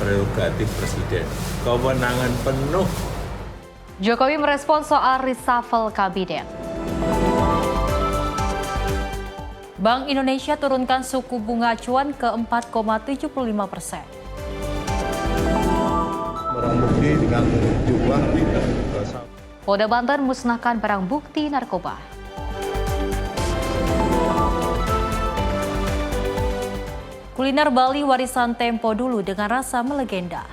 prerogatif Presiden. Kewenangan penuh. Jokowi merespons soal reshuffle kabinet. Bank Indonesia turunkan suku bunga acuan ke 4,75%. Barang bukti dengan jumlah tidak Polda Banten musnahkan barang bukti narkoba. Kuliner Bali warisan tempo dulu dengan rasa melegenda.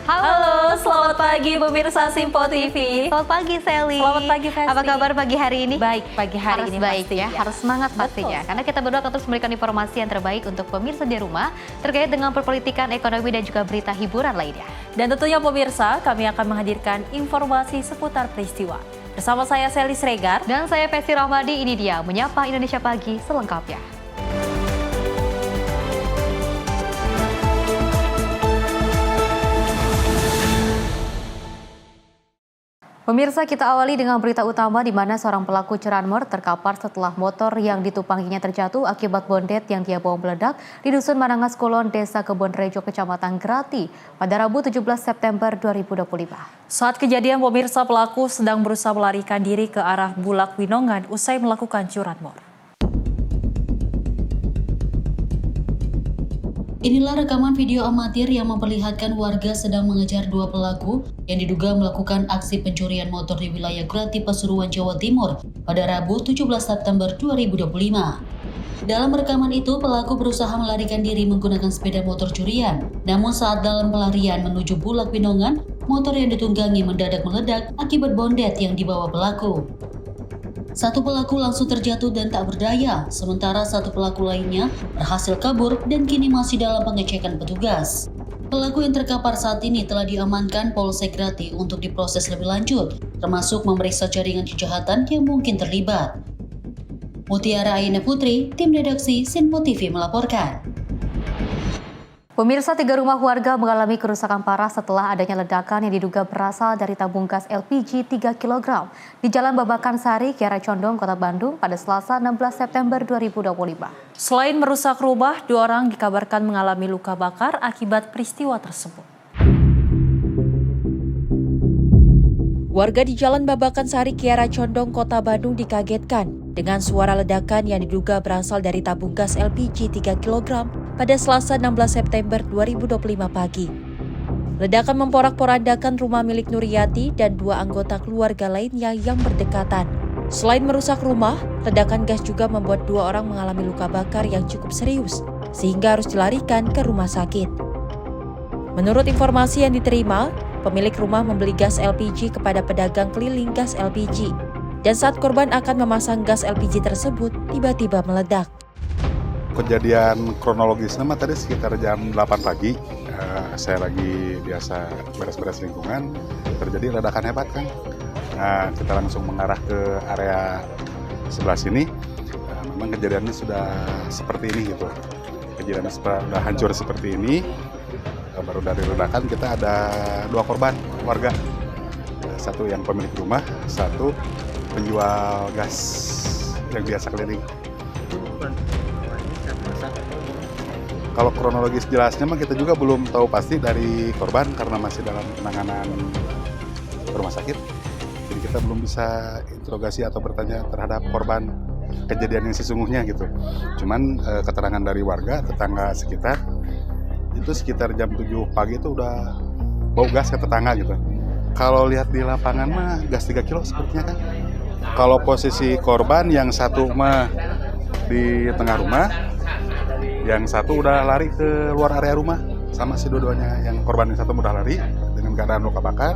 Halo, selamat pagi pemirsa Simpo TV. Selamat pagi Sally. Selamat pagi Festi. Apa kabar pagi hari ini? Baik, pagi hari Harus ini baik pasti ya, harus semangat pastinya. Karena kita berdua akan terus memberikan informasi yang terbaik untuk pemirsa di rumah terkait dengan perpolitikan, ekonomi dan juga berita hiburan lainnya. Dan tentunya pemirsa, kami akan menghadirkan informasi seputar peristiwa. Bersama saya Sally Sregar. Dan saya Festi Rahmadi, ini dia Menyapa Indonesia Pagi selengkapnya. Pemirsa, kita awali dengan berita utama di mana seorang pelaku curanmor terkapar setelah motor yang ditumpanginya terjatuh akibat bondet yang dia bawa meledak di Dusun Manangas Kulon, Desa Kebonrejo, Kecamatan Grati pada Rabu 17 September 2025. Saat kejadian, pemirsa, pelaku sedang berusaha melarikan diri ke arah Bulak Winongan usai melakukan curanmor. Inilah rekaman video amatir yang memperlihatkan warga sedang mengejar dua pelaku yang diduga melakukan aksi pencurian motor di wilayah Grati, Pasuruan, Jawa Timur pada Rabu 17 September 2025. Dalam rekaman itu, pelaku berusaha melarikan diri menggunakan sepeda motor curian. Namun saat dalam pelarian menuju Bulak Winongan, motor yang ditunggangi mendadak meledak akibat bondet yang dibawa pelaku. Satu pelaku langsung terjatuh dan tak berdaya, sementara satu pelaku lainnya berhasil kabur dan kini masih dalam pengecekan petugas. Pelaku yang terkapar saat ini telah diamankan Polsek Grati untuk diproses lebih lanjut, termasuk memeriksa jaringan kejahatan yang mungkin terlibat. Mutiara Aina Putri, tim redaksi Simpo TV melaporkan. Pemirsa, 3 rumah warga mengalami kerusakan parah setelah adanya ledakan yang diduga berasal dari tabung gas LPG 3 kg di Jalan Babakan Sari, Kiara Condong, Kota Bandung pada Selasa 16 September 2025. Selain merusak rumah, 2 orang dikabarkan mengalami luka bakar akibat peristiwa tersebut. Warga di Jalan Babakan Sari, Kiara Condong, Kota Bandung dikagetkan dengan suara ledakan yang diduga berasal dari tabung gas LPG 3 kg pada Selasa 16 September 2025 pagi. Ledakan memporak-porandakan rumah milik Nuriyati dan 2 anggota keluarga lainnya yang berdekatan. Selain merusak rumah, ledakan gas juga membuat 2 orang mengalami luka bakar yang cukup serius, sehingga harus dilarikan ke rumah sakit. Menurut informasi yang diterima, pemilik rumah membeli gas LPG kepada pedagang keliling gas LPG. Dan saat korban akan memasang gas LPG tersebut, tiba-tiba meledak. Kejadian kronologisnya mah tadi sekitar jam 8 pagi. Saya lagi biasa beres-beres lingkungan, terjadi ledakan hebat kan. Nah, kita langsung mengarah ke area sebelah sini. Memang kejadiannya sudah seperti ini gitu. Kejadiannya sudah hancur seperti ini. Baru dari ledakan kita ada 2 korban warga. Satu yang pemilik rumah, satu penjual gas yang biasa keliling. Kalau kronologis jelasnya mah kita juga belum tahu pasti dari korban karena masih dalam penanganan rumah sakit. Jadi kita belum bisa interogasi atau bertanya terhadap korban kejadian yang sesungguhnya gitu. Cuman keterangan dari warga, tetangga sekitar, itu sekitar jam 7 pagi itu udah bau gas ke tetangga gitu. Kalau lihat di lapangan mah gas 3 kilo sepertinya kan. Kalau posisi korban yang satu mah di tengah rumah, yang satu udah lari ke luar area rumah, sama si dua-duanya. Yang korban yang satu udah lari dengan keadaan luka bakar,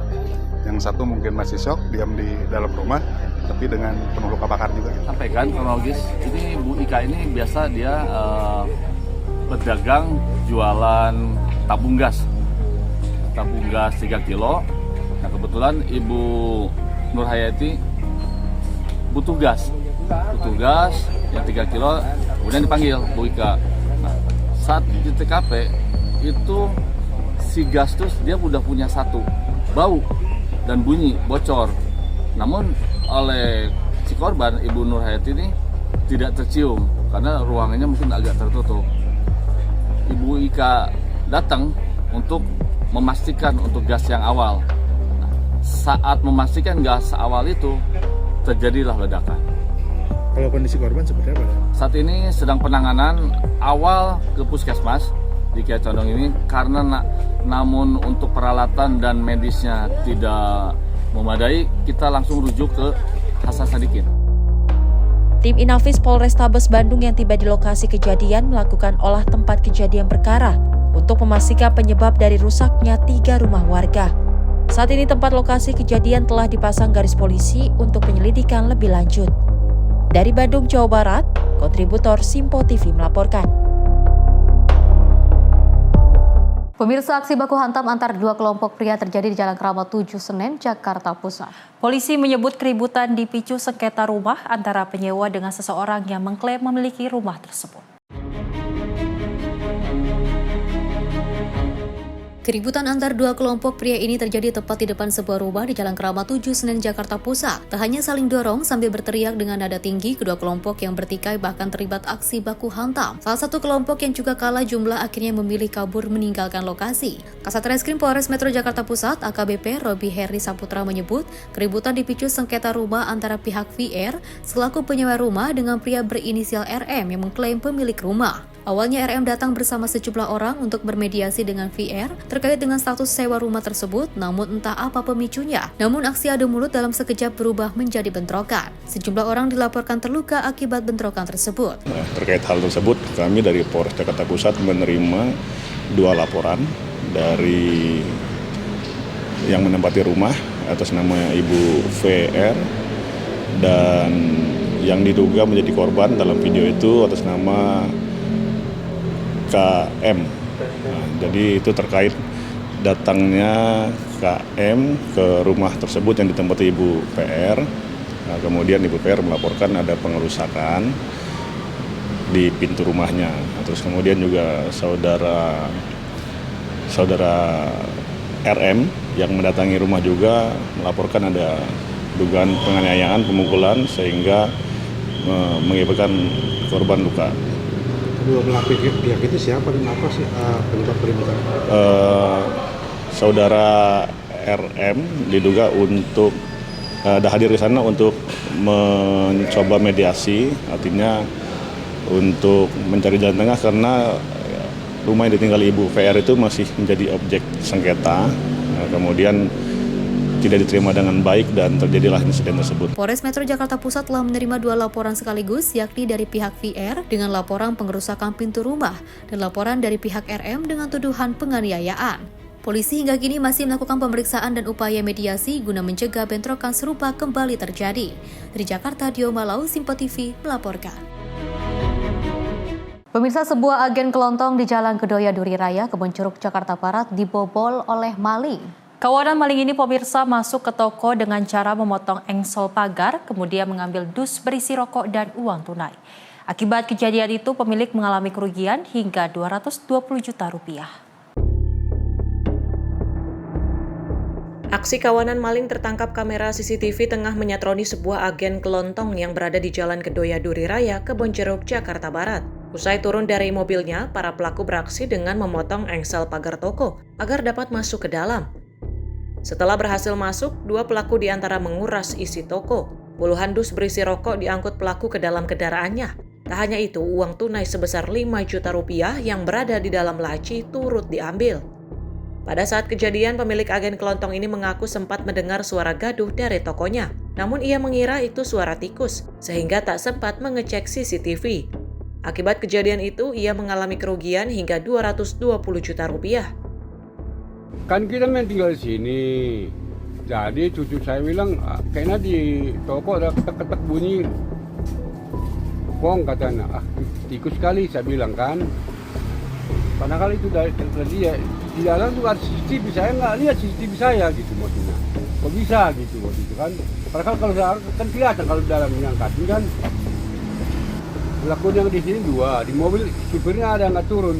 yang satu mungkin masih shock, diam di dalam rumah, tapi dengan penuh luka bakar juga. Sampaikan kronologis, ini Bu Ika ini biasa dia pedagang jualan tabung gas 3 kilo. Nah kebetulan Ibu Nur Hayati butuh gas yang 3 kilo, kemudian dipanggil Bu Ika. Nah, saat di TKP itu si gas tuh dia udah punya satu bau dan bunyi bocor. Namun oleh si korban, Ibu Nur Hayati ini tidak tercium karena ruangannya mungkin agak tertutup. Ibu Ika datang untuk memastikan untuk gas yang awal. Nah, saat memastikan gas awal itu, terjadilah ledakan. Kalau kondisi korban seperti apa? Saat ini sedang penanganan awal ke puskesmas di Kiara Condong ini karena namun untuk peralatan dan medisnya tidak memadai, kita langsung rujuk ke Hasan Sadikin. Tim Inafis Polrestabes Bandung yang tiba di lokasi kejadian melakukan olah tempat kejadian perkara untuk memastikan penyebab dari rusaknya 3 rumah warga. Saat ini tempat lokasi kejadian telah dipasang garis polisi untuk penyelidikan lebih lanjut. Dari Bandung, Jawa Barat, kontributor Simpo TV melaporkan. Pemirsa, aksi baku hantam antar 2 kelompok pria terjadi di Jalan Keramat 7 Senen, Jakarta Pusat. Polisi menyebut keributan dipicu sengketa rumah antara penyewa dengan seseorang yang mengklaim memiliki rumah tersebut. Keributan antar 2 kelompok pria ini terjadi tepat di depan sebuah rumah di Jalan Keramat 7 Senen, Jakarta Pusat. Tak hanya saling dorong sambil berteriak dengan nada tinggi, kedua kelompok yang bertikai bahkan terlibat aksi baku hantam. Salah satu kelompok yang juga kalah jumlah akhirnya memilih kabur meninggalkan lokasi. Kasat Reskrim Polres Metro Jakarta Pusat, AKBP Robi Heri Saputra menyebut, keributan dipicu sengketa rumah antara pihak VR selaku penyewa rumah dengan pria berinisial RM yang mengklaim pemilik rumah. Awalnya RM datang bersama sejumlah orang untuk bermediasi dengan VR terkait dengan status sewa rumah tersebut, namun entah apa pemicunya. Namun aksi adu mulut dalam sekejap berubah menjadi bentrokan. Sejumlah orang dilaporkan terluka akibat bentrokan tersebut. Terkait hal tersebut, kami dari Polres Jakarta Pusat menerima 2 laporan dari yang menempati rumah atas nama Ibu VR dan yang diduga menjadi korban dalam video itu atas nama KM. Nah, jadi itu terkait datangnya KM ke rumah tersebut yang ditempati Ibu PR. Nah, kemudian Ibu PR melaporkan ada pengerusakan di pintu rumahnya. Terus kemudian juga saudara RM yang mendatangi rumah juga melaporkan ada dugaan penganiayaan, pemukulan sehingga mengakibatkan korban luka. Kedua belah pihak itu siapa dan apa sih penyebab keributan? Saudara RM diduga untuk hadir ke sana untuk mencoba mediasi, artinya untuk mencari jalan tengah karena rumah yang ditinggali Ibu VR itu masih menjadi objek sengketa. Kemudian tidak diterima dengan baik dan terjadilah insiden tersebut. Polres Metro Jakarta Pusat telah menerima 2 laporan sekaligus, yakni dari pihak VR dengan laporan pengerusakan pintu rumah dan laporan dari pihak RM dengan tuduhan penganiayaan. Polisi hingga kini masih melakukan pemeriksaan dan upaya mediasi guna mencegah bentrokan serupa kembali terjadi. Dari Jakarta, Dio Malau, Simpo TV melaporkan. Pemirsa, sebuah agen kelontong di Jalan Kedoya Duri Raya, Kebonceruk, Jakarta Barat dibobol oleh maling. Kawanan maling ini pemirsa masuk ke toko dengan cara memotong engsel pagar, kemudian mengambil dus berisi rokok dan uang tunai. Akibat kejadian itu, pemilik mengalami kerugian hingga 220 juta rupiah. Aksi kawanan maling tertangkap kamera CCTV tengah menyatroni sebuah agen kelontong yang berada di Jalan Kedoya Duri Raya, Kebonceruk, Jakarta Barat. Usai turun dari mobilnya, para pelaku beraksi dengan memotong engsel pagar toko agar dapat masuk ke dalam. Setelah berhasil masuk, 2 pelaku diantara menguras isi toko. Puluhan dus berisi rokok diangkut pelaku ke dalam kendaraannya. Tak hanya itu, uang tunai sebesar 5 juta rupiah yang berada di dalam laci turut diambil. Pada saat kejadian, pemilik agen kelontong ini mengaku sempat mendengar suara gaduh dari tokonya. Namun ia mengira itu suara tikus, sehingga tak sempat mengecek CCTV. Akibat kejadian itu, ia mengalami kerugian hingga 220 juta rupiah. Kan kita main tinggal di sini, jadi cucu saya bilang kayaknya di toko ada ketek-ketek bunyi. Kong katanya, tikus sekali saya bilang kan. Padahal itu dari dia di dalam tuh ada CCTV, saya nggak lihat CCTV saya gitu maksudnya. Kok bisa gitu waktu itu kan? Padahal kalau saya kan kelihatan kalau dalam ngangkatin kan. Pelaku yang di sini 2, di mobil supirnya ada yang nggak turun.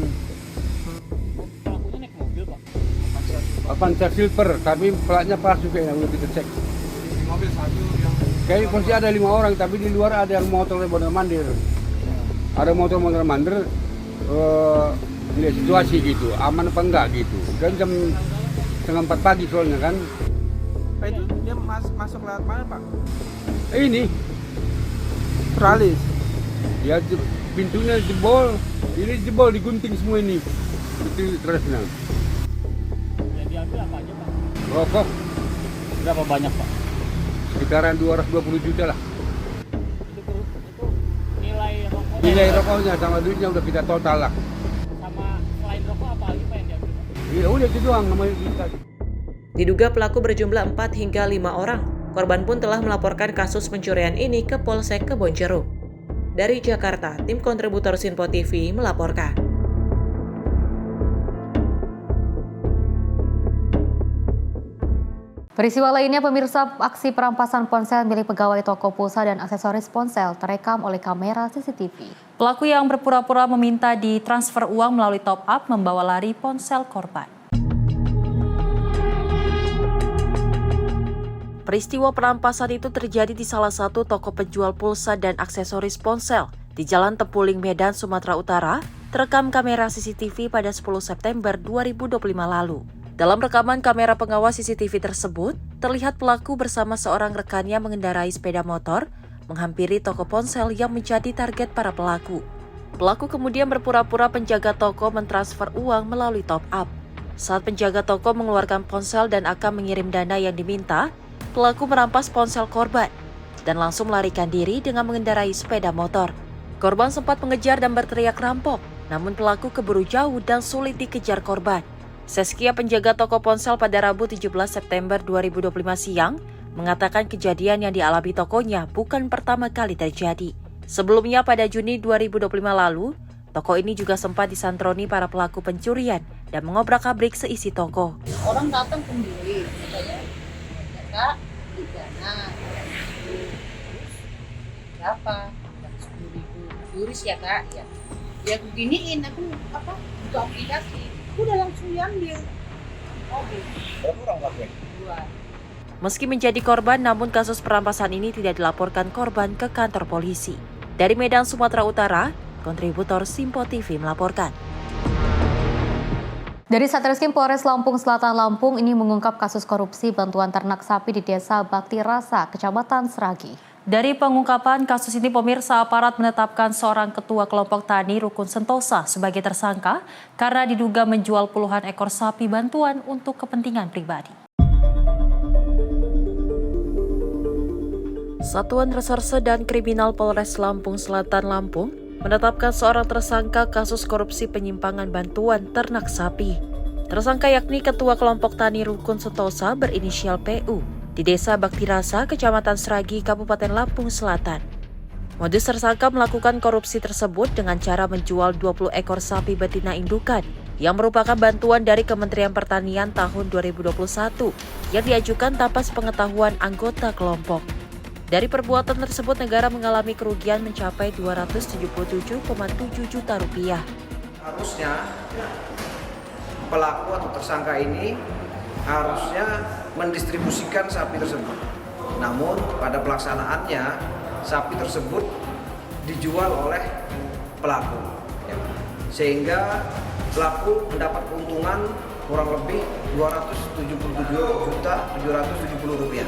Avanza Silver, tapi platnya palsu kayaknya, belum kita cek. Kayak pasti ada 5 orang, tapi di luar ada yang motor mondar-mandir. Ada motor mondar-mandir, lihat situasi gitu, aman apa enggak gitu. Kan jam 3:30 pagi soalnya kan. Pak itu dia masuk lewat mana Pak? Ini, Teralis. ya pintunya jebol, ini jebol, digunting semua ini. Itu terusnya. Yang diambil apa aja Pak? Rokok, Berapa banyak Pak? sekitaran 220 juta lah. Itu nilai rokoknya? Nilai rokoknya sama duitnya udah kita total lah. Sama selain rokok apa lagi Pak yang diambil Pak? Ya udah itu doang namanya kita. Diduga pelaku berjumlah 4 hingga 5 orang. Korban pun telah melaporkan kasus pencurian ini ke Polsek Kebonjeruk. Dari Jakarta, tim kontributor Sinpo TV melaporkan. Peristiwa lainnya, pemirsa, aksi perampasan ponsel milik pegawai toko pulsa dan aksesoris ponsel terekam oleh kamera CCTV. Pelaku yang berpura-pura meminta ditransfer uang melalui top up membawa lari ponsel korban. Peristiwa perampasan itu terjadi di salah satu toko penjual pulsa dan aksesoris ponsel di Jalan Tempuling, Medan, Sumatera Utara, terekam kamera CCTV pada 10 September 2025 lalu. Dalam rekaman kamera pengawas CCTV tersebut, terlihat pelaku bersama seorang rekannya mengendarai sepeda motor, menghampiri toko ponsel yang menjadi target para pelaku. Pelaku kemudian berpura-pura penjaga toko mentransfer uang melalui top up. Saat penjaga toko mengeluarkan ponsel dan akan mengirim dana yang diminta, pelaku merampas ponsel korban dan langsung melarikan diri dengan mengendarai sepeda motor. Korban sempat mengejar dan berteriak rampok, namun pelaku keburu jauh dan sulit dikejar korban. Seskia, penjaga toko ponsel pada Rabu 17 September 2025 siang, mengatakan kejadian yang dialami tokonya bukan pertama kali terjadi. Sebelumnya pada Juni 2025 lalu, toko ini juga sempat disantroni para pelaku pencurian dan mengobrak-abrik seisi toko. Orang datang sendiri, katanya, Kak, beli dana, berapa? 10.000, turis ya Kak, ya. Ya beginiin, aku buka aplikasi. Udah langsung diambil. Berapa orang lakuin? 2. Meski menjadi korban, namun kasus perampasan ini tidak dilaporkan korban ke kantor polisi. Dari Medan, Sumatera Utara, kontributor Sinpo TV melaporkan. Dari Satreskrim Polres Lampung Selatan Lampung ini mengungkap kasus korupsi bantuan ternak sapi di Desa Bakti Rasa, Kecamatan Seragi. Dari pengungkapan kasus ini, pemirsa, aparat menetapkan seorang ketua kelompok tani Rukun Sentosa sebagai tersangka karena diduga menjual puluhan ekor sapi bantuan untuk kepentingan pribadi. Satuan Reserse dan Kriminal Polres Lampung Selatan Lampung menetapkan seorang tersangka kasus korupsi penyimpangan bantuan ternak sapi. Tersangka yakni ketua kelompok tani Rukun Sentosa berinisial PU di Desa Bakti Rasa, Kecamatan Seragi, Kabupaten Lampung Selatan. Modus tersangka melakukan korupsi tersebut dengan cara menjual 20 ekor sapi betina indukan yang merupakan bantuan dari Kementerian Pertanian tahun 2021 yang diajukan tanpa sepengetahuan anggota kelompok. Dari perbuatan tersebut, negara mengalami kerugian mencapai 277,7 juta rupiah. Harusnya pelaku atau tersangka ini harusnya mendistribusikan sapi tersebut. Namun pada pelaksanaannya sapi tersebut dijual oleh pelaku, sehingga pelaku mendapat keuntungan kurang lebih 277.770 rupiah.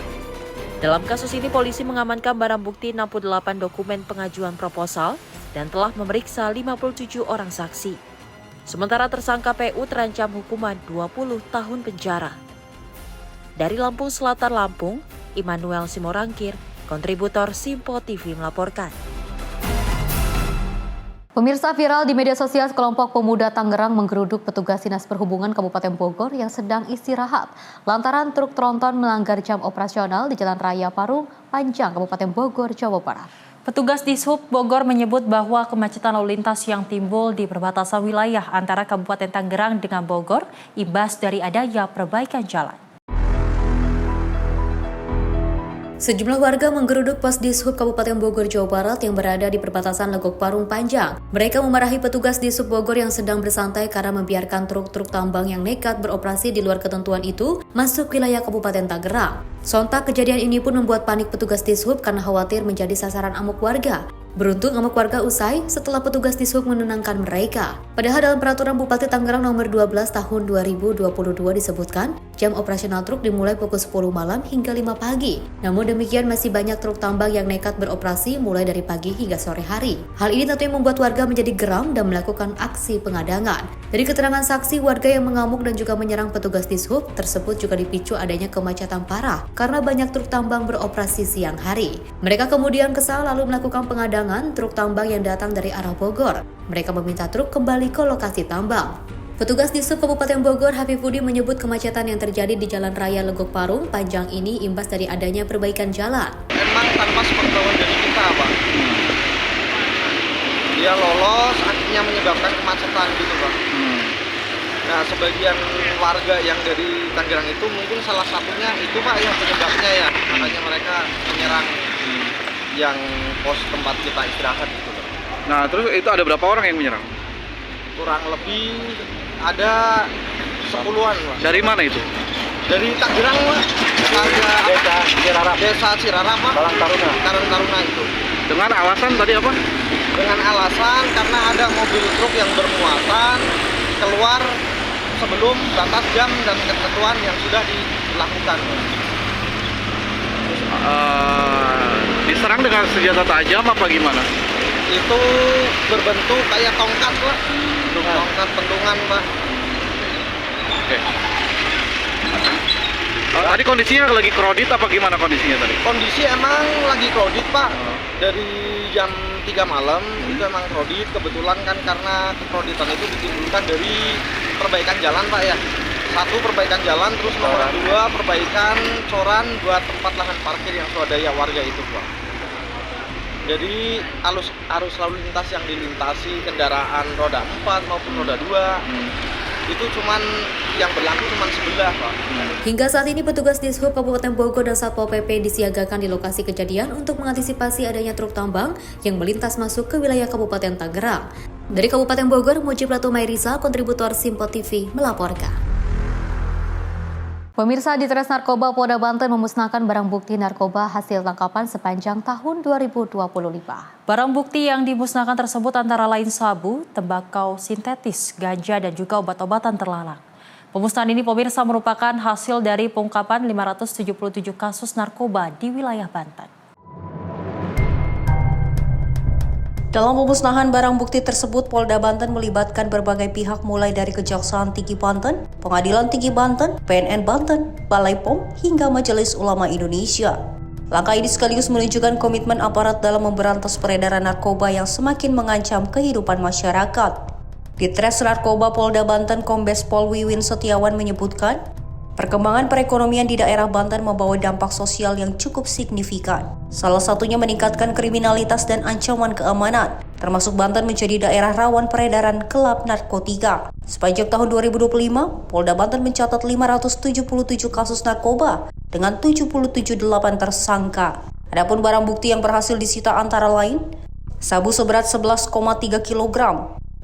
Dalam kasus ini, polisi mengamankan barang bukti 68 dokumen pengajuan proposal dan telah memeriksa 57 orang saksi. Sementara tersangka PU terancam hukuman 20 tahun penjara. Dari Lampung Selatan Lampung, Immanuel Simorangkir, kontributor Sinpo TV melaporkan. Pemirsa, viral di media sosial, kelompok pemuda Tangerang menggeruduk petugas Dinas Perhubungan Kabupaten Bogor yang sedang istirahat lantaran truk tronton melanggar jam operasional di Jalan Raya Parung Panjang, Kabupaten Bogor, Jawa Barat. Petugas Dishub Bogor menyebut bahwa kemacetan lalu lintas yang timbul di perbatasan wilayah antara Kabupaten Tangerang dengan Bogor imbas dari adanya perbaikan jalan. Sejumlah warga menggeruduk pos Dishub Kabupaten Bogor, Jawa Barat yang berada di perbatasan Legok Parung Panjang. Mereka memarahi petugas Dishub Bogor yang sedang bersantai karena membiarkan truk-truk tambang yang nekat beroperasi di luar ketentuan itu masuk wilayah Kabupaten Tangerang. Sontak kejadian ini pun membuat panik petugas Dishub karena khawatir menjadi sasaran amuk warga. Beruntung amuk warga usai setelah petugas Dishub menenangkan mereka. Padahal dalam peraturan Bupati Tangerang nomor 12 tahun 2022 disebutkan, jam operasional truk dimulai pukul 10 malam hingga 5 pagi. Namun demikian masih banyak truk tambang yang nekat beroperasi mulai dari pagi hingga sore hari. Hal ini tentunya membuat warga menjadi geram dan melakukan aksi pengadangan. Dari keterangan saksi, warga yang mengamuk dan juga menyerang petugas Dishub tersebut juga dipicu adanya kemacetan parah karena banyak truk tambang beroperasi siang hari. Mereka kemudian kesal lalu melakukan pengadangan truk tambang yang datang dari arah Bogor. Mereka meminta truk kembali ke lokasi tambang. Petugas Dishub Kabupaten Bogor, Hafifudi, menyebut kemacetan yang terjadi di Jalan Raya Legok Parung Panjang ini imbas dari adanya perbaikan jalan. Emang tanpa sepengetahuan dari kita, Pak. Dia lolos, akhirnya menyebabkan kemacetan gitu, Pak. Nah, sebagian warga yang dari Tangerang itu mungkin salah satunya itu, Pak, yang penyebabnya ya. Makanya mereka menyerang yang pos tempat kita istirahat gitu. Nah, terus itu ada berapa orang yang menyerang? Kurang lebih ada 10-an, Pak. Dari mana itu? Dari Tangerang, Pak. Desa Cirarap, Pak. Karang Taruna itu. Dengan alasan tadi apa? Dengan alasan karena ada mobil truk yang bermuatan keluar sebelum batas jam dan ketentuan yang sudah dilakukan. Diserang dengan senjata tajam apa gimana? Itu berbentuk kayak tongkat, Pak. Tongkat pentungan, Pak. Oke. Tadi kondisinya lagi kredit apa gimana kondisinya tadi? Kondisi emang lagi kredit, Pak. Dari jam 3 malam itu emang kredit. Kebetulan kan karena kekreditan itu ditimbulkan dari perbaikan jalan, Pak, ya. Satu, perbaikan jalan, terus nomor 2, perbaikan coran buat tempat lahan parkir yang swadaya warga itu, Pak. Jadi arus lalu lintas yang dilintasi kendaraan roda 4 maupun roda 2 itu yang berlaku cuman sebelah, Pak. Hingga saat ini petugas Dishub Kabupaten Bogor dan Satpol PP disiagakan di lokasi kejadian untuk mengantisipasi adanya truk tambang yang melintas masuk ke wilayah Kabupaten Tangerang. Dari Kabupaten Bogor, Mujib Ratu Mairisa, kontributor Simpo TV, melaporkan. Pemirsa, Ditres Narkoba Polda Banten memusnahkan barang bukti narkoba hasil tangkapan sepanjang tahun 2025. Barang bukti yang dimusnahkan tersebut antara lain sabu, tembakau sintetis, ganja, dan juga obat-obatan terlarang. Pemusnahan ini, pemirsa, merupakan hasil dari pengungkapan 577 kasus narkoba di wilayah Banten. Dalam pemusnahan barang bukti tersebut, Polda Banten melibatkan berbagai pihak mulai dari Kejaksaan Tinggi Banten, Pengadilan Tinggi Banten, PNN Banten, Balai POM, hingga Majelis Ulama Indonesia. Langkah ini sekaligus menunjukkan komitmen aparat dalam memberantas peredaran narkoba yang semakin mengancam kehidupan masyarakat. Ditres Narkoba Polda Banten Kombes Pol Wiwin Setiawan menyebutkan, perkembangan perekonomian di daerah Banten membawa dampak sosial yang cukup signifikan. Salah satunya meningkatkan kriminalitas dan ancaman keamanan, termasuk Banten menjadi daerah rawan peredaran gelap narkotika. Sepanjang tahun 2025, Polda Banten mencatat 577 kasus narkoba dengan 77 tersangka. Adapun barang bukti yang berhasil disita antara lain, sabu seberat 11,3 kg,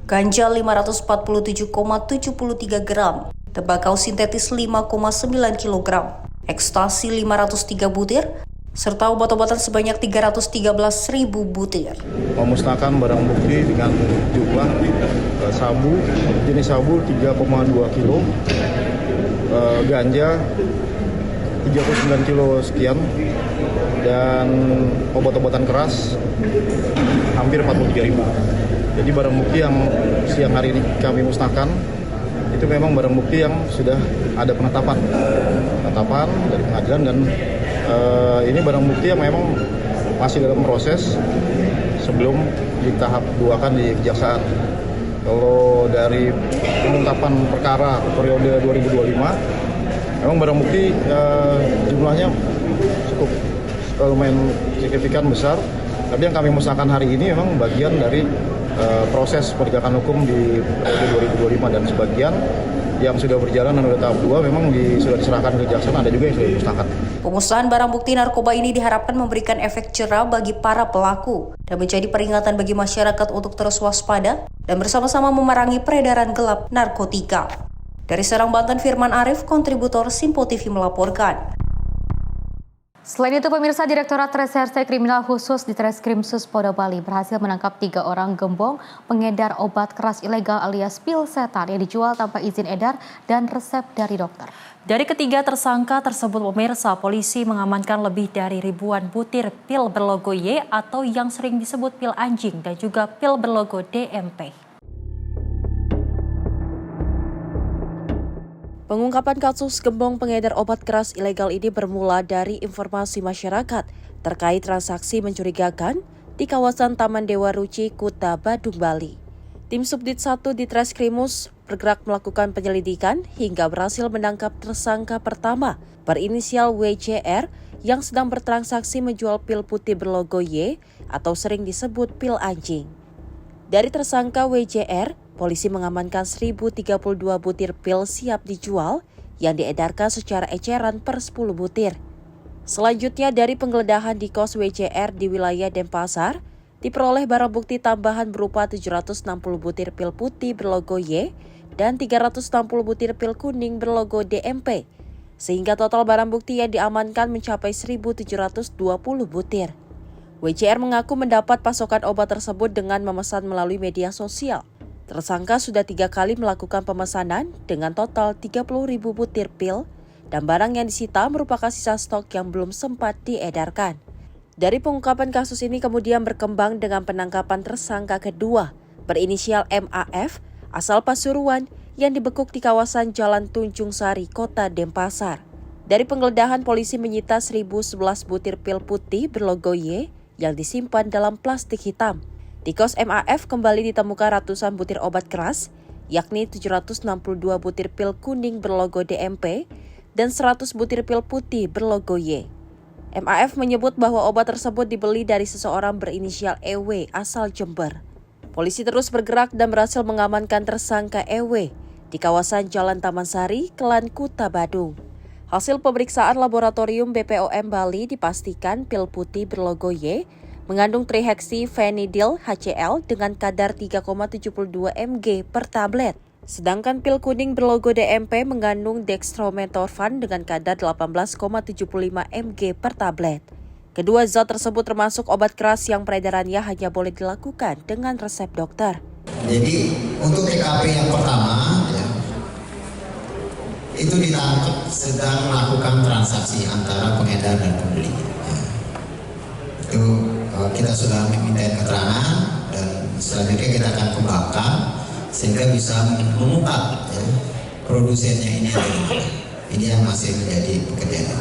ganja 547,73 gram, tembakau sintetis 5,9 kg, ekstasi 503 butir, serta obat-obatan sebanyak 313.000 butir. Memusnahkan barang bukti dengan jumlah sabu, jenis sabu 3,2 kilo, ganja 39 kilo sekian, dan obat-obatan keras hampir 43.000. Jadi barang bukti yang siang hari ini kami musnahkan itu memang barang bukti yang sudah ada penetapan dari pengadilan, dan ini barang bukti yang memang masih dalam proses sebelum di tahap 2 kan di Kejaksaan. Kalau dari pengungkapan perkara periode 2025 memang barang bukti jumlahnya cukup lumayan signifikan besar, tapi yang kami musnahkan hari ini memang bagian dari proses penegakan hukum di 2025, dan sebagian yang sudah berjalan dan sudah tahap 2 memang sudah diserahkan ke jaksa, ada juga yang sudah dimusnahkan. Pemusnahan barang bukti narkoba ini diharapkan memberikan efek jera bagi para pelaku dan menjadi peringatan bagi masyarakat untuk terus waspada dan bersama-sama memerangi peredaran gelap narkotika. Dari Serang, Banten, Firman Arif, kontributor Simpo TV melaporkan. Selain itu, pemirsa, Direktorat Reserse Kriminal Khusus di Treskrimsus Polda Bali berhasil menangkap 3 orang gembong pengedar obat keras ilegal alias pil setan yang dijual tanpa izin edar dan resep dari dokter. Dari ketiga tersangka tersebut, pemirsa, polisi mengamankan lebih dari ribuan butir pil berlogo Y atau yang sering disebut pil anjing dan juga pil berlogo DMP. Pengungkapan kasus gembong pengedar obat keras ilegal ini bermula dari informasi masyarakat terkait transaksi mencurigakan di kawasan Taman Dewa Ruci, Kuta Badung, Bali. Tim Subdit 1 di Treskrimus bergerak melakukan penyelidikan hingga berhasil menangkap tersangka pertama berinisial WJR yang sedang bertransaksi menjual pil putih berlogo Y atau sering disebut pil anjing. Dari tersangka WJR, polisi mengamankan 1.032 butir pil siap dijual yang diedarkan secara eceran per 10 butir. Selanjutnya dari penggeledahan di kos WJR di wilayah Denpasar, diperoleh barang bukti tambahan berupa 760 butir pil putih berlogo Y dan 360 butir pil kuning berlogo DMP, sehingga total barang bukti yang diamankan mencapai 1.720 butir. WJR mengaku mendapat pasokan obat tersebut dengan memesan melalui media sosial. Tersangka sudah 3 kali melakukan pemesanan dengan total 30.000 butir pil dan barang yang disita merupakan sisa stok yang belum sempat diedarkan. Dari pengungkapan kasus ini kemudian berkembang dengan penangkapan tersangka kedua berinisial MAF asal Pasuruan yang dibekuk di kawasan Jalan Tunjung Sari, Kota Denpasar. Dari penggeledahan, polisi menyita 1.011 butir pil putih berlogo Y yang disimpan dalam plastik hitam. Di kos MAF kembali ditemukan ratusan butir obat keras, yakni 762 butir pil kuning berlogo DMP dan 100 butir pil putih berlogo Y. MAF menyebut bahwa obat tersebut dibeli dari seseorang berinisial EW asal Jember. Polisi terus bergerak dan berhasil mengamankan tersangka EW di kawasan Jalan Taman Sari, Klan, Kuta Badung. Hasil pemeriksaan laboratorium BPOM Bali dipastikan pil putih berlogo Y mengandung trihexyphenidyl HCl dengan kadar 3,72 mg per tablet. Sedangkan pil kuning berlogo DMP mengandung dextromethorphan dengan kadar 18,75 mg per tablet. Kedua zat tersebut termasuk obat keras yang peredarannya hanya boleh dilakukan dengan resep dokter. Jadi untuk TKP yang pertama, itu ditangkap sedang melakukan transaksi antara pengedar dan pembeli. Itu kita sudah meminta keterangan dan selanjutnya kita akan kembangkan sehingga bisa mengungkap produsennya ini. Ini yang masih menjadi pekerjaan.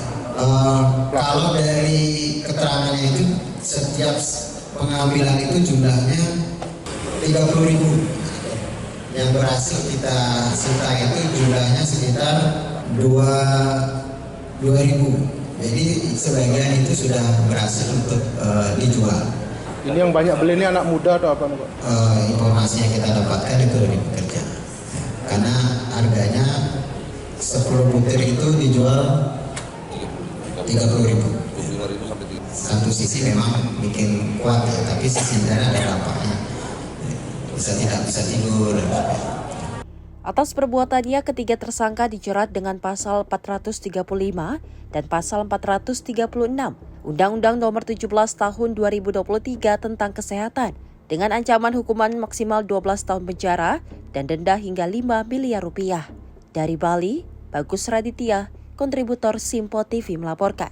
Kalau dari keterangannya itu setiap pengambilan itu jumlahnya 30.000. Yang berhasil kita sita itu jumlahnya sekitar 2.000. Jadi sebagian itu sudah berhasil untuk dijual. Ini yang banyak beli ini anak muda atau apa, Pak? Informasi yang kita dapatkan itu dari pekerja. Karena harganya 10 butir itu dijual 30.000. Satu sisi memang bikin kuat ya, tapi sisi lain ada dampaknya. Tidak bisa tidur. Atas perbuatannya, ketiga tersangka dijerat dengan pasal 435 dan pasal 436 Undang-Undang Nomor 17 Tahun 2023 tentang Kesehatan dengan ancaman hukuman maksimal 12 tahun penjara dan denda hingga 5 miliar rupiah. Dari Bali, Bagus Raditya, kontributor Simpo TV melaporkan.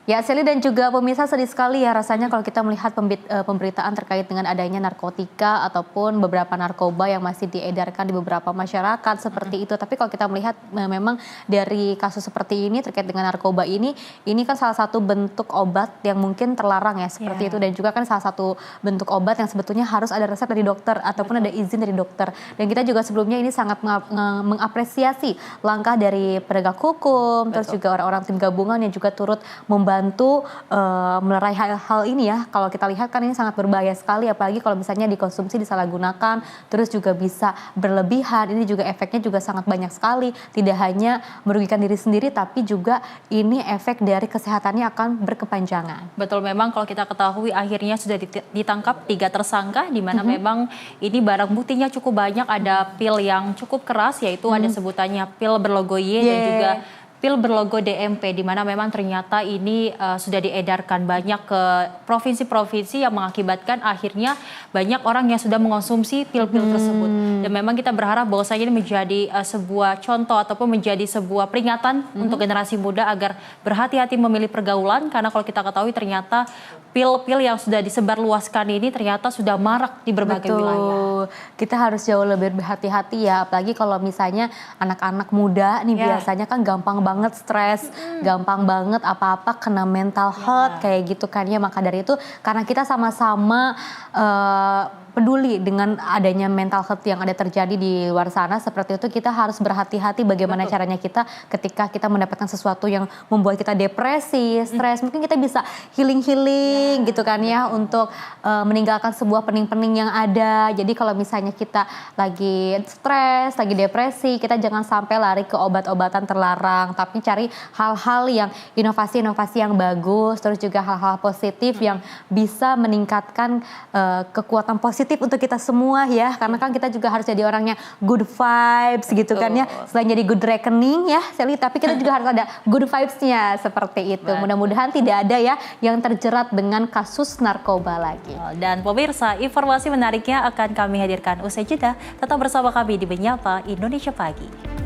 Ya, Seli dan juga pemirsa, sedih sekali ya rasanya kalau kita melihat pemberitaan terkait dengan adanya narkotika ataupun beberapa narkoba yang masih diedarkan di beberapa masyarakat seperti itu. Tapi kalau kita melihat memang dari kasus seperti ini terkait dengan narkoba ini kan salah satu bentuk obat yang mungkin terlarang ya seperti itu. Dan juga kan salah satu bentuk obat yang sebetulnya harus ada resep dari dokter ataupun ada izin dari dokter. Dan kita juga sebelumnya ini sangat mengapresiasi langkah dari penegak hukum, terus juga orang-orang tim gabungan yang juga turut membantu membantu melerai hal ini ya. Kalau kita lihat kan ini sangat berbahaya sekali, apalagi kalau misalnya dikonsumsi, disalahgunakan, terus juga bisa berlebihan. Ini juga efeknya juga sangat banyak sekali. Tidak hanya merugikan diri sendiri, tapi juga ini efek dari kesehatannya akan berkepanjangan. Betul, memang kalau kita ketahui akhirnya sudah ditangkap 3 tersangka, di mana memang ini barang buktinya cukup banyak. Ada pil yang cukup keras, yaitu ada sebutannya pil berlogo Y dan juga pil berlogo DMP, di mana memang ternyata ini sudah diedarkan banyak ke provinsi-provinsi yang mengakibatkan akhirnya banyak orang yang sudah mengonsumsi pil-pil tersebut. Dan memang kita berharap bahwasanya ini menjadi sebuah contoh ataupun menjadi sebuah peringatan untuk generasi muda agar berhati-hati memilih pergaulan, karena kalau kita ketahui ternyata pil-pil yang sudah disebarluaskan ini ternyata sudah marak di berbagai wilayah. Kita harus jauh lebih berhati-hati ya, apalagi kalau misalnya anak-anak muda nih biasanya kan gampang banget stres, gampang banget apa-apa kena mental health kayak gitu kan ya. Maka dari itu karena kita sama-sama peduli dengan adanya mental health yang ada terjadi di luar sana seperti itu, kita harus berhati-hati bagaimana caranya kita ketika kita mendapatkan sesuatu yang membuat kita depresi, stres, mungkin kita bisa healing gitu kan ya, untuk meninggalkan sebuah pening-pening yang ada. Jadi kalau misalnya kita lagi stres, lagi depresi, kita jangan sampai lari ke obat-obatan terlarang, tapi cari hal-hal yang inovasi-inovasi yang bagus, terus juga hal-hal positif yang bisa meningkatkan kekuatan positif untuk kita semua ya, karena kan kita juga harus jadi orangnya good vibes gitu kan ya, selain jadi good reckoning ya Sally, tapi kita juga harus ada good vibes-nya seperti itu. Mudah-mudahan tidak ada ya yang terjerat dengan kasus narkoba lagi. Dan pemirsa, informasi menariknya akan kami hadirkan usai jeda. Tetap bersama kami di Menyapa Indonesia Pagi.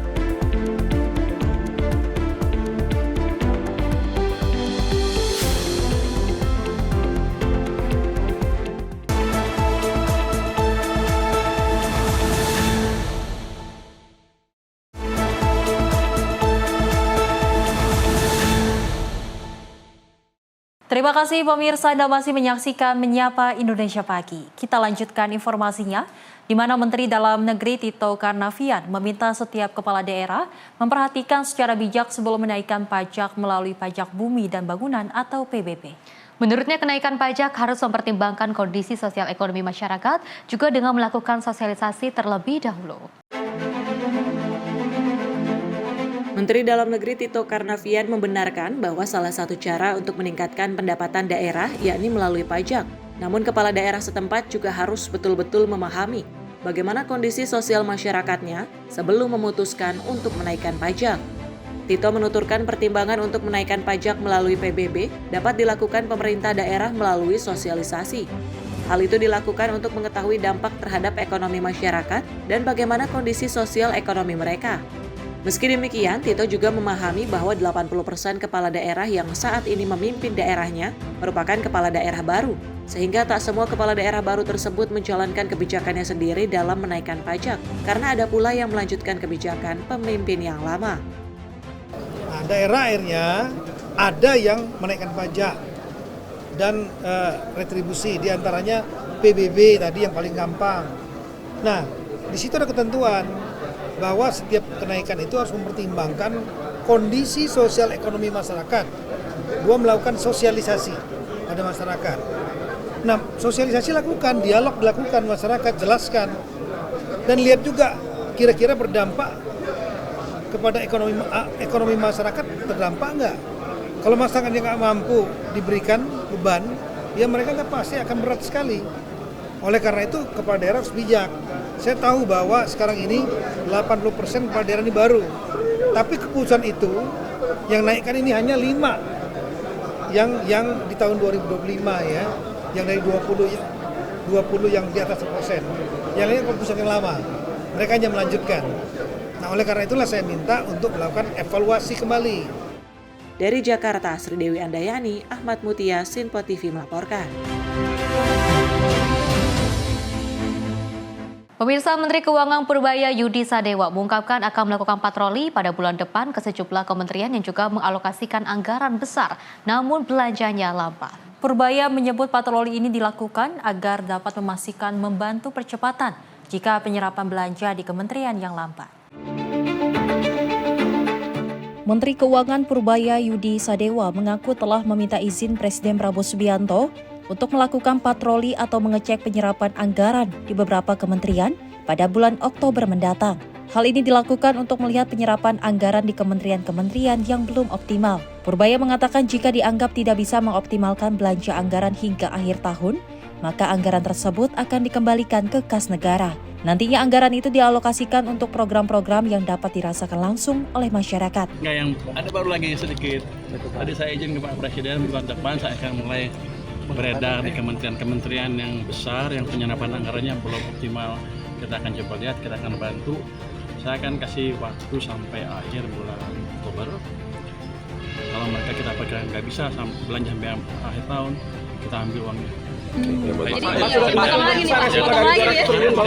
Terima kasih pemirsa, Anda masih menyaksikan Menyapa Indonesia Pagi. Kita lanjutkan informasinya, di mana Menteri Dalam Negeri Tito Karnavian meminta setiap kepala daerah memperhatikan secara bijak sebelum menaikkan pajak melalui pajak bumi dan bangunan atau PBB. Menurutnya kenaikan pajak harus mempertimbangkan kondisi sosial ekonomi masyarakat, juga dengan melakukan sosialisasi terlebih dahulu. Menteri Dalam Negeri Tito Karnavian membenarkan bahwa salah satu cara untuk meningkatkan pendapatan daerah yakni melalui pajak. Namun kepala daerah setempat juga harus betul-betul memahami bagaimana kondisi sosial masyarakatnya sebelum memutuskan untuk menaikkan pajak. Tito menuturkan pertimbangan untuk menaikkan pajak melalui PBB dapat dilakukan pemerintah daerah melalui sosialisasi. Hal itu dilakukan untuk mengetahui dampak terhadap ekonomi masyarakat dan bagaimana kondisi sosial ekonomi mereka. Meski demikian, Tito juga memahami bahwa 80% kepala daerah yang saat ini memimpin daerahnya merupakan kepala daerah baru, sehingga tak semua kepala daerah baru tersebut menjalankan kebijakannya sendiri dalam menaikkan pajak, karena ada pula yang melanjutkan kebijakan pemimpin yang lama. Nah, daerah akhirnya ada yang menaikkan pajak dan retribusi, diantaranya PBB tadi yang paling gampang. Nah, di situ ada ketentuan bahwa setiap kenaikan itu harus mempertimbangkan kondisi sosial ekonomi masyarakat. Dua, melakukan sosialisasi pada masyarakat. Nah, sosialisasi lakukan, dialog dilakukan, masyarakat jelaskan. Dan lihat juga kira-kira berdampak kepada ekonomi masyarakat, terdampak enggak? Kalau masyarakat yang nggak mampu diberikan beban, ya mereka nggak pasti akan berat sekali. Oleh karena itu kepala daerah harus bijak. Saya tahu bahwa sekarang ini 80% kepala daerah ini baru. Tapi keputusan itu yang naikkan ini hanya 5 yang di tahun 2025 ya. Yang dari 20 yang di atas 1%. Yang lainnya keputusan yang lama. Mereka hanya melanjutkan. Nah, oleh karena itulah saya minta untuk melakukan evaluasi kembali. Dari Jakarta, Sri Dewi Andayani, Ahmad Mutia, Sinpo TV melaporkan. Pemirsa, Menteri Keuangan Purbaya Yudi Sadewa mengungkapkan akan melakukan patroli pada bulan depan ke sejumlah kementerian yang juga mengalokasikan anggaran besar, namun belanjanya lambat. Purbaya menyebut patroli ini dilakukan agar dapat memastikan membantu percepatan jika penyerapan belanja di kementerian yang lambat. Menteri Keuangan Purbaya Yudi Sadewa mengaku telah meminta izin Presiden Prabowo Subianto untuk melakukan patroli atau mengecek penyerapan anggaran di beberapa kementerian pada bulan Oktober mendatang. Hal ini dilakukan untuk melihat penyerapan anggaran di kementerian-kementerian yang belum optimal. Purbaya mengatakan jika dianggap tidak bisa mengoptimalkan belanja anggaran hingga akhir tahun, maka anggaran tersebut akan dikembalikan ke kas negara. Nantinya anggaran itu dialokasikan untuk program-program yang dapat dirasakan langsung oleh masyarakat. Nggak, yang ada baru lagi sedikit. Tadi saya izin ke Pak Presiden bulan depan saya akan mulai beredar di kementerian-kementerian yang besar yang penyerapan anggarannya belum optimal. Kita akan coba lihat, kita akan bantu. Saya akan kasih waktu sampai akhir bulan Oktober. Kalau mereka kita pakai nggak bisa belanja sampai akhir tahun, kita ambil uangnya. Kalau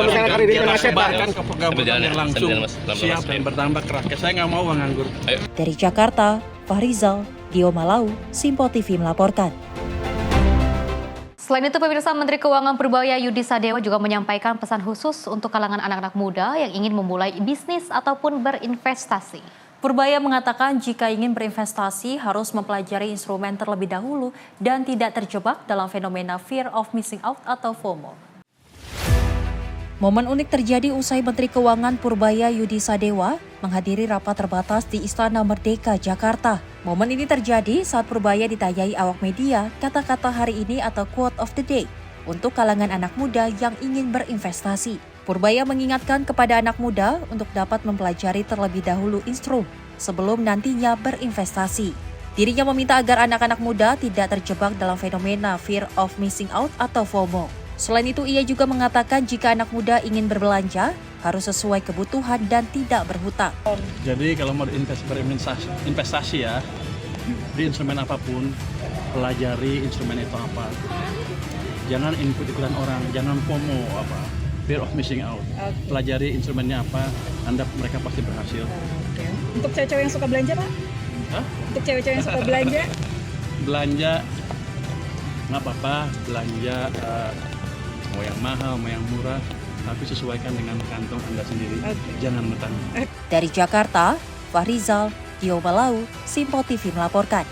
misalnya hari ini kita sebarkan ke program yang langsung siap dan bertambah keras. Saya nggak mau uang nganggur. Dari Jakarta, Fahrizal, Dio Malau, Simpo TV melaporkan. Selain itu, pemirsa, Menteri Keuangan Purbaya Yudi Sadewa juga menyampaikan pesan khusus untuk kalangan anak-anak muda yang ingin memulai bisnis ataupun berinvestasi. Purbaya mengatakan jika ingin berinvestasi harus mempelajari instrumen terlebih dahulu dan tidak terjebak dalam fenomena fear of missing out atau FOMO. Momen unik terjadi usai Menteri Keuangan Purbaya Yudi Sadewa menghadiri rapat terbatas di Istana Merdeka, Jakarta. Momen ini terjadi saat Purbaya ditanyai awak media kata-kata hari ini atau quote of the day untuk kalangan anak muda yang ingin berinvestasi. Purbaya mengingatkan kepada anak muda untuk dapat mempelajari terlebih dahulu instrumen sebelum nantinya berinvestasi. Dirinya meminta agar anak-anak muda tidak terjebak dalam fenomena fear of missing out atau FOMO. Selain itu, ia juga mengatakan jika anak muda ingin berbelanja, harus sesuai kebutuhan dan tidak berhutang. Jadi kalau mau investasi ya, di instrumen apapun, pelajari instrumen itu apa. Jangan ikut-ikutan orang, jangan FOMO fear of missing out. Pelajari instrumennya apa, mereka pasti berhasil. Untuk cewek-cewek yang suka belanja, Pak? Hah? Untuk cewek-cewek yang suka belanja? Belanja, nggak apa-apa, belanja mau yang mahal, mau yang murah, tapi sesuaikan dengan kantong Anda sendiri. Jangan mentang. Dari Jakarta, Fahrizal, Dio Malau, Simpo TV melaporkan.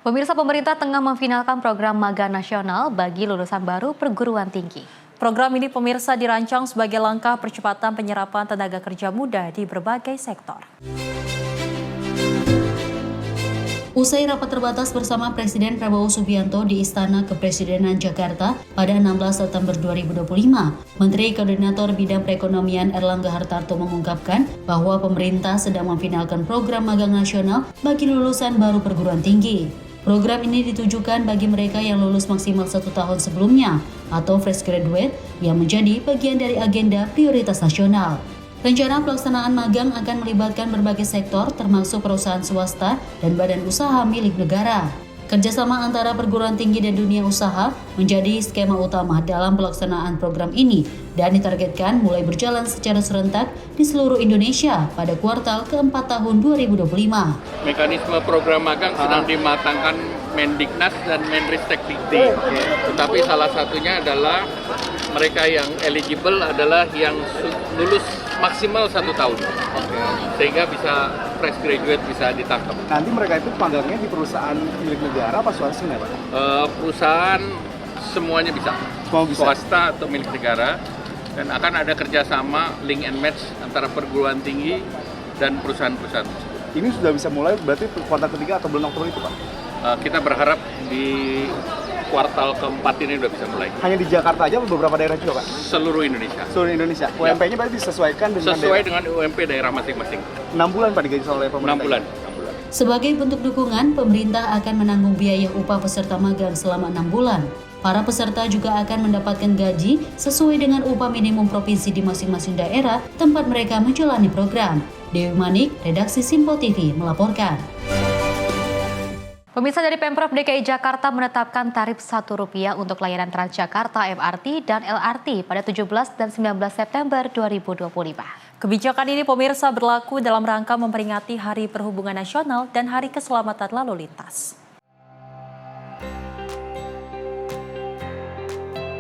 Pemirsa, pemerintah tengah memfinalkan program magang nasional bagi lulusan baru perguruan tinggi. Program ini, pemirsa, dirancang sebagai langkah percepatan penyerapan tenaga kerja muda di berbagai sektor. Usai rapat terbatas bersama Presiden Prabowo Subianto di Istana Kepresidenan Jakarta pada 16 September 2025, Menteri Koordinator Bidang Perekonomian Erlangga Hartarto mengungkapkan bahwa pemerintah sedang memfinalkan program magang nasional bagi lulusan baru perguruan tinggi. Program ini ditujukan bagi mereka yang lulus maksimal 1 tahun sebelumnya atau fresh graduate yang menjadi bagian dari agenda prioritas nasional. Rencana pelaksanaan magang akan melibatkan berbagai sektor termasuk perusahaan swasta dan badan usaha milik negara. Kerjasama antara perguruan tinggi dan dunia usaha menjadi skema utama dalam pelaksanaan program ini dan ditargetkan mulai berjalan secara serentak di seluruh Indonesia pada kuartal keempat tahun 2025. Mekanisme program magang sedang dimatangkan Mendiknas dan Menristek-Dikti. Tetapi salah satunya adalah mereka yang eligible adalah yang lulus maksimal 1 tahun, sehingga bisa fresh graduate bisa ditangkap. Nanti mereka itu panggangnya di perusahaan milik negara apa swasta nggak Pak? Perusahaan semuanya bisa, swasta atau milik negara, dan akan ada kerjasama link and match antara perguruan tinggi dan perusahaan-perusahaan. Ini sudah bisa mulai berarti kuartal ketiga atau bulan Oktober itu Pak? Kita berharap di kuartal keempat ini udah bisa mulai. Hanya di Jakarta aja atau beberapa daerah juga Pak? Seluruh Indonesia. Seluruh Indonesia. UMP-nya berarti disesuaikan dengan dengan UMP daerah masing-masing. 6 bulan Pak digaji oleh pemerintah. 6 bulan. Sebagai bentuk dukungan, pemerintah akan menanggung biaya upah peserta magang selama 6 bulan. Para peserta juga akan mendapatkan gaji sesuai dengan upah minimum provinsi di masing-masing daerah tempat mereka menjalani program. Dewi Manik, Redaksi Simpo TV melaporkan. Pemirsa, dari Pemprov DKI Jakarta menetapkan tarif Rp1 untuk layanan Transjakarta, MRT, dan LRT pada 17 dan 19 September 2025. Kebijakan ini, pemirsa, berlaku dalam rangka memperingati Hari Perhubungan Nasional dan Hari Keselamatan Lalu Lintas.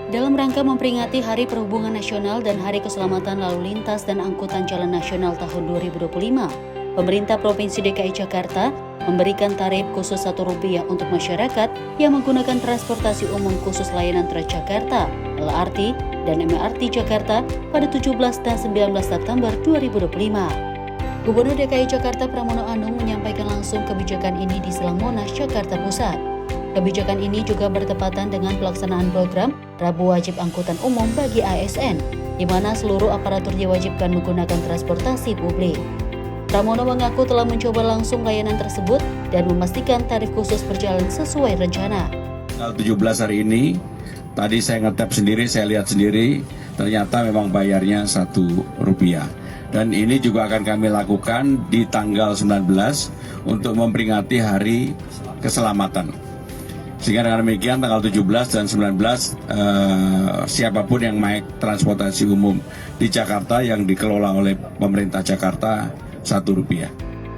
Dalam rangka memperingati Hari Perhubungan Nasional dan Hari Keselamatan Lalu Lintas dan Angkutan Jalan Nasional tahun 2025, pemerintah Provinsi DKI Jakarta memberikan tarif khusus Rp1 untuk masyarakat yang menggunakan transportasi umum khusus layanan Transjakarta, LRT, dan MRT Jakarta pada 17 dan 19 September 2025. Gubernur DKI Jakarta Pramono Anung menyampaikan langsung kebijakan ini di Silang Monas, Jakarta Pusat. Kebijakan ini juga bertepatan dengan pelaksanaan program Rabu Wajib Angkutan Umum bagi ASN, di mana seluruh aparatur diwajibkan menggunakan transportasi publik. Pramono mengaku telah mencoba langsung layanan tersebut dan memastikan tarif khusus berjalan sesuai rencana. Tanggal 17 hari ini, tadi saya ngetap sendiri, saya lihat sendiri, ternyata memang bayarnya Rp1. Dan ini juga akan kami lakukan di tanggal 19 untuk memperingati Hari Keselamatan. Sehingga dengan demikian tanggal 17 dan 19 siapapun yang naik transportasi umum di Jakarta yang dikelola oleh pemerintah Jakarta Rp1.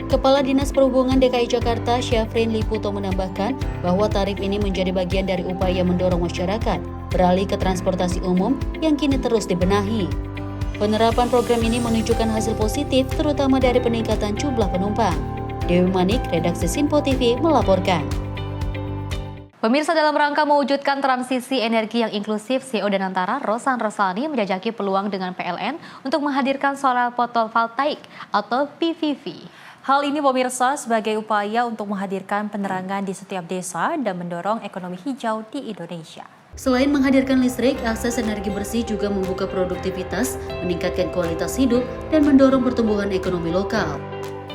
Kepala Dinas Perhubungan DKI Jakarta Syafrin Liputo menambahkan bahwa tarif ini menjadi bagian dari upaya mendorong masyarakat beralih ke transportasi umum yang kini terus dibenahi. Penerapan program ini menunjukkan hasil positif terutama dari peningkatan jumlah penumpang. Dewi Manik, Redaksi Sinpo TV melaporkan. Pemirsa, dalam rangka mewujudkan transisi energi yang inklusif, CEO Danantara Rosan Roslani menjajaki peluang dengan PLN untuk menghadirkan solar fotovoltaik atau PVV. Hal ini pemirsa sebagai upaya untuk menghadirkan penerangan di setiap desa dan mendorong ekonomi hijau di Indonesia. Selain menghadirkan listrik, akses energi bersih juga membuka produktivitas, meningkatkan kualitas hidup, dan mendorong pertumbuhan ekonomi lokal.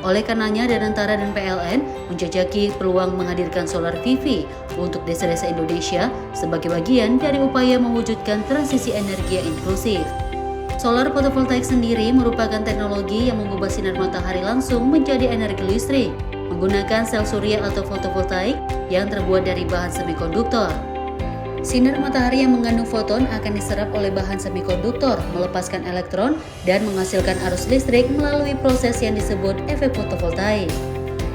Oleh karenanya, Danantara dan PLN menjajaki peluang menghadirkan solar PV untuk desa-desa Indonesia sebagai bagian dari upaya mewujudkan transisi energi yang inklusif. Solar fotovoltaik sendiri merupakan teknologi yang mengubah sinar matahari langsung menjadi energi listrik menggunakan sel surya atau fotovoltaik yang terbuat dari bahan semikonduktor. Sinar matahari yang mengandung foton akan diserap oleh bahan semikonduktor, melepaskan elektron, dan menghasilkan arus listrik melalui proses yang disebut efek fotovoltaik.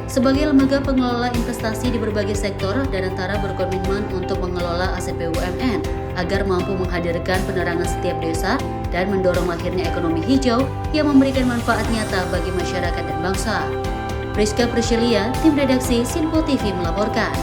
Sebagai lembaga pengelola investasi di berbagai sektor, Danantara berkomitmen untuk mengelola aset BUMN agar mampu menghadirkan penerangan setiap desa dan mendorong lahirnya ekonomi hijau yang memberikan manfaat nyata bagi masyarakat dan bangsa. Priska Priscilia, Tim Redaksi Sinpo TV melaporkan.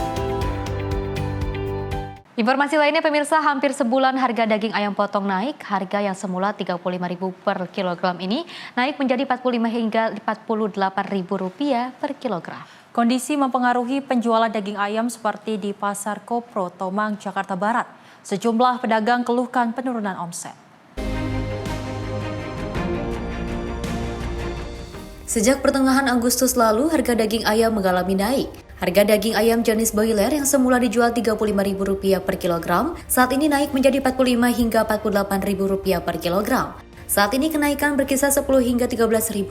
Informasi lainnya pemirsa, hampir sebulan harga daging ayam potong naik. Harga yang semula Rp35.000 per kilogram ini naik menjadi Rp45 hingga Rp48.000 per kilogram. Kondisi mempengaruhi penjualan daging ayam seperti di Pasar Kopro, Tomang, Jakarta Barat. Sejumlah pedagang keluhkan penurunan omset. Sejak pertengahan Agustus lalu, harga daging ayam mengalami naik. Harga daging ayam jenis broiler yang semula dijual Rp35.000 per kilogram, saat ini naik menjadi Rp45 hingga Rp48.000 per kilogram. Saat ini kenaikan berkisar Rp10 hingga Rp13.000.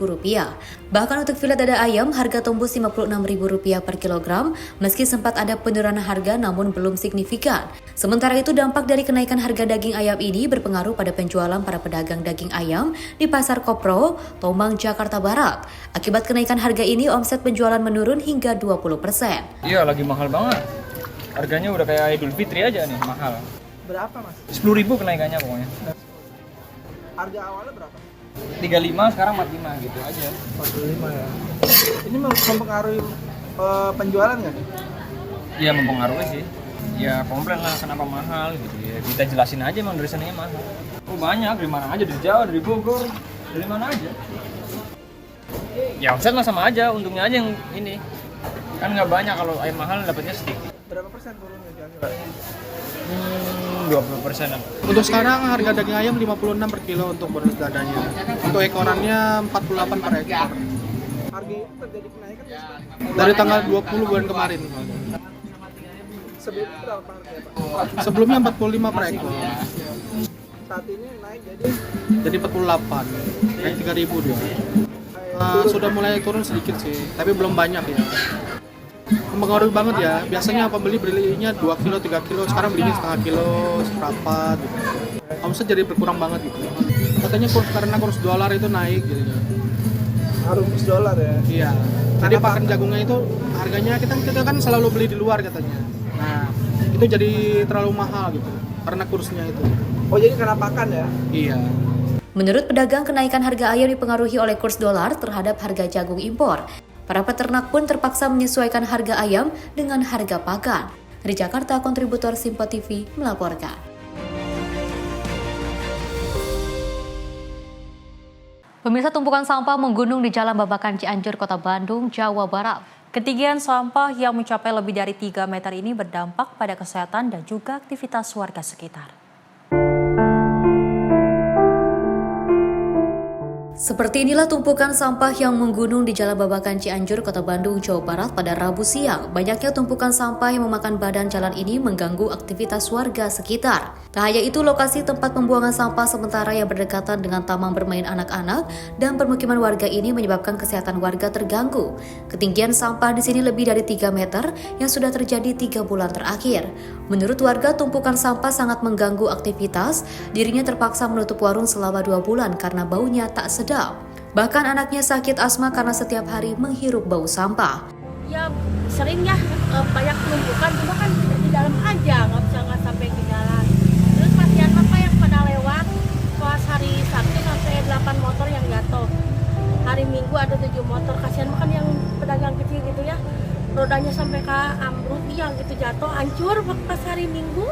Bahkan untuk filet dada ayam, harga tembus Rp56.000 per kilogram, meski sempat ada penurunan harga namun belum signifikan. Sementara itu, dampak dari kenaikan harga daging ayam ini berpengaruh pada penjualan para pedagang daging ayam di Pasar Kopro, Tomang, Jakarta Barat. Akibat kenaikan harga ini, omset penjualan menurun hingga 20%. Iya, lagi mahal banget. Harganya udah kayak Idul Fitri aja nih, mahal. Berapa mas? 10.000 kenaikannya pokoknya. Harga awalnya berapa? 35, sekarang 45 gitu aja. 45 ya. Ini mempengaruhi penjualan nggak nih? Iya, mempengaruhi sih. Ya komplain lah kenapa mahal gitu ya. Kita jelasin aja emang dari sananya mahal. Oh banyak, dari mana aja, dari Jawa, dari Bogor, dari mana aja. Ya omset mah sama aja, untungnya aja yang ini. Kan nggak banyak, kalau ayam mahal dapatnya sedikit. Berapa persen turunnya kira-kira? 20%. Untuk sekarang harga daging ayam 56 per kilo untuk bonus dadanya. Untuk ekorannya 48 per ekor. Harga itu terjadi kenaikan dari tanggal 20 bulan kemarin. Sebelumnya berapa harga Pak? Sebelumnya 45 per ekor. Saat ini naik jadi 48. Naik 3.000 dia. Sudah mulai turun sedikit sih, tapi belum banyak ya. Mempengaruhi banget ya, biasanya pembeli belinya 2 kilo, 3 kilo, sekarang belinya setengah kilo, seperempat gitu. Omset jadi berkurang banget gitu. Katanya karena kurs dolar itu naik gitu. Kurs dolar ya? Iya. Jadi pakan jagungnya itu harganya kita kan selalu beli di luar katanya. Nah, itu jadi terlalu mahal gitu. karena kursnya itu. Oh jadi kena pakan ya? Iya. Menurut pedagang, kenaikan harga ayam dipengaruhi oleh kurs dolar terhadap harga jagung impor. Para peternak pun terpaksa menyesuaikan harga ayam dengan harga pakan. Dari Jakarta, kontributor Simpo TV melaporkan. Pemirsa, tumpukan sampah menggunung di Jalan Babakan Cianjur, Kota Bandung, Jawa Barat. Ketinggian sampah yang mencapai lebih dari 3 meter ini berdampak pada kesehatan dan juga aktivitas warga sekitar. Seperti inilah tumpukan sampah yang menggunung di Jalan Babakan Cianjur, Kota Bandung, Jawa Barat pada Rabu siang. Banyaknya tumpukan sampah yang memakan badan jalan ini mengganggu aktivitas warga sekitar. Tak hanya itu, lokasi tempat pembuangan sampah sementara yang berdekatan dengan taman bermain anak-anak dan permukiman warga ini menyebabkan kesehatan warga terganggu. Ketinggian sampah di sini lebih dari 3 meter yang sudah terjadi 3 bulan terakhir. Menurut warga, tumpukan sampah sangat mengganggu aktivitas. Dirinya terpaksa menutup warung selama 2 bulan karena baunya tak sedap. Bahkan anaknya sakit asma karena setiap hari menghirup bau sampah. Ya sering ya banyak penumpukan, cuma kan di dalam aja, nggak sampai ke jalan. Terus kasihan apa yang pada lewat, pas hari Sabtu sampai 8 motor yang jatuh. Hari Minggu ada 7 motor, kasihan makan yang pedagang kecil gitu ya. Rodanya sampai ke ambruk, yang gitu jatuh, hancur pas hari Minggu.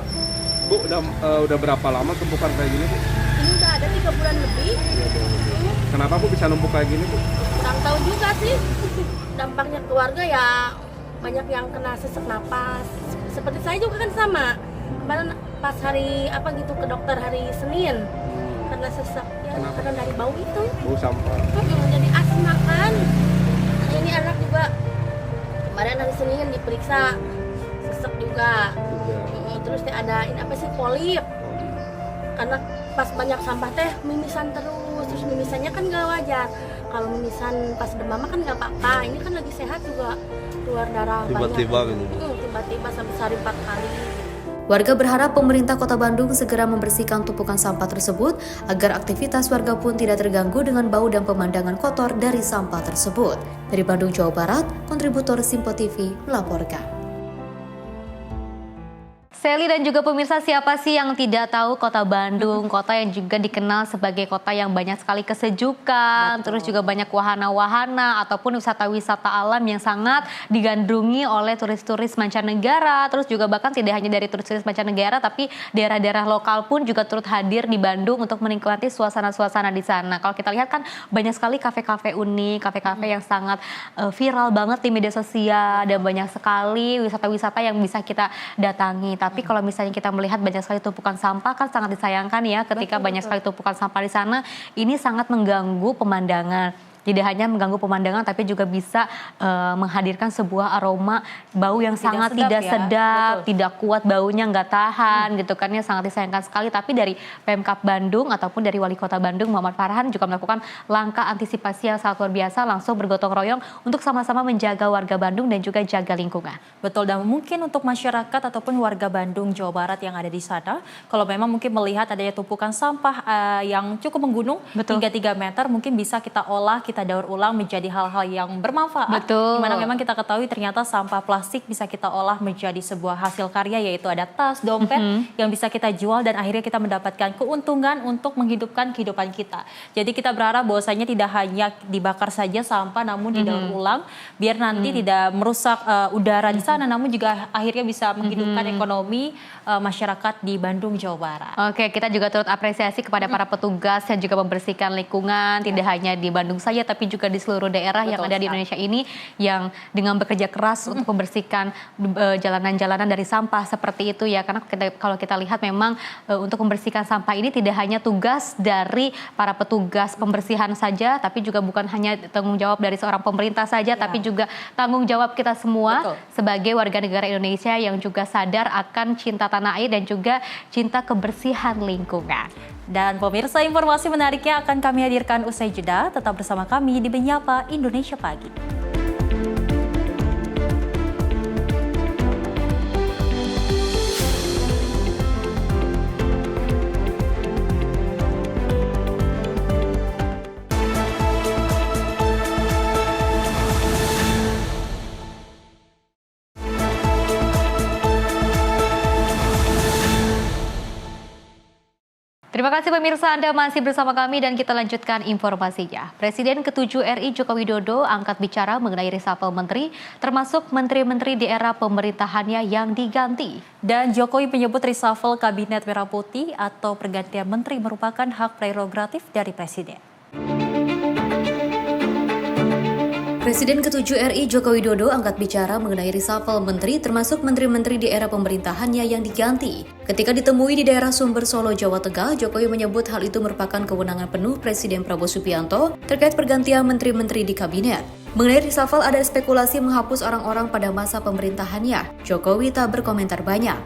Bu, udah berapa lama tumpukan kayak gini, Bu? Ini udah ada 3 bulan lebih. Kenapa Bu bisa numpuk kayak gini, Bu? Kurang tahu juga sih. Dampaknya keluarga ya banyak yang kena sesak napas. Seperti saya juga kan sama. Kemarin pas hari apa gitu ke dokter hari Senin karena sesak ya, karena dari bau itu. Bau sampah. Jadi asma kan. Ini anak juga kemarin hari Senin diperiksa sesak juga. Terus ada ini apa sih polip. Karena pas banyak sampah teh mimisan terus mimisannya kan gak wajar. Kalau mimisan pas demam kan gak apa-apa. Ini kan lagi sehat juga keluar darah tiba-tiba banyak. gitu. Tiba-tiba sampai sehari 4 kali. Warga berharap pemerintah Kota Bandung segera membersihkan tumpukan sampah tersebut agar aktivitas warga pun tidak terganggu dengan bau dan pemandangan kotor dari sampah tersebut. Dari Bandung, Jawa Barat, kontributor Simpo TV melaporkan. Sally dan juga pemirsa, siapa sih yang tidak tahu Kota Bandung, kota yang juga dikenal sebagai kota yang banyak sekali kesejukan, terus juga banyak wahana-wahana ataupun wisata-wisata alam yang sangat digandrungi oleh turis-turis mancanegara, terus juga bahkan tidak hanya dari turis-turis mancanegara tapi daerah-daerah lokal pun juga turut hadir di Bandung untuk menikmati suasana-suasana di sana. Kalau kita lihat kan banyak sekali kafe-kafe unik, kafe-kafe yang sangat viral banget di media sosial dan banyak sekali wisata-wisata yang bisa kita datangi. Tapi kalau misalnya kita melihat banyak sekali tumpukan sampah kan sangat disayangkan ya ketika banyak sekali tumpukan sampah di sana, ini sangat mengganggu pemandangan. Tidak hanya mengganggu pemandangan tapi juga bisa menghadirkan sebuah aroma bau yang sangat tidak sedap, tidak kuat baunya, nggak tahan gitu kan ya, sangat disayangkan sekali. Tapi dari Pemkab Bandung ataupun dari Wali Kota Bandung Muhammad Farhan juga melakukan langkah antisipasi yang sangat luar biasa, langsung bergotong royong untuk sama-sama menjaga warga Bandung dan juga jaga lingkungan. Betul, dan mungkin untuk masyarakat ataupun warga Bandung, Jawa Barat yang ada di sana, kalau memang mungkin melihat adanya tumpukan sampah yang cukup menggunung hingga 3 meter, mungkin bisa kita olah, kita daur ulang menjadi hal-hal yang bermanfaat. Betul. Dimana memang kita ketahui ternyata sampah plastik bisa kita olah menjadi sebuah hasil karya, yaitu ada tas, dompet yang bisa kita jual dan akhirnya kita mendapatkan keuntungan untuk menghidupkan kehidupan kita. Jadi kita berharap bahwasanya tidak hanya dibakar saja sampah, namun didaur ulang biar nanti tidak merusak udara di sana, namun juga akhirnya bisa menghidupkan ekonomi masyarakat di Bandung, Jawa Barat. Oke, kita juga turut apresiasi kepada para petugas yang juga membersihkan lingkungan, tidak hanya di Bandung saja tapi juga di seluruh daerah yang ada di Indonesia ini yang dengan bekerja keras untuk membersihkan jalanan-jalanan dari sampah seperti itu ya. Karena kalau kita lihat memang untuk membersihkan sampah ini tidak hanya tugas dari para petugas pembersihan saja, tapi juga bukan hanya tanggung jawab dari seorang pemerintah saja, tapi juga tanggung jawab kita semua sebagai warga negara Indonesia yang juga sadar akan cinta tanah air dan juga cinta kebersihan lingkungan. Dan pemirsa, informasi menariknya akan kami hadirkan usai jeda. Tetap bersama kami di Menyapa Indonesia Pagi. Terima kasih pemirsa, Anda masih bersama kami dan kita lanjutkan informasinya. Presiden ke-7 RI Joko Widodo angkat bicara mengenai reshuffle menteri, termasuk menteri-menteri di era pemerintahannya yang diganti. Dan Jokowi menyebut reshuffle Kabinet Merah Putih atau pergantian menteri merupakan hak prerogatif dari Presiden. Presiden ke-7 RI Joko Widodo angkat bicara mengenai reshuffle menteri termasuk menteri-menteri di era pemerintahannya yang diganti. Ketika ditemui di daerah Sumber Solo, Jawa Tengah, Jokowi menyebut hal itu merupakan kewenangan penuh Presiden Prabowo Subianto terkait pergantian menteri-menteri di kabinet. Mengenai reshuffle ada spekulasi menghapus orang-orang pada masa pemerintahannya. Jokowi tak berkomentar banyak.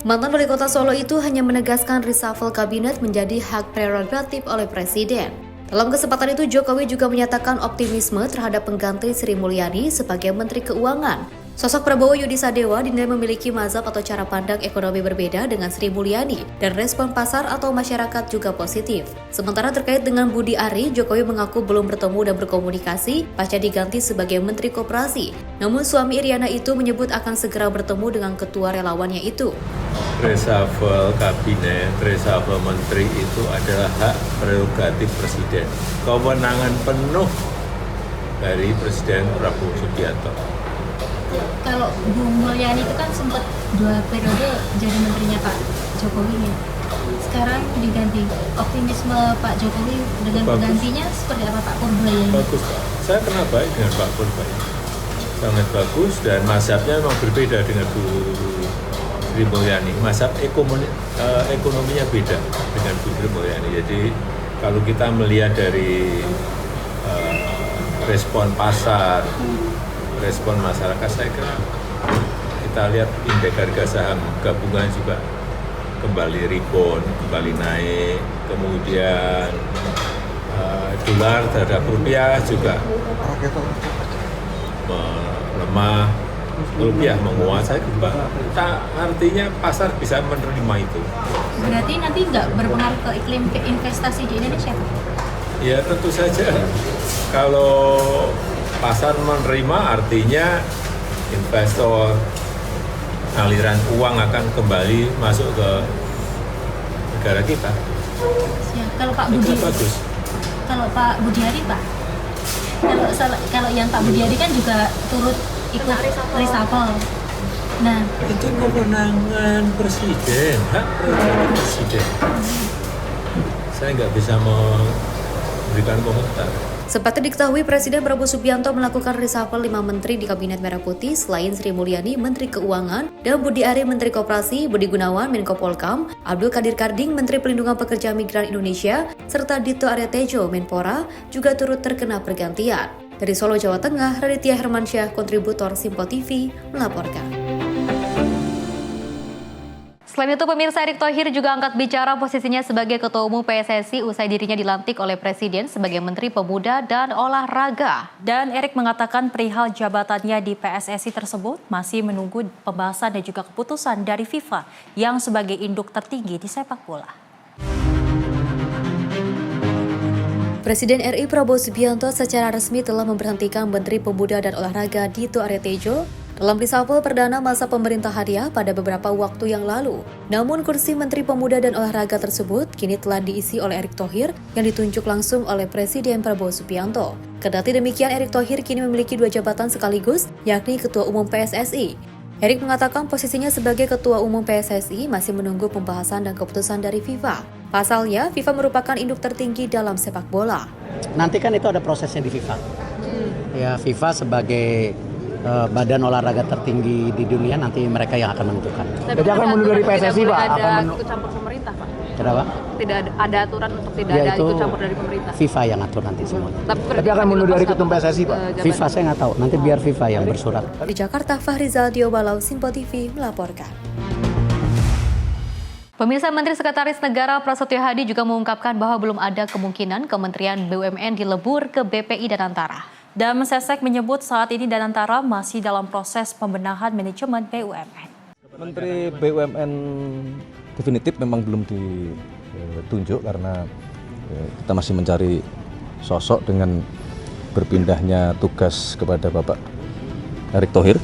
Mantan Wali Kota Solo itu hanya menegaskan reshuffle kabinet menjadi hak prerogatif oleh Presiden. Dalam kesempatan itu, Jokowi juga menyatakan optimisme terhadap pengganti Sri Mulyani sebagai Menteri Keuangan. Sosok Prabowo Yudi Sadewa dinilai memiliki mazhab atau cara pandang ekonomi berbeda dengan Sri Mulyani, dan respon pasar atau masyarakat juga positif. Sementara terkait dengan Budi Ari, Jokowi mengaku belum bertemu dan berkomunikasi pasca diganti sebagai Menteri Koperasi. Namun suami Iriana itu menyebut akan segera bertemu dengan ketua relawannya itu. Reshuffle kabinet, reshuffle menteri itu adalah hak prerogatif Presiden. Kewenangan penuh dari Presiden Prabowo Subianto. Kalau Bu Mulyani itu kan sempat 2 periode jadi menterinya Pak Jokowi ya. Sekarang diganti. Optimisme Pak Jokowi dengan penggantinya seperti apa Pak Purba? Bagus Pak. Saya kenal baik dengan Pak Purba. Sangat bagus dan mazhabnya memang berbeda dengan Bu Sri Mulyani. Mazhab ekonominya beda dengan Bu Sri Mulyani. Jadi kalau kita melihat dari respon pasar, respon masyarakat, saya kira kita lihat indeks harga saham gabungan juga kembali rebound, kembali naik, kemudian dolar terhadap rupiah juga melemah, rupiah menguat. Saya kira artinya pasar bisa menerima itu. Berarti nanti nggak berpengaruh ke iklim investasi di Indonesia? Ya tentu saja. Kalau pasar menerima artinya investor, aliran uang akan kembali masuk ke negara kita. Ya, kalau Pak Budi, kalau Pak Budi Ari Pak, kalau yang Pak Budi Ari kan juga turut ikut reshuffle. Nah, itu kewenangan Presiden, hak prerogatif Presiden. Saya nggak bisa memberikan komentar. Seperti diketahui, Presiden Prabowo Subianto melakukan reshuffle 5 menteri di Kabinet Merah Putih selain Sri Mulyani, Menteri Keuangan, dan Budi Ari, Menteri Koperasi, Budi Gunawan, Menko Polhukam, Abdul Qadir Karding, Menteri Pelindungan Pekerja Migran Indonesia, serta Dito Aryo Tejo, Menpora, juga turut terkena pergantian. Dari Solo, Jawa Tengah, Raditya Hermansyah, kontributor Simpo TV, melaporkan. Selain itu, pemirsa, Erick Thohir juga angkat bicara posisinya sebagai Ketua Umum PSSI usai dirinya dilantik oleh Presiden sebagai Menteri Pemuda dan Olahraga. Dan Erick mengatakan perihal jabatannya di PSSI tersebut masih menunggu pembahasan dan juga keputusan dari FIFA yang sebagai induk tertinggi di sepak bola. Presiden RI Prabowo Subianto secara resmi telah memberhentikan Menteri Pemuda dan Olahraga Dito Aryo Tejo dalam reshuffle perdana masa pemerintahannya pada beberapa waktu yang lalu. Namun kursi Menteri Pemuda dan Olahraga tersebut kini telah diisi oleh Erick Thohir yang ditunjuk langsung oleh Presiden Prabowo Subianto. Kendati demikian, Erick Thohir kini memiliki 2 jabatan sekaligus, yakni Ketua Umum PSSI. Erick mengatakan posisinya sebagai Ketua Umum PSSI masih menunggu pembahasan dan keputusan dari FIFA. Pasalnya, FIFA merupakan induk tertinggi dalam sepak bola. Nanti kan itu ada prosesnya di FIFA. Ya, FIFA sebagai badan olahraga tertinggi di dunia, nanti mereka yang akan menentukan. Jadi akan mundur dari PSSI, Pak? Tidak ada ikut campur pemerintah, Pak? Kenapa? Tidak ada aturan untuk tidak ada ikut campur dari pemerintah? FIFA yang atur nanti semua. Tapi akan mundur dari ketum PSSI, Pak? FIFA saya nggak tahu, nanti biar FIFA yang bersurat. Di Jakarta, Fahrizal Diobalau, Simpo TV melaporkan. Pemirsa, Menteri Sekretaris Negara Prasetyo Hadi juga mengungkapkan bahwa belum ada kemungkinan Kementerian BUMN dilebur ke BPI dan Antara. Dan Mensesnek menyebut saat ini Danantara masih dalam proses pembenahan manajemen BUMN. Menteri BUMN definitif memang belum ditunjuk karena kita masih mencari sosok dengan berpindahnya tugas kepada Bapak Erick Thohir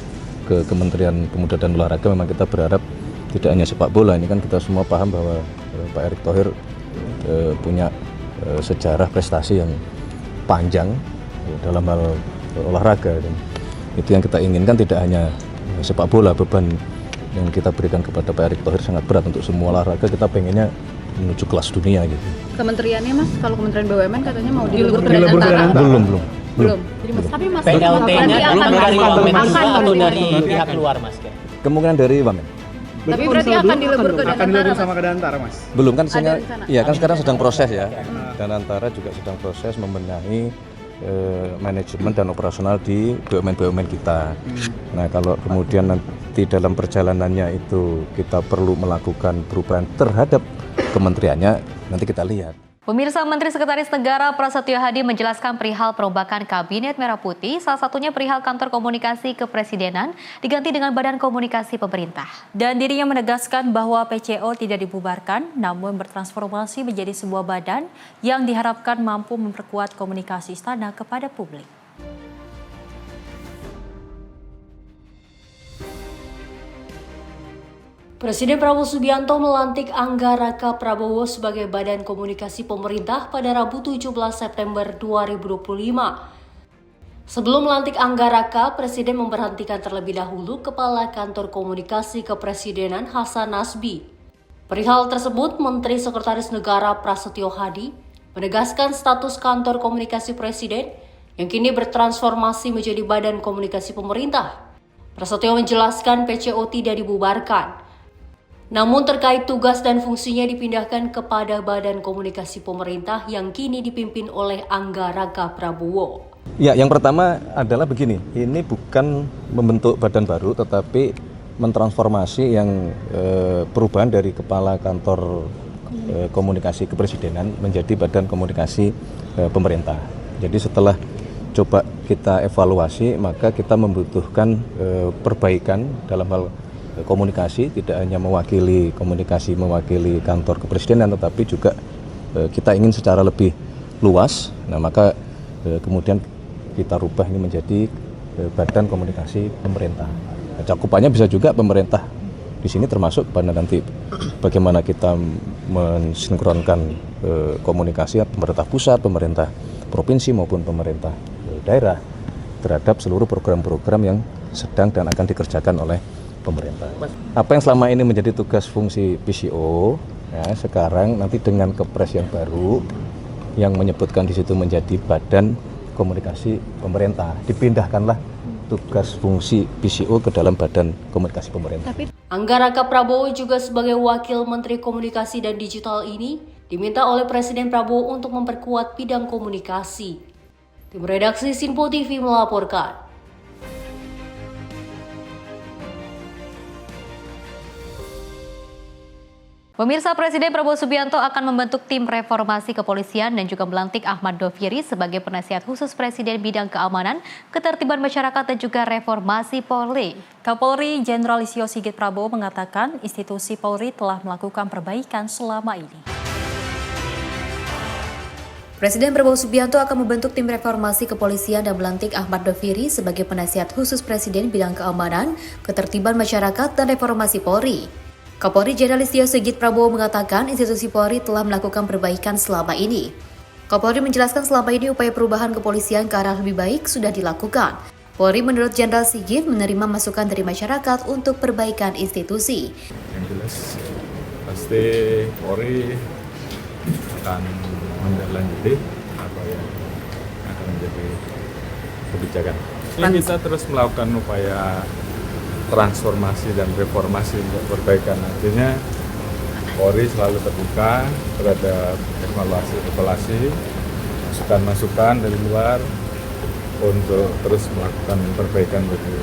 ke Kementerian Pemuda dan Olahraga. Memang kita berharap tidak hanya sepak bola, ini kan kita semua paham bahwa Pak Erick Thohir punya sejarah prestasi yang panjang dalam hal olahraga, dan itu yang kita inginkan. Tidak hanya sepak bola, beban yang kita berikan kepada Pak Erick Thohir sangat berat untuk semua olahraga. Kita pengennya menuju kelas dunia gitu. Kementeriannya Mas, kalau Kementerian BUMN katanya mau dileburkan antara. Belum. Jadi Mas, tapi Mas PLT-nya belum dari Wamen juga atau dari pihak luar, Mas? Kemungkinan dari Wamen. Tapi berarti akan dilebur ke Danantara, sama ke Danantara, Mas? Belum, kan kan sekarang sedang proses ya. Danantara juga sedang proses membenahi manajemen dan operasional di BUMN kita. Nah, kalau kemudian nanti dalam perjalanannya itu kita perlu melakukan perubahan terhadap kementeriannya, nanti kita lihat. Pemirsa, Menteri Sekretaris Negara Prasetyo Hadi menjelaskan perihal perombakan Kabinet Merah Putih, salah satunya perihal Kantor Komunikasi Kepresidenan diganti dengan Badan Komunikasi Pemerintah. Dan dirinya menegaskan bahwa PCO tidak dibubarkan, namun bertransformasi menjadi sebuah badan yang diharapkan mampu memperkuat komunikasi istana kepada publik. Presiden Prabowo Subianto melantik Angga Raka Prabowo sebagai Badan Komunikasi Pemerintah pada Rabu 17 September 2025. Sebelum melantik Angga Raka, Presiden memberhentikan terlebih dahulu Kepala Kantor Komunikasi Kepresidenan Hasan Nasbi. Perihal tersebut, Menteri Sekretaris Negara Prasetyo Hadi menegaskan status Kantor Komunikasi Presiden yang kini bertransformasi menjadi Badan Komunikasi Pemerintah. Prasetyo menjelaskan PCO tidak dibubarkan. Namun terkait tugas dan fungsinya dipindahkan kepada Badan Komunikasi Pemerintah yang kini dipimpin oleh Angga Raka Prabowo. Ya, yang pertama adalah begini, ini bukan membentuk badan baru, tetapi mentransformasi yang perubahan dari Kepala Kantor Komunikasi Kepresidenan menjadi Badan Komunikasi Pemerintah. Jadi setelah coba kita evaluasi, maka kita membutuhkan perbaikan dalam hal komunikasi, tidak hanya mewakili kantor kepresidenan, tetapi juga kita ingin secara lebih luas. Nah, maka kemudian kita rubah ini menjadi Badan Komunikasi Pemerintah. Nah, cakupannya bisa juga pemerintah di sini, termasuk pada nanti bagaimana kita mensinkronkan komunikasi pemerintah pusat, pemerintah provinsi maupun pemerintah daerah terhadap seluruh program-program yang sedang dan akan dikerjakan oleh pemerintah. Apa yang selama ini menjadi tugas fungsi PCO, ya, sekarang nanti dengan Kepres yang baru yang menyebutkan di situ menjadi Badan Komunikasi Pemerintah, dipindahkanlah tugas fungsi PCO ke dalam Badan Komunikasi Pemerintah. Angga Raka Prabowo juga sebagai Wakil Menteri Komunikasi dan Digital ini diminta oleh Presiden Prabowo untuk memperkuat bidang komunikasi. Tim redaksi Sinpo TV melaporkan. Pemirsa, Presiden Prabowo Subianto akan membentuk tim reformasi kepolisian dan juga melantik Ahmad Doviri sebagai penasihat khusus Presiden bidang keamanan, ketertiban masyarakat dan juga reformasi Polri. Kapolri Jenderal Listio Sigit Prabowo mengatakan institusi Polri telah melakukan perbaikan selama ini. Presiden Prabowo Subianto akan membentuk tim reformasi kepolisian dan melantik Ahmad Doviri sebagai penasihat khusus Presiden bidang keamanan, ketertiban masyarakat dan reformasi Polri. Kapolri Jenderal Listio Sigit Prabowo mengatakan institusi Polri telah melakukan perbaikan selama ini. Kapolri menjelaskan selama ini upaya perubahan kepolisian ke arah lebih baik sudah dilakukan. Polri menurut Jenderal Sigit menerima masukan dari masyarakat untuk perbaikan institusi. Yang jelas pasti Polri akan menindaklanjuti apa yang akan menjadi kebijakan. Ini kita terus melakukan upaya transformasi dan reformasi untuk perbaikan. Artinya Polri selalu terbuka terhadap evaluasi, masukan-masukan dari luar untuk terus melakukan perbaikan bagi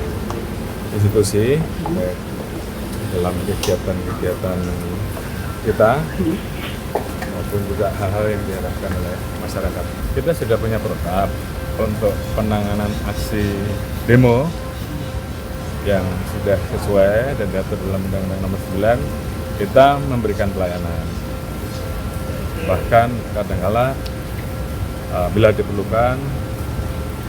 institusi, baik dalam kegiatan-kegiatan kita maupun juga hal-hal yang diharapkan oleh masyarakat. Kita sudah punya program untuk penanganan aksi demo yang sudah sesuai dan diatur dalam Undang-Undang Nomor 9, kita memberikan pelayanan. Bahkan kadang-kala bila diperlukan,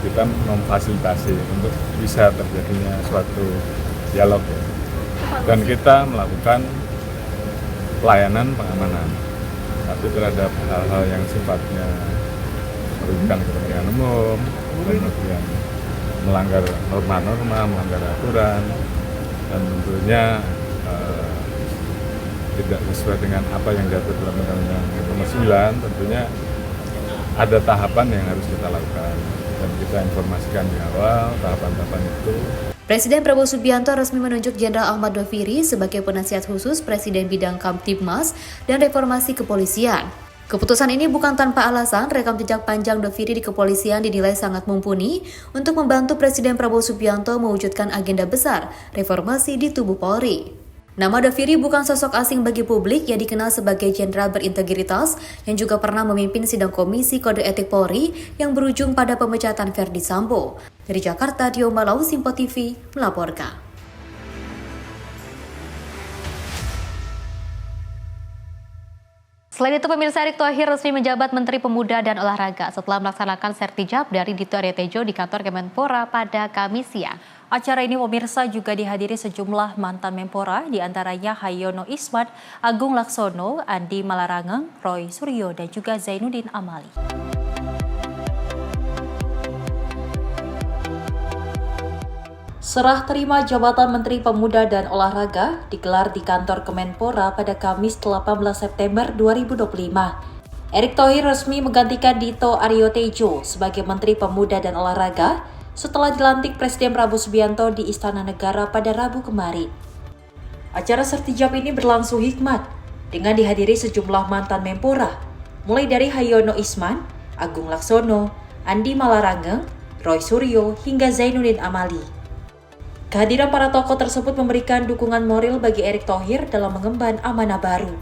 kita memfasilitasi untuk bisa terjadinya suatu dialog. Ya. Dan kita melakukan pelayanan pengamanan. tapi terhadap hal-hal yang sifatnya merugikan kepentingan umum, kemudian melanggar norma-norma, melanggar aturan, dan tentunya tidak sesuai dengan apa yang diatur dalam Undang-Undang Nomor 9, tentunya ada tahapan yang harus kita lakukan dan kita informasikan di awal tahapan-tahapan itu. Presiden Prabowo Subianto resmi menunjuk Jenderal Ahmad Doviri sebagai penasihat khusus Presiden bidang Kamtibmas dan reformasi kepolisian. Keputusan ini bukan tanpa alasan. Rekam jejak panjang Doviri di kepolisian dinilai sangat mumpuni untuk membantu Presiden Prabowo Subianto mewujudkan agenda besar reformasi di tubuh Polri. Nama Doviri bukan sosok asing bagi publik. Yang dikenal sebagai jenderal berintegritas yang juga pernah memimpin sidang Komisi Kode Etik Polri yang berujung pada pemecatan Verdi Sambo. Dari Jakarta, Dio Malau, Simpo TV melaporkan. Selain itu, pemirsa, Erick Thohir resmi menjabat Menteri Pemuda dan Olahraga setelah melaksanakan sertijab dari Dito Aryo Tejo di kantor Kemenpora pada Kamis siang. Acara ini, pemirsa, juga dihadiri sejumlah mantan Menpora, diantaranya Hayono Isman, Agung Laksono, Andi Malarangeng, Roy Suryo, dan juga Zainuddin Amali. Serah terima jabatan Menteri Pemuda dan Olahraga digelar di kantor Kemenpora pada Kamis 18 September 2025. Erick Thohir resmi menggantikan Dito Aryo Tejo sebagai Menteri Pemuda dan Olahraga setelah dilantik Presiden Prabowo Subianto di Istana Negara pada Rabu kemarin. Acara sertijab ini berlangsung hikmat dengan dihadiri sejumlah mantan Menpora, mulai dari Hayono Isman, Agung Laksono, Andi Malarangeng, Roy Suryo, hingga Zainuddin Amali. Kehadiran para tokoh tersebut memberikan dukungan moral bagi Erick Thohir dalam mengemban amanah baru.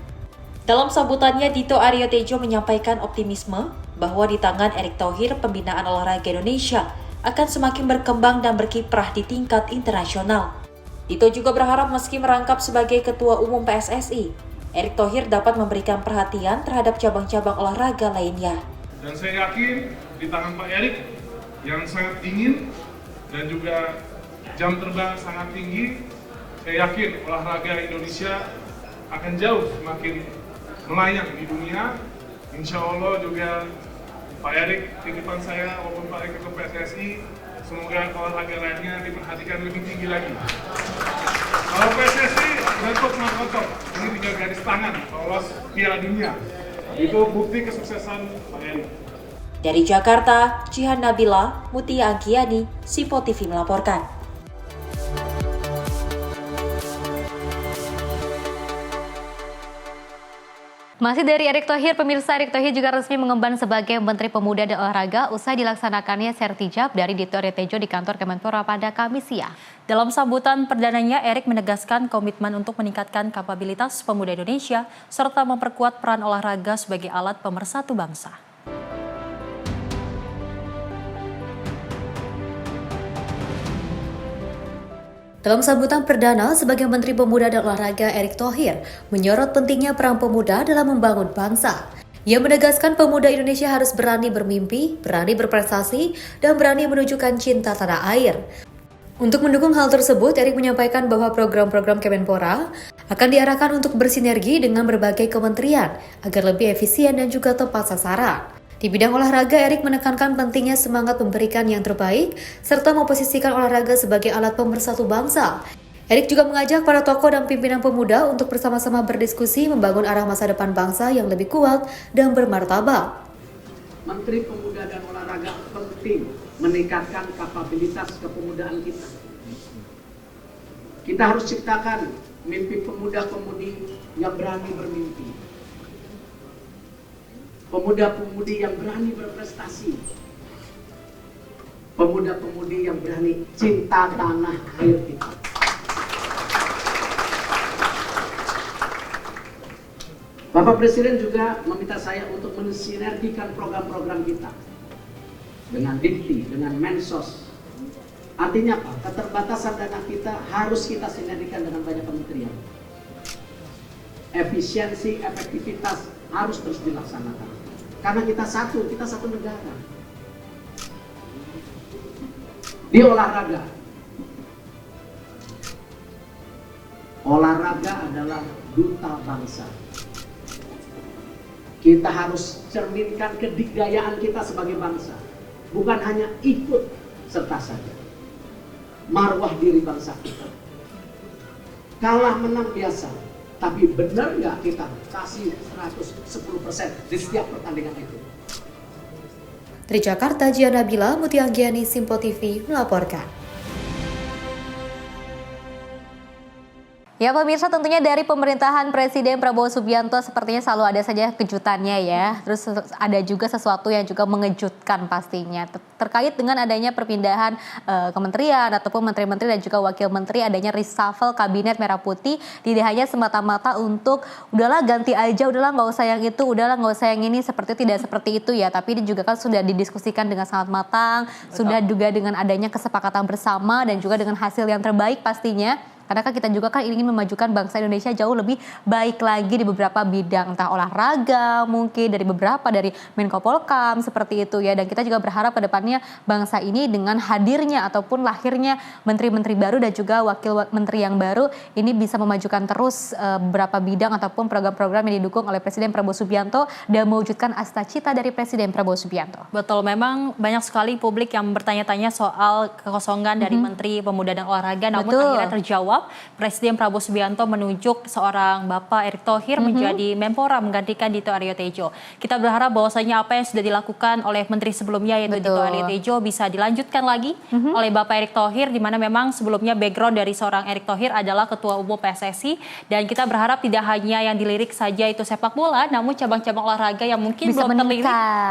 Dalam sambutannya, Dito Aryo Tejo menyampaikan optimisme bahwa di tangan Erick Thohir pembinaan olahraga Indonesia akan semakin berkembang dan berkiprah di tingkat internasional. Dito juga berharap meski merangkap sebagai Ketua Umum PSSI, Erick Thohir dapat memberikan perhatian terhadap cabang-cabang olahraga lainnya. Dan saya yakin di tangan Pak Erick yang sangat dingin dan juga jam terbang sangat tinggi, saya yakin olahraga Indonesia akan jauh semakin melayang di dunia. Insya Allah juga Pak Erick, titipan saya maupun Pak Erick Ketua PSSI, semoga olahraga lainnya diperhatikan lebih tinggi lagi. Kalau PSSI bentuk mengkotok, ini tinggal garis tangan lolos Piala Dunia. Itu bukti kesuksesan Pak Erick. Dari Jakarta, Jihan Nabila, Mutia Anggiani, Simpo TV melaporkan. Masih dari Erick Thohir, pemirsa, Erick Thohir juga resmi mengemban sebagai Menteri Pemuda dan Olahraga usai dilaksanakannya sertijab dari Dito Aryo Tejo di kantor Kemenpora pada Kamis siang. Dalam sambutan perdananya, Erick menegaskan komitmen untuk meningkatkan kapabilitas pemuda Indonesia serta memperkuat peran olahraga sebagai alat pemersatu bangsa. Dalam sambutan perdana sebagai Menteri Pemuda dan Olahraga, Erick Thohir menyorot pentingnya peran pemuda dalam membangun bangsa. Ia menegaskan pemuda Indonesia harus berani bermimpi, berani berprestasi, dan berani menunjukkan cinta tanah air. Untuk mendukung hal tersebut, Erick menyampaikan bahwa program-program Kemenpora akan diarahkan untuk bersinergi dengan berbagai kementerian agar lebih efisien dan juga tepat sasaran. Di bidang olahraga, Erick menekankan pentingnya semangat memberikan yang terbaik serta memposisikan olahraga sebagai alat pemersatu bangsa. Erick juga mengajak para tokoh dan pimpinan pemuda untuk bersama-sama berdiskusi membangun arah masa depan bangsa yang lebih kuat dan bermartabat. Menteri Pemuda dan Olahraga penting meningkatkan kapabilitas kepemudaan kita. Kita harus ciptakan mimpi pemuda-pemudi yang berani bermimpi. Pemuda-pemudi yang berani berprestasi. Pemuda-pemudi yang berani cinta tanah air kita. Bapak Presiden juga meminta saya untuk mensinergikan program-program kita dengan Dikti, dengan Mensos. Artinya apa? Keterbatasan dana kita harus kita sinergikan dengan banyak kementerian. Efisiensi, efektivitas harus terus dilaksanakan. Karena kita satu negara. Di olahraga. Olahraga adalah duta bangsa. Kita harus cerminkan kedikdayaan kita sebagai bangsa. Bukan hanya ikut serta saja. Marwah diri bangsa kita. Kalah menang biasa. Tapi benar nggak kita kasih 110% di setiap pertandingan itu? Dari Jakarta, Gia Nabila, Mutia Anggiani, Simpo TV melaporkan. Ya pemirsa, tentunya dari pemerintahan Presiden Prabowo Subianto sepertinya selalu ada saja kejutannya ya. Terus ada juga sesuatu yang juga mengejutkan pastinya. Terkait dengan adanya perpindahan kementerian ataupun menteri-menteri dan juga wakil menteri, adanya reshuffle kabinet merah putih. Tidak hanya semata-mata untuk udahlah ganti aja, udahlah nggak usah yang itu, udahlah nggak usah yang ini, tidak seperti itu ya. Tapi ini juga kan sudah didiskusikan dengan sangat matang, sudah juga dengan adanya kesepakatan bersama dan juga dengan hasil yang terbaik pastinya. Karena kan kita juga kan ingin memajukan bangsa Indonesia jauh lebih baik lagi di beberapa bidang, entah olahraga mungkin dari Menko Polhukam seperti itu ya. Dan kita juga berharap ke depannya bangsa ini dengan hadirnya ataupun lahirnya menteri-menteri baru dan juga wakil menteri yang baru ini bisa memajukan terus beberapa bidang ataupun program-program yang didukung oleh Presiden Prabowo Subianto dan mewujudkan cita dari Presiden Prabowo Subianto. Betul, memang banyak sekali publik yang bertanya-tanya soal kekosongan dari Menteri Pemuda dan Olahraga, namun akhirnya terjawab. Presiden Prabowo Subianto menunjuk seorang Bapak Erick Thohir menjadi Menpora menggantikan Dito Aryo Tejo. Kita berharap bahwasanya apa yang sudah dilakukan oleh menteri sebelumnya yaitu Dito Aryo Tejo bisa dilanjutkan lagi oleh Bapak Erick Thohir, di mana memang sebelumnya background dari seorang Erick Thohir adalah Ketua Umum PSSI, dan kita berharap tidak hanya yang dilirik saja itu sepak bola, namun cabang-cabang olahraga yang mungkin bisa belum terlirik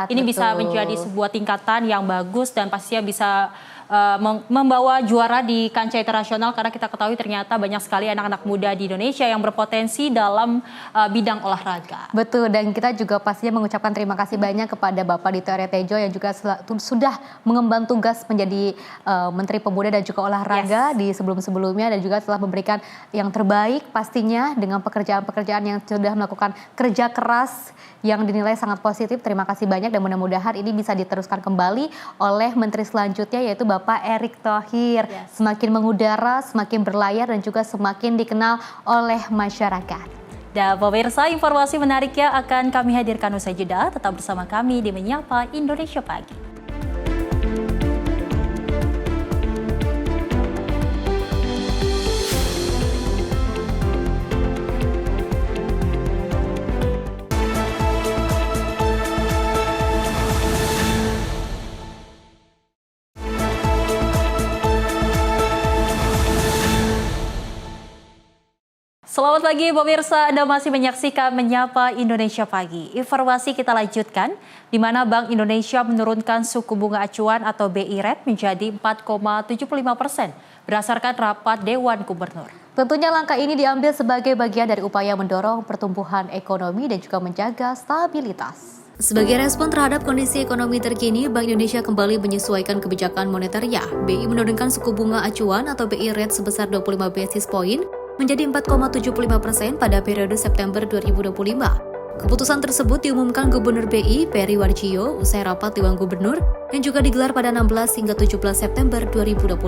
ini betul. bisa menjadi sebuah tingkatan yang bagus dan pastinya bisa membawa juara di kancah internasional, karena kita ketahui ternyata banyak sekali anak-anak muda di Indonesia yang berpotensi dalam bidang olahraga. Betul, dan kita juga pastinya mengucapkan terima kasih banyak kepada Bapak Dito Aryo Tejo yang juga sudah mengemban tugas menjadi Menteri Pemuda dan juga Olahraga di sebelum-sebelumnya, dan juga telah memberikan yang terbaik pastinya dengan pekerjaan-pekerjaan yang sudah melakukan kerja keras yang dinilai sangat positif. Terima kasih banyak dan mudah-mudahan ini bisa diteruskan kembali oleh menteri selanjutnya yaitu Bapak Erick Thohir. Semakin mengudara, semakin berlayar dan juga semakin dikenal oleh masyarakat. Dan pemirsa, informasi menariknya akan kami hadirkan usai jeda. Tetap bersama kami di Menyapa Indonesia Pagi. Selamat pagi pemirsa, Anda masih menyaksikan Menyapa Indonesia Pagi. Informasi kita lanjutkan, di mana Bank Indonesia menurunkan suku bunga acuan atau BI Rate menjadi 4,75% berdasarkan rapat Dewan Gubernur. Tentunya langkah ini diambil sebagai bagian dari upaya mendorong pertumbuhan ekonomi dan juga menjaga stabilitas. Sebagai respon terhadap kondisi ekonomi terkini, Bank Indonesia kembali menyesuaikan kebijakan moneternya. BI menurunkan suku bunga acuan atau BI Rate sebesar 25 basis point menjadi 4,75% pada periode September 2025. Keputusan tersebut diumumkan Gubernur BI Peri Warjio usai rapat Dewan Gubernur yang juga digelar pada 16 hingga 17 September 2025.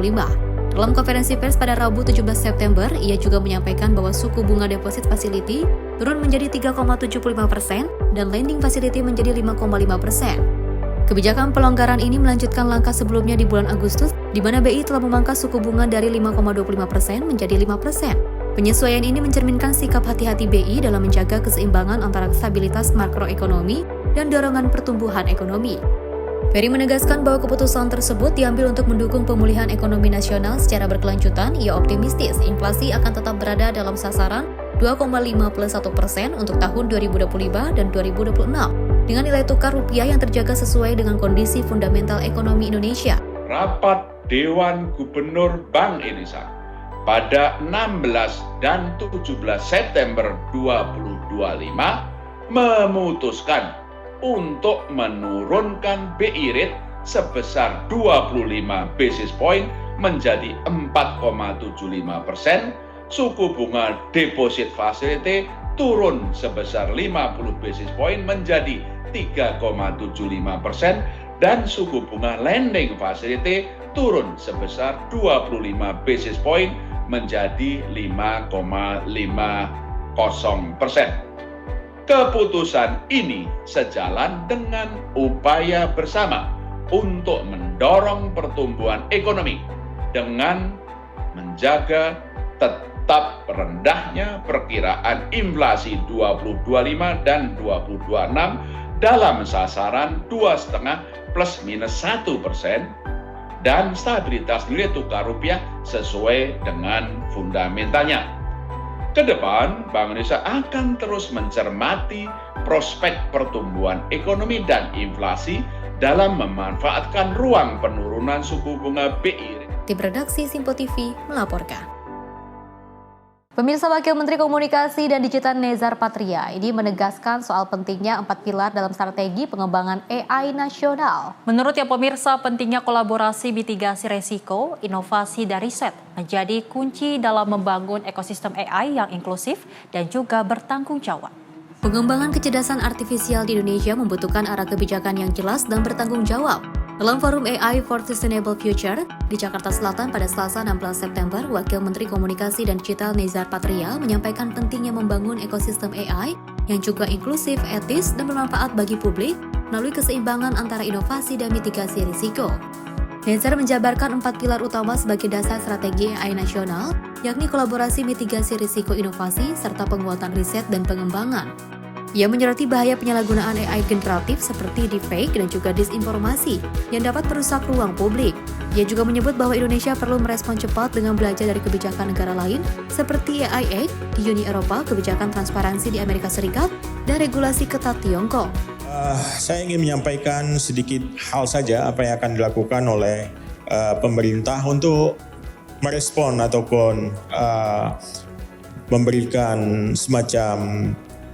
Dalam konferensi pers pada Rabu 17 September, ia juga menyampaikan bahwa suku bunga deposit facility turun menjadi 3,75% dan lending facility menjadi 5,5%. Kebijakan pelonggaran ini melanjutkan langkah sebelumnya di bulan Agustus, di mana BI telah memangkas suku bunga dari 5,25% menjadi 5%. Penyesuaian ini mencerminkan sikap hati-hati BI dalam menjaga keseimbangan antara stabilitas makroekonomi dan dorongan pertumbuhan ekonomi. Peri menegaskan bahwa keputusan tersebut diambil untuk mendukung pemulihan ekonomi nasional secara berkelanjutan. Ia optimistis inflasi akan tetap berada dalam sasaran 2,51% untuk tahun 2025 dan 2026 dengan nilai tukar rupiah yang terjaga sesuai dengan kondisi fundamental ekonomi Indonesia. Rapat Dewan Gubernur Bank Indonesia pada 16 dan 17 September 2025 memutuskan untuk menurunkan BI Rate sebesar 25 basis point menjadi 4,75%, suku bunga deposit facility turun sebesar 50 basis point menjadi 3,75% dan suku bunga lending facility turun sebesar 25 basis point menjadi 5,50%. Keputusan ini sejalan dengan upaya bersama untuk mendorong pertumbuhan ekonomi dengan menjaga tetap rendahnya perkiraan inflasi 2025 dan 2026 dalam sasaran 2,5 plus minus 1% dan stabilitas nilai tukar rupiah sesuai dengan fundamentalnya. Kedepan, Bank Indonesia akan terus mencermati prospek pertumbuhan ekonomi dan inflasi dalam memanfaatkan ruang penurunan suku bunga BI. Tim redaksi Simpo TV melaporkan. Pemirsa, Wakil Menteri Komunikasi dan Digital Nezar Patria ini menegaskan soal pentingnya 4 pilar dalam strategi pengembangan AI nasional. Menurutnya pemirsa, pentingnya kolaborasi mitigasi resiko, inovasi dan riset menjadi kunci dalam membangun ekosistem AI yang inklusif dan juga bertanggung jawab. Pengembangan kecerdasan artifisial di Indonesia membutuhkan arah kebijakan yang jelas dan bertanggung jawab. Dalam forum AI for Sustainable Future di Jakarta Selatan pada Selasa 16 September, Wakil Menteri Komunikasi dan Digital Nezar Patria menyampaikan pentingnya membangun ekosistem AI yang juga inklusif, etis, dan bermanfaat bagi publik melalui keseimbangan antara inovasi dan mitigasi risiko. Nezar menjabarkan 4 pilar utama sebagai dasar strategi AI nasional, yakni kolaborasi mitigasi risiko inovasi serta penguatan riset dan pengembangan. Ia menyoroti bahaya penyalahgunaan AI generatif seperti deepfake dan juga disinformasi yang dapat merusak ruang publik. Ia juga menyebut bahwa Indonesia perlu merespon cepat dengan belajar dari kebijakan negara lain seperti AI Act di Uni Eropa, kebijakan transparansi di Amerika Serikat, dan regulasi ketat Tiongkok. Saya ingin menyampaikan sedikit hal saja apa yang akan dilakukan oleh pemerintah untuk merespon ataupun memberikan semacam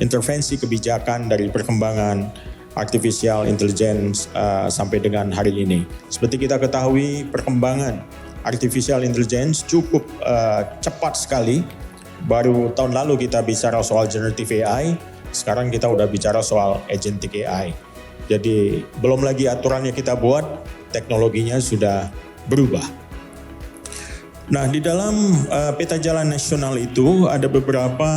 intervensi kebijakan dari perkembangan artificial intelligence sampai dengan hari ini. Seperti kita ketahui, perkembangan artificial intelligence cukup cepat sekali. Baru tahun lalu kita bicara soal generative AI, sekarang kita udah bicara soal agentic AI. Jadi belum lagi aturannya kita buat, teknologinya sudah berubah. Nah, di dalam peta jalan nasional itu ada beberapa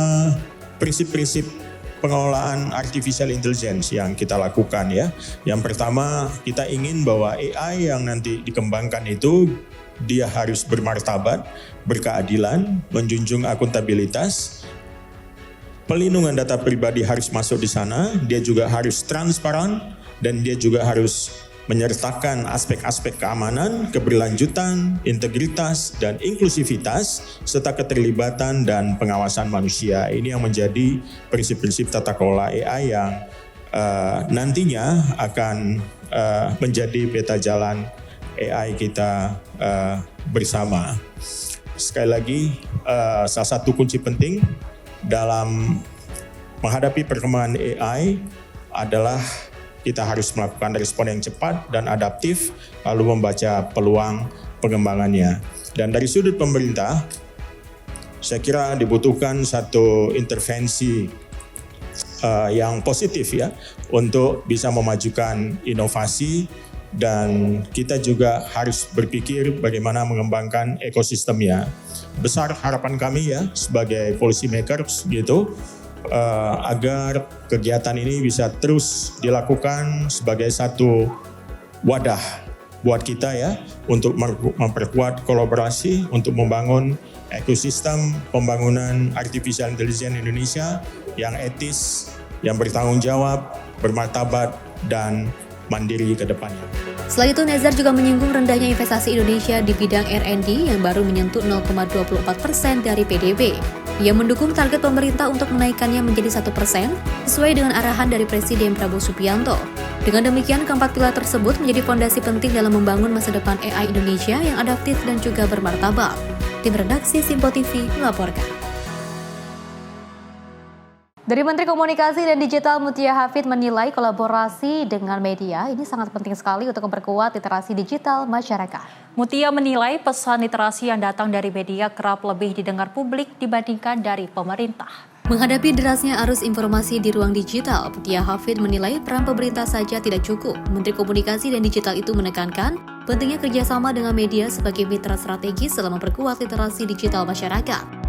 prinsip-prinsip pengelolaan artificial intelligence yang kita lakukan ya. Yang pertama, kita ingin bahwa AI yang nanti dikembangkan itu dia harus bermartabat, berkeadilan, menjunjung akuntabilitas. Pelindungan data pribadi harus masuk di sana, dia juga harus transparan dan dia juga harus menyertakan aspek-aspek keamanan, keberlanjutan, integritas, dan inklusivitas, serta keterlibatan dan pengawasan manusia. Ini yang menjadi prinsip-prinsip tata kelola AI yang nantinya akan menjadi peta jalan AI kita bersama. Sekali lagi, salah satu kunci penting dalam menghadapi perkembangan AI adalah kita harus melakukan respon yang cepat dan adaptif, lalu membaca peluang pengembangannya. Dan dari sudut pemerintah, saya kira dibutuhkan satu intervensi yang positif ya, untuk bisa memajukan inovasi, dan kita juga harus berpikir bagaimana mengembangkan ekosistemnya. Besar harapan kami ya, sebagai policy makers gitu, agar kegiatan ini bisa terus dilakukan sebagai satu wadah buat kita ya, untuk memperkuat kolaborasi untuk membangun ekosistem pembangunan artificial intelligence Indonesia yang etis, yang bertanggung jawab, bermartabat, dan mandiri ke depannya. Selain itu, Nezar juga menyinggung rendahnya investasi Indonesia di bidang R&D yang baru menyentuh 0,24% dari PDB. Ia mendukung target pemerintah untuk menaikkannya menjadi 1% sesuai dengan arahan dari Presiden Prabowo Subianto. Dengan demikian, keempat pilar tersebut menjadi fondasi penting dalam membangun masa depan AI Indonesia yang adaptif dan juga bermartabat. Tim redaksi Simpo TV melaporkan. Dari Menteri Komunikasi dan Digital Mutia Hafid menilai kolaborasi dengan media ini sangat penting sekali untuk memperkuat literasi digital masyarakat. Mutia menilai pesan literasi yang datang dari media kerap lebih didengar publik dibandingkan dari pemerintah. Menghadapi derasnya arus informasi di ruang digital, Mutia Hafid menilai peran pemerintah saja tidak cukup. Menteri Komunikasi dan Digital itu menekankan pentingnya kerjasama dengan media sebagai mitra strategis dalam memperkuat literasi digital masyarakat.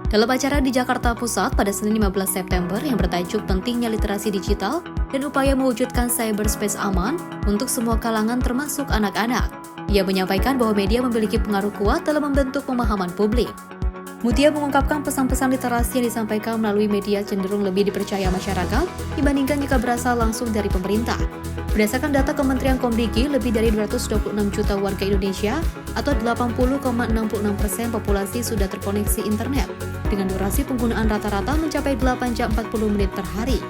Dalam acara di Jakarta Pusat pada Senin 15 September yang bertajuk Pentingnya Literasi Digital dan Upaya Mewujudkan Cyberspace Aman untuk semua kalangan termasuk anak-anak. Ia menyampaikan bahwa media memiliki pengaruh kuat dalam membentuk pemahaman publik. Mutia mengungkapkan pesan-pesan literasi yang disampaikan melalui media cenderung lebih dipercaya masyarakat dibandingkan jika berasal langsung dari pemerintah. Berdasarkan data Kementerian Komdigi, lebih dari 226 juta warga Indonesia atau 80,66% populasi sudah terkoneksi internet dengan durasi penggunaan rata-rata mencapai 8 jam 40 menit per hari.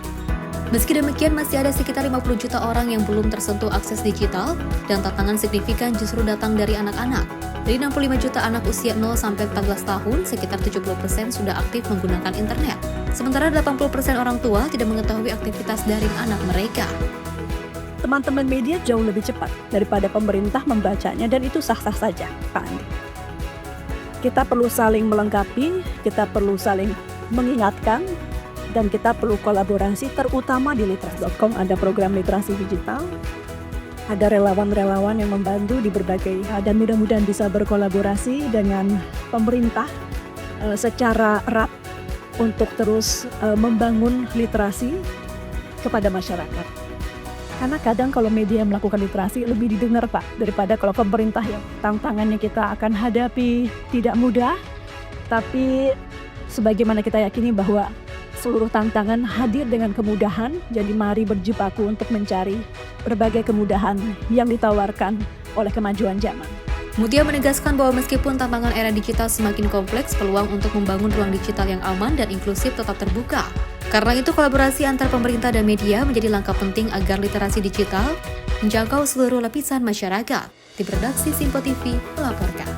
Meski demikian, masih ada sekitar 50 juta orang yang belum tersentuh akses digital dan tantangan signifikan justru datang dari anak-anak. Dari 65 juta anak usia 0 sampai 14 tahun, sekitar 70% sudah aktif menggunakan internet. Sementara 80% orang tua tidak mengetahui aktivitas daring anak mereka. Teman-teman media jauh lebih cepat daripada pemerintah membacanya dan itu sah-sah saja, Pak Andi. Kita perlu saling melengkapi, kita perlu saling mengingatkan, dan kita perlu kolaborasi terutama di literasi.com ada program literasi digital. Ada relawan-relawan yang membantu di berbagai hal dan mudah-mudahan bisa berkolaborasi dengan pemerintah secara erat untuk terus membangun literasi kepada masyarakat. Karena kadang kalau media melakukan literasi lebih didengar Pak daripada kalau pemerintah yang tantangannya kita akan hadapi tidak mudah. Tapi sebagaimana kita yakini bahwa seluruh tantangan hadir dengan kemudahan, jadi mari berjibaku untuk mencari berbagai kemudahan yang ditawarkan oleh kemajuan zaman. Mutia menegaskan bahwa meskipun tantangan era digital semakin kompleks, peluang untuk membangun ruang digital yang aman dan inklusif tetap terbuka. Karena itu, kolaborasi antar pemerintah dan media menjadi langkah penting agar literasi digital menjangkau seluruh lapisan masyarakat. Tim Redaksi Simpo TV melaporkan.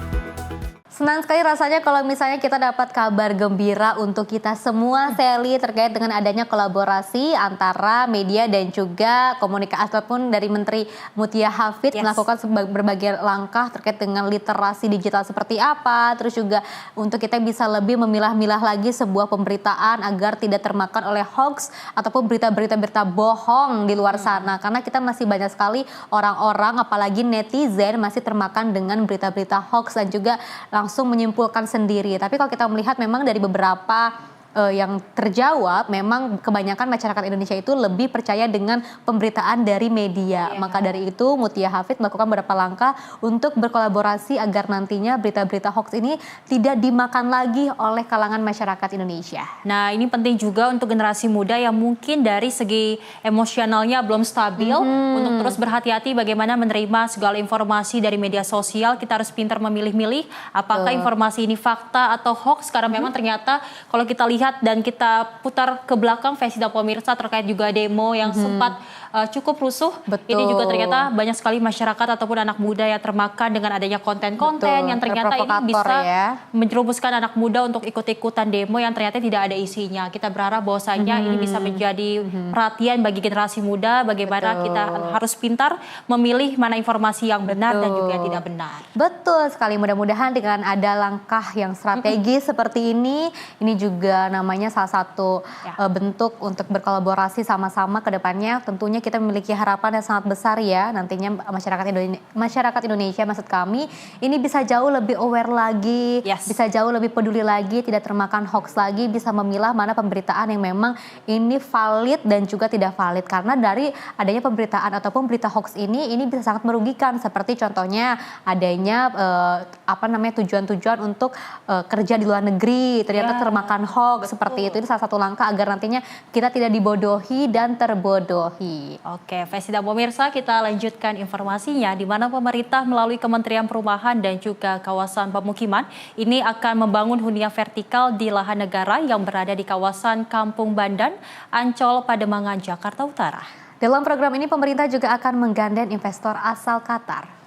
Senang sekali rasanya kalau misalnya kita dapat kabar gembira untuk kita semua, Sally, terkait dengan adanya kolaborasi antara media dan juga komunikasi ataupun dari Menteri Mutia Hafid melakukan berbagai langkah terkait dengan literasi digital seperti apa, terus juga untuk kita bisa lebih memilah-milah lagi sebuah pemberitaan agar tidak termakan oleh hoax ataupun berita-berita bohong di luar sana, karena kita masih banyak sekali orang-orang apalagi netizen masih termakan dengan berita-berita hoax dan juga langsung menyimpulkan sendiri. Tapi kalau kita melihat memang dari beberapa yang terjawab, memang kebanyakan masyarakat Indonesia itu lebih percaya dengan pemberitaan dari media. Maka dari itu Mutia Hafid melakukan beberapa langkah untuk berkolaborasi agar nantinya berita-berita hoax ini tidak dimakan lagi oleh kalangan masyarakat Indonesia. Nah, ini penting juga untuk generasi muda yang mungkin dari segi emosionalnya belum stabil untuk terus berhati-hati bagaimana menerima segala informasi dari media sosial. Kita harus pintar memilih-milih apakah informasi ini fakta atau hoax, karena memang ternyata kalau kita lihat dan kita putar ke belakang Vesida pemirsa terkait juga demo yang sempat cukup rusuh. Ini juga ternyata banyak sekali masyarakat ataupun anak muda yang termakan dengan adanya konten-konten yang ternyata ini bisa menjerumuskan anak muda untuk ikut-ikutan demo yang ternyata tidak ada isinya. Kita berharap bahwasanya ini bisa menjadi perhatian bagi generasi muda, bagaimana kita harus pintar memilih mana informasi yang benar dan juga yang tidak benar. Betul sekali, mudah-mudahan dengan ada langkah yang strategis seperti ini juga namanya salah satu bentuk untuk berkolaborasi sama-sama ke depannya. Tentunya kita memiliki harapan yang sangat besar ya, nantinya masyarakat Indonesia maksud kami ini bisa jauh lebih aware lagi, bisa jauh lebih peduli lagi, tidak termakan hoax lagi, bisa memilah mana pemberitaan yang memang ini valid dan juga tidak valid. Karena dari adanya pemberitaan ataupun berita hoax ini bisa sangat merugikan, seperti contohnya adanya tujuan-tujuan untuk kerja di luar negeri ternyata termakan hoax seperti itu. Ini salah satu langkah agar nantinya kita tidak dibodohi dan terbodohi. Oke, Vesida pemirsa, kita lanjutkan informasinya di mana pemerintah melalui Kementerian Perumahan dan juga Kawasan Pemukiman ini akan membangun hunian vertikal di lahan negara yang berada di kawasan Kampung Bandan, Ancol, Pademangan, Jakarta Utara. Dalam program ini pemerintah juga akan menggandeng investor asal Qatar.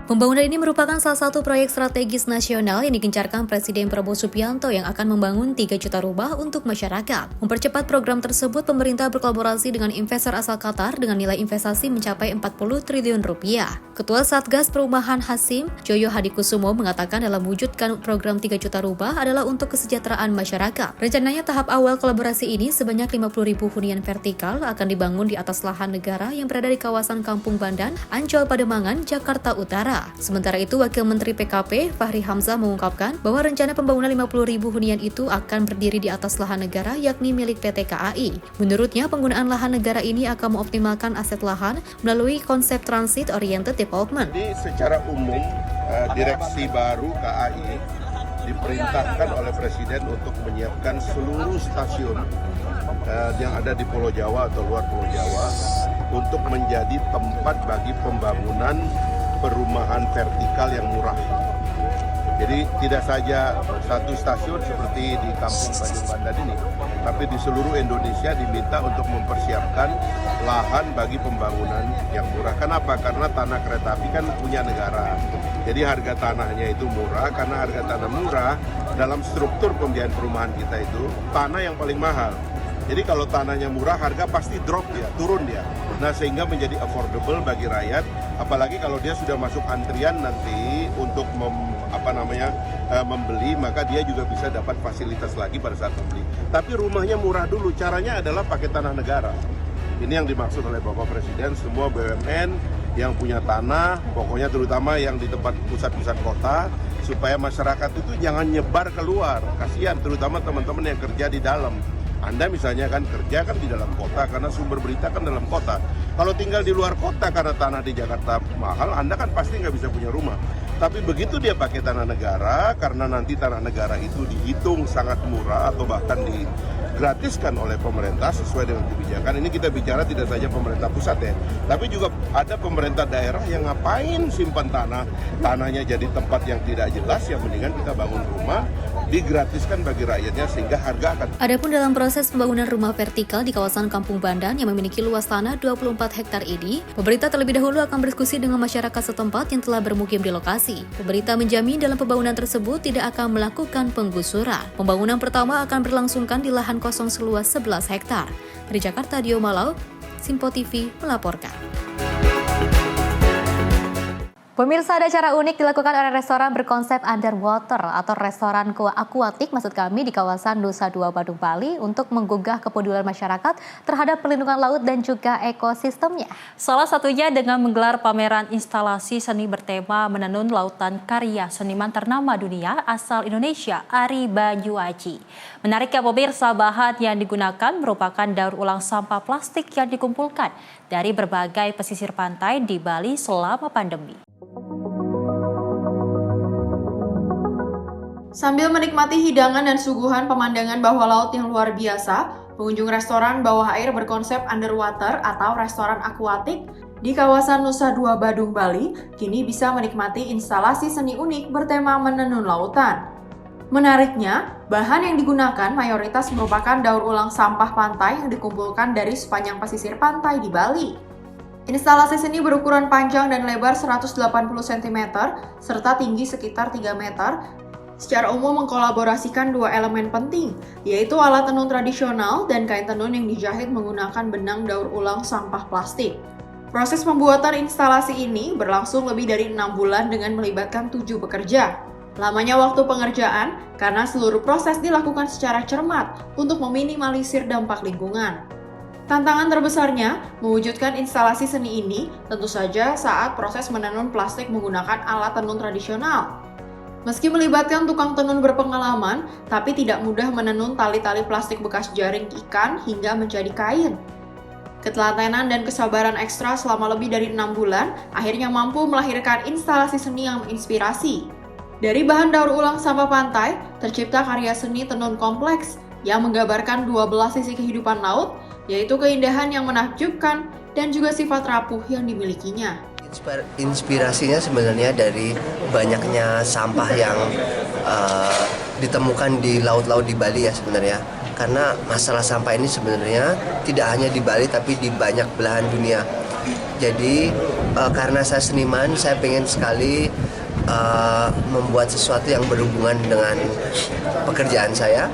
Pembangunan ini merupakan salah satu proyek strategis nasional yang digencarkan Presiden Prabowo Subianto yang akan membangun 3 juta rumah untuk masyarakat. Mempercepat program tersebut, pemerintah berkolaborasi dengan investor asal Qatar dengan nilai investasi mencapai 40 triliun rupiah. Ketua Satgas Perumahan Hasim, Joyo Hadikusumo mengatakan dalam wujudkan program 3 juta rumah adalah untuk kesejahteraan masyarakat. Rencananya tahap awal kolaborasi ini sebanyak 50.000 hunian vertikal akan dibangun di atas lahan negara yang berada di kawasan Kampung Bandan, Ancol, Pademangan, Jakarta Utara. negara. Sementara itu, Wakil Menteri PKP Fahri Hamzah mengungkapkan bahwa rencana pembangunan 50.000 hunian itu akan berdiri di atas lahan negara yakni milik PT KAI. Menurutnya, penggunaan lahan negara ini akan mengoptimalkan aset lahan melalui konsep Transit Oriented Development. Jadi secara umum, direksi baru KAI diperintahkan oleh Presiden untuk menyiapkan seluruh stasiun yang ada di Pulau Jawa atau luar Pulau Jawa untuk menjadi tempat bagi pembangunan perumahan vertikal yang murah. Jadi tidak saja satu stasiun seperti di Kampung Tanjung Pandan ini, tapi di seluruh Indonesia diminta untuk mempersiapkan lahan bagi pembangunan yang murah. Kenapa? Karena tanah kereta api kan punya negara. Jadi harga tanahnya itu murah, karena harga tanah murah dalam struktur pembiayaan perumahan kita itu tanah yang paling mahal. Jadi kalau tanahnya murah, harga pasti drop ya, turun dia. Nah, sehingga menjadi affordable bagi rakyat, apalagi kalau dia sudah masuk antrian nanti untuk membeli, maka dia juga bisa dapat fasilitas lagi pada saat membeli. Tapi rumahnya murah dulu, caranya adalah pakai tanah negara. Ini yang dimaksud oleh Bapak Presiden, semua BUMN yang punya tanah, pokoknya terutama yang di tempat pusat-pusat kota, supaya masyarakat itu jangan nyebar keluar. Kasihan, terutama teman-teman yang kerja di dalam. Anda misalnya kan kerja kan di dalam kota karena sumber berita kan dalam kota. Kalau tinggal di luar kota karena tanah di Jakarta mahal, Anda kan pasti nggak bisa punya rumah. Tapi begitu dia pakai tanah negara, karena nanti tanah negara itu dihitung sangat murah atau bahkan digratiskan oleh pemerintah sesuai dengan kebijakan. Ini kita bicara tidak saja pemerintah pusat ya, tapi juga ada pemerintah daerah yang ngapain simpan tanah, tanahnya jadi tempat yang tidak jelas, yang mendingan kita bangun rumah, digratiskan bagi rakyatnya sehingga harga akan. Adapun dalam proses pembangunan rumah vertikal di kawasan Kampung Bandan yang memiliki luas tanah 24 hektar ini, pemerintah terlebih dahulu akan berdiskusi dengan masyarakat setempat yang telah bermukim di lokasi. Pemerintah menjamin dalam pembangunan tersebut tidak akan melakukan penggusuran. Pembangunan pertama akan berlangsungkan di lahan kosong seluas 11 hektar. Dari Jakarta, Dio Malau, Simpo TV melaporkan. Pemirsa, ada cara unik dilakukan oleh restoran berkonsep underwater atau restoran akuatik maksud kami di kawasan Nusa Dua Badung, Bali untuk menggugah kepedulian masyarakat terhadap perlindungan laut dan juga ekosistemnya. Salah satunya dengan menggelar pameran instalasi seni bertema menenun lautan karya seniman ternama dunia asal Indonesia, Ari Banyuaji. Menariknya pemirsa, bahan yang digunakan merupakan daur ulang sampah plastik yang dikumpulkan dari berbagai pesisir pantai di Bali selama pandemi. Sambil menikmati hidangan dan suguhan pemandangan bawah laut yang luar biasa, pengunjung restoran bawah air berkonsep underwater atau restoran akuatik di kawasan Nusa Dua Badung, Bali, kini bisa menikmati instalasi seni unik bertema menenun lautan. Menariknya, bahan yang digunakan mayoritas merupakan daur ulang sampah pantai yang dikumpulkan dari sepanjang pesisir pantai di Bali. Instalasi seni berukuran panjang dan lebar 180 cm serta tinggi sekitar 3 meter, secara umum mengkolaborasikan dua elemen penting, yaitu alat tenun tradisional dan kain tenun yang dijahit menggunakan benang daur ulang sampah plastik. Proses pembuatan instalasi ini berlangsung lebih dari 6 bulan dengan melibatkan 7 pekerja. Lamanya waktu pengerjaan karena seluruh proses dilakukan secara cermat untuk meminimalisir dampak lingkungan. Tantangan terbesarnya mewujudkan instalasi seni ini tentu saja saat proses menenun plastik menggunakan alat tenun tradisional. Meski melibatkan tukang tenun berpengalaman, tapi tidak mudah menenun tali-tali plastik bekas jaring ikan hingga menjadi kain. Ketelatenan dan kesabaran ekstra selama lebih dari 6 bulan akhirnya mampu melahirkan instalasi seni yang menginspirasi. Dari bahan daur ulang sampah pantai, tercipta karya seni tenun kompleks yang menggambarkan 12 sisi kehidupan laut, yaitu keindahan yang menakjubkan dan juga sifat rapuh yang dimilikinya. Inspirasinya sebenarnya dari banyaknya sampah yang ditemukan di laut-laut di Bali ya sebenarnya. Karena masalah sampah ini sebenarnya tidak hanya di Bali tapi di banyak belahan dunia. Jadi karena saya seniman, saya pengen sekali membuat sesuatu yang berhubungan dengan pekerjaan saya.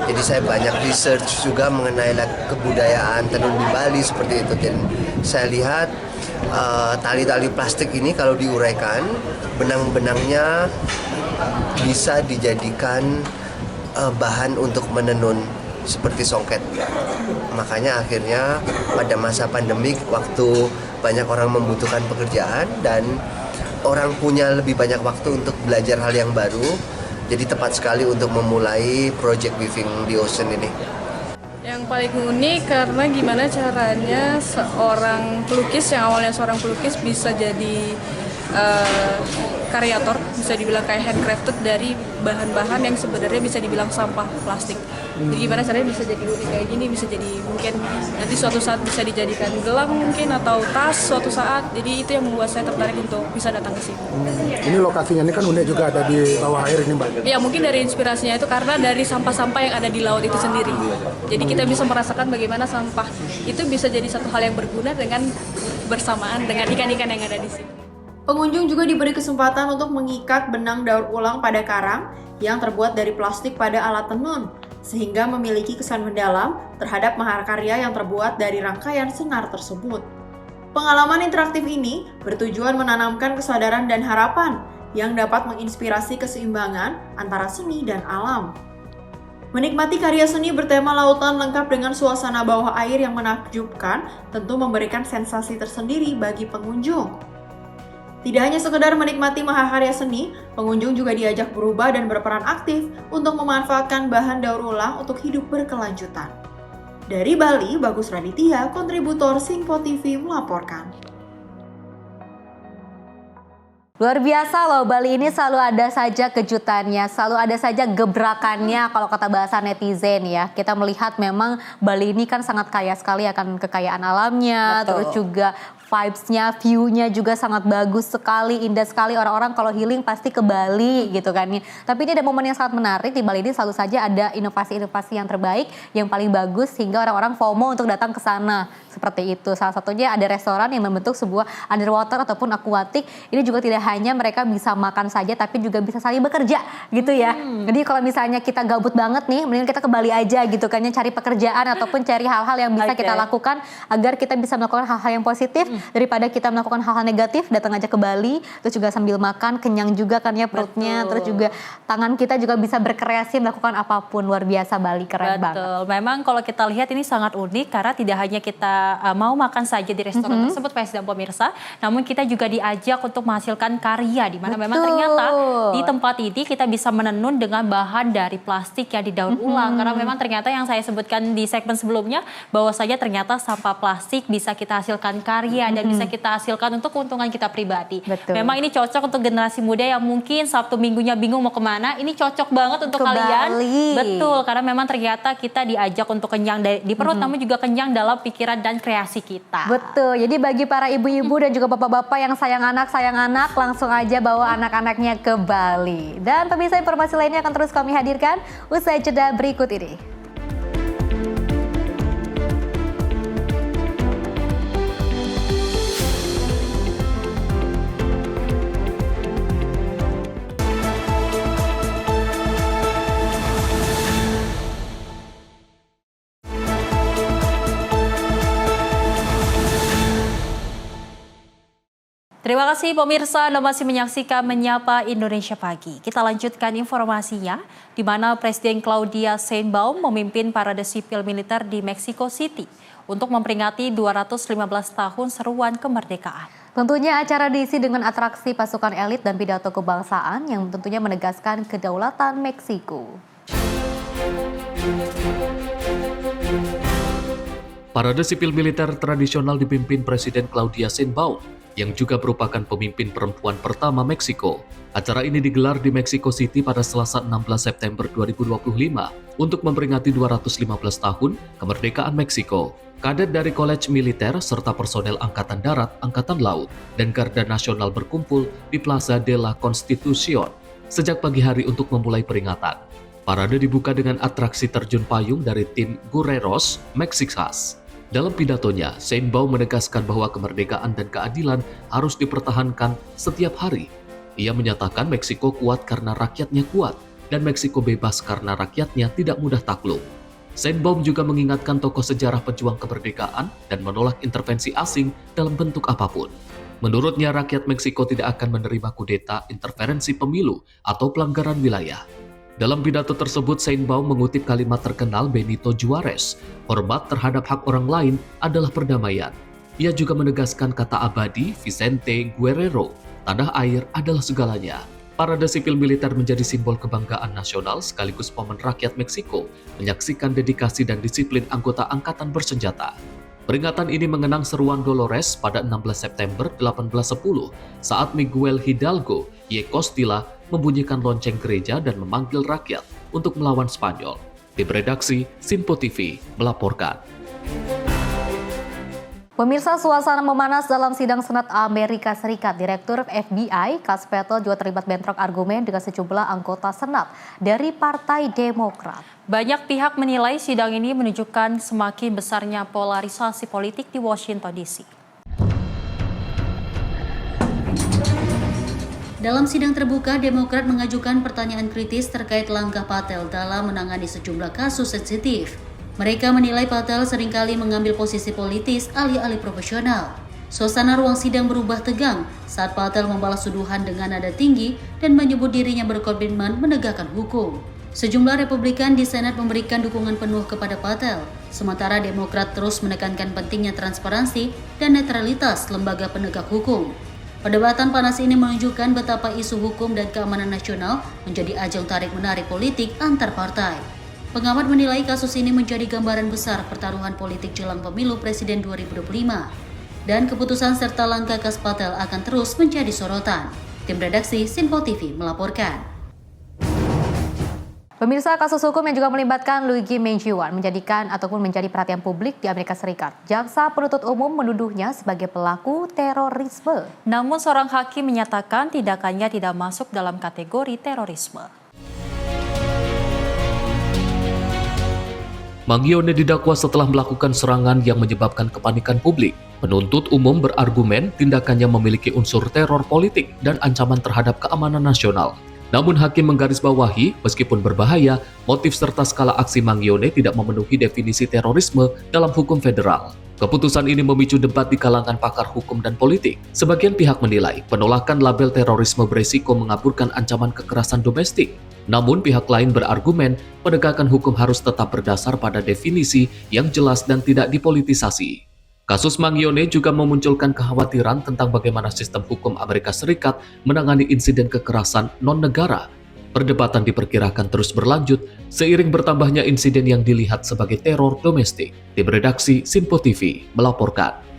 Jadi saya banyak research juga mengenai kebudayaan tenun di Bali seperti itu. Dan saya lihat tali-tali plastik ini kalau diuraikan, benang-benangnya bisa dijadikan bahan untuk menenun seperti songket. Makanya akhirnya pada masa pandemik waktu banyak orang membutuhkan pekerjaan dan orang punya lebih banyak waktu untuk belajar hal yang baru. Jadi tepat sekali untuk memulai Project Weaving the Ocean ini. Yang paling unik karena gimana caranya seorang pelukis yang awalnya seorang pelukis bisa jadi karyator, bisa dibilang kayak handcrafted dari bahan-bahan yang sebenarnya bisa dibilang sampah plastik. Jadi gimana caranya bisa jadi unik kayak gini, bisa jadi mungkin nanti suatu saat bisa dijadikan gelang mungkin atau tas suatu saat. Jadi itu yang membuat saya tertarik untuk bisa datang ke sini. Ini lokasinya ini kan unik juga, ada di bawah air ini Mbak. Ya mungkin dari inspirasinya itu karena dari sampah-sampah yang ada di laut itu sendiri. Jadi kita bisa merasakan bagaimana sampah itu bisa jadi satu hal yang berguna dengan bersamaan dengan ikan-ikan yang ada di sini. Pengunjung juga diberi kesempatan untuk mengikat benang daur ulang pada karang yang terbuat dari plastik pada alat tenun, sehingga memiliki kesan mendalam terhadap mahakarya yang terbuat dari rangkaian senar tersebut. Pengalaman interaktif ini bertujuan menanamkan kesadaran dan harapan yang dapat menginspirasi keseimbangan antara seni dan alam. Menikmati karya seni bertema lautan lengkap dengan suasana bawah air yang menakjubkan tentu memberikan sensasi tersendiri bagi pengunjung. Tidak hanya sekedar menikmati mahakarya seni, pengunjung juga diajak berubah dan berperan aktif untuk memanfaatkan bahan daur ulang untuk hidup berkelanjutan. Dari Bali, Bagus Raditya, kontributor Singpo TV melaporkan. Luar biasa loh, Bali ini selalu ada saja kejutannya, selalu ada saja gebrakannya kalau kata bahasa netizen ya. Kita melihat memang Bali ini kan sangat kaya sekali akan kekayaan alamnya, terus juga vibes-nya, view-nya juga sangat bagus sekali, indah sekali. Orang-orang kalau healing pasti ke Bali gitu kan. Tapi ini ada momen yang sangat menarik, di Bali ini selalu saja ada inovasi-inovasi yang terbaik, yang paling bagus sehingga orang-orang FOMO untuk datang ke sana. Seperti itu, salah satunya ada restoran yang membentuk sebuah underwater ataupun akuatik. Ini juga tidak hanya mereka bisa makan saja, tapi juga bisa saling bekerja gitu ya. Jadi kalau misalnya kita gabut banget nih, mending kita ke Bali aja gitu kan, cari pekerjaan ataupun cari hal-hal yang bisa kita lakukan agar kita bisa melakukan hal-hal yang positif daripada kita melakukan hal-hal negatif. Datang aja ke Bali, terus juga sambil makan, kenyang juga kan ya perutnya. Terus juga tangan kita juga bisa berkreasi melakukan apapun. Luar biasa Bali, keren banget. Memang kalau kita lihat ini sangat unik karena tidak hanya kita mau makan saja di restoran tersebut, dan pemirsa, namun kita juga diajak untuk menghasilkan karya di mana memang ternyata di tempat ini kita bisa menenun dengan bahan dari plastik yang didaur ulang. Karena memang ternyata yang saya sebutkan di segmen sebelumnya bahwasanya ternyata sampah plastik bisa kita hasilkan karya dan bisa kita hasilkan untuk keuntungan kita pribadi. Memang ini cocok untuk generasi muda yang mungkin Sabtu Minggunya bingung mau kemana. Ini cocok banget untuk kalian. Betul, karena memang ternyata kita diajak untuk kenyang di perut, namun juga kenyang dalam pikiran dan kreasi kita. Betul, jadi bagi para ibu-ibu dan juga bapak-bapak yang sayang anak, langsung aja bawa anak-anaknya ke Bali. Dan pemirsa, informasi lainnya akan terus kami hadirkan usai jeda berikut ini. Terima kasih pemirsa, Anda masih menyaksikan Menyapa Indonesia Pagi. Kita lanjutkan informasinya, di mana Presiden Claudia Sheinbaum memimpin parade sipil militer di Mexico City untuk memperingati 215 tahun seruan kemerdekaan. Tentunya acara diisi dengan atraksi pasukan elit dan pidato kebangsaan yang tentunya menegaskan kedaulatan Meksiko. Parade sipil militer tradisional dipimpin Presiden Claudia Sheinbaum yang juga merupakan pemimpin perempuan pertama Meksiko. Acara ini digelar di Mexico City pada Selasa 16 September 2025 untuk memperingati 215 tahun kemerdekaan Meksiko. Kadet dari College Militer serta personel Angkatan Darat, Angkatan Laut, dan Garda Nasional berkumpul di Plaza de la Constitución sejak pagi hari untuk memulai peringatan. Parade dibuka dengan atraksi terjun payung dari tim Guerreros Mexicas. Dalam pidatonya, Sheinbaum menegaskan bahwa kemerdekaan dan keadilan harus dipertahankan setiap hari. Ia menyatakan Meksiko kuat karena rakyatnya kuat, dan Meksiko bebas karena rakyatnya tidak mudah takluk. Sheinbaum juga mengingatkan tokoh sejarah pejuang kemerdekaan dan menolak intervensi asing dalam bentuk apapun. Menurutnya, rakyat Meksiko tidak akan menerima kudeta, interferensi pemilu, atau pelanggaran wilayah. Dalam pidato tersebut, Sheinbaum mengutip kalimat terkenal Benito Juarez, hormat terhadap hak orang lain adalah perdamaian. Ia juga menegaskan kata abadi Vicente Guerrero, tanah air adalah segalanya. Parade sipil militer menjadi simbol kebanggaan nasional sekaligus momen rakyat Meksiko menyaksikan dedikasi dan disiplin anggota angkatan bersenjata. Peringatan ini mengenang seruan Dolores pada 16 September 1810 saat Miguel Hidalgo y Costilla membunyikan lonceng gereja dan memanggil rakyat untuk melawan Spanyol. Tim redaksi Simpo TV melaporkan. Pemirsa, suasana memanas dalam sidang Senat Amerika Serikat. Direktur FBI, Kash Patel juga terlibat bentrok argumen dengan sejumlah anggota Senat dari Partai Demokrat. Banyak pihak menilai sidang ini menunjukkan semakin besarnya polarisasi politik di Washington DC. Dalam sidang terbuka, Demokrat mengajukan pertanyaan kritis terkait langkah Patel dalam menangani sejumlah kasus sensitif. Mereka menilai Patel seringkali mengambil posisi politis alih-alih profesional. Suasana ruang sidang berubah tegang saat Patel membalas tuduhan dengan nada tinggi dan menyebut dirinya berkomitmen menegakkan hukum. Sejumlah Republikan di Senat memberikan dukungan penuh kepada Patel, sementara Demokrat terus menekankan pentingnya transparansi dan netralitas lembaga penegak hukum. Perdebatan panas ini menunjukkan betapa isu hukum dan keamanan nasional menjadi ajang tarik-menarik politik antar partai. Pengamat menilai kasus ini menjadi gambaran besar pertaruhan politik jelang pemilu Presiden 2025. Dan keputusan serta langkah Kash Patel akan terus menjadi sorotan. Tim redaksi Simpo TV melaporkan. Pemirsa, kasus hukum yang juga melibatkan Luigi Menjiwan menjadi perhatian publik di Amerika Serikat. Jaksa penuntut umum menuduhnya sebagai pelaku terorisme. Namun seorang hakim menyatakan tindakannya tidak masuk dalam kategori terorisme. Mangionne didakwa setelah melakukan serangan yang menyebabkan kepanikan publik. Penuntut umum berargumen tindakannya memiliki unsur teror politik dan ancaman terhadap keamanan nasional. Namun hakim menggarisbawahi, meskipun berbahaya, motif serta skala aksi Mangionne tidak memenuhi definisi terorisme dalam hukum federal. Keputusan ini memicu debat di kalangan pakar hukum dan politik. Sebagian pihak menilai penolakan label terorisme beresiko mengaburkan ancaman kekerasan domestik. Namun pihak lain berargumen penegakan hukum harus tetap berdasar pada definisi yang jelas dan tidak dipolitisasi. Kasus Mangionne juga memunculkan kekhawatiran tentang bagaimana sistem hukum Amerika Serikat menangani insiden kekerasan non-negara. Perdebatan diperkirakan terus berlanjut seiring bertambahnya insiden yang dilihat sebagai teror domestik. Tim redaksi Simpo TV melaporkan.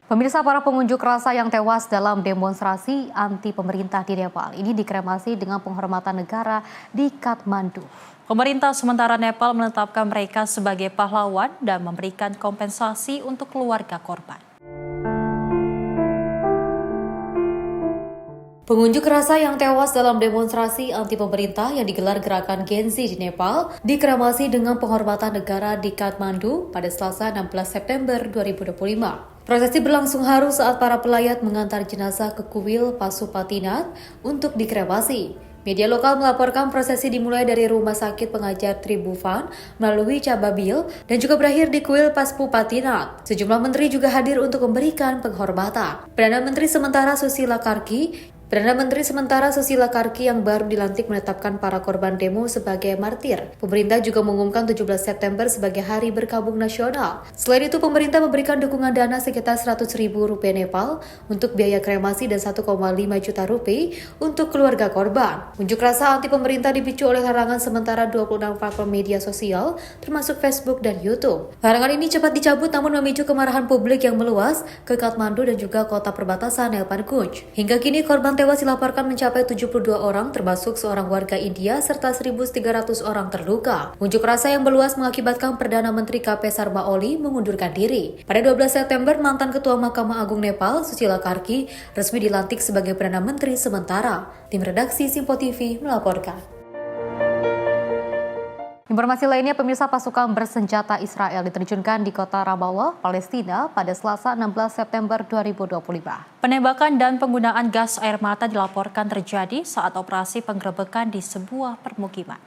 Pemirsa, para pengunjuk rasa yang tewas dalam demonstrasi anti pemerintah di Nepal ini dikremasi dengan penghormatan negara di Kathmandu. Pemerintah sementara Nepal menetapkan mereka sebagai pahlawan dan memberikan kompensasi untuk keluarga korban. Pengunjuk rasa yang tewas dalam demonstrasi anti pemerintah yang digelar gerakan Gen Z di Nepal dikremasi dengan penghormatan negara di Kathmandu pada Selasa 16 September 2025. Prosesi berlangsung haru saat para pelayat mengantar jenazah ke kuil Pasupatinath untuk dikremasi. Media lokal melaporkan prosesi dimulai dari Rumah Sakit Pengajar Tribhuvan melalui Cababil dan juga berakhir di kuil Pasupatinath. Sejumlah menteri juga hadir untuk memberikan penghormatan. Perdana Menteri sementara Susila Karki yang baru dilantik menetapkan para korban demo sebagai martir. Pemerintah juga mengumumkan 17 September sebagai Hari Berkabung Nasional. Selain itu, pemerintah memberikan dukungan dana sekitar Rp100.000 Nepal untuk biaya kremasi dan Rp1,5 juta untuk keluarga korban. Unjuk rasa anti pemerintah dipicu oleh larangan sementara 26 platform media sosial, termasuk Facebook dan YouTube. Larangan ini cepat dicabut namun memicu kemarahan publik yang meluas ke Kathmandu dan juga kota perbatasan Nelpangunj. Hingga kini korban tewas dilaporkan mencapai 72 orang, termasuk seorang warga India serta 1.300 orang terluka. Unjuk rasa yang meluas mengakibatkan Perdana Menteri KP Sarma Oli mengundurkan diri. Pada 12 September, mantan Ketua Mahkamah Agung Nepal, Susila Karki, resmi dilantik sebagai Perdana Menteri sementara. Tim redaksi Simpo TV melaporkan. Informasi lainnya, pemirsa, pasukan bersenjata Israel diterjunkan di kota Ramallah, Palestina pada Selasa 16 September 2025. Penembakan dan penggunaan gas air mata dilaporkan terjadi saat operasi penggerebekan di sebuah permukiman.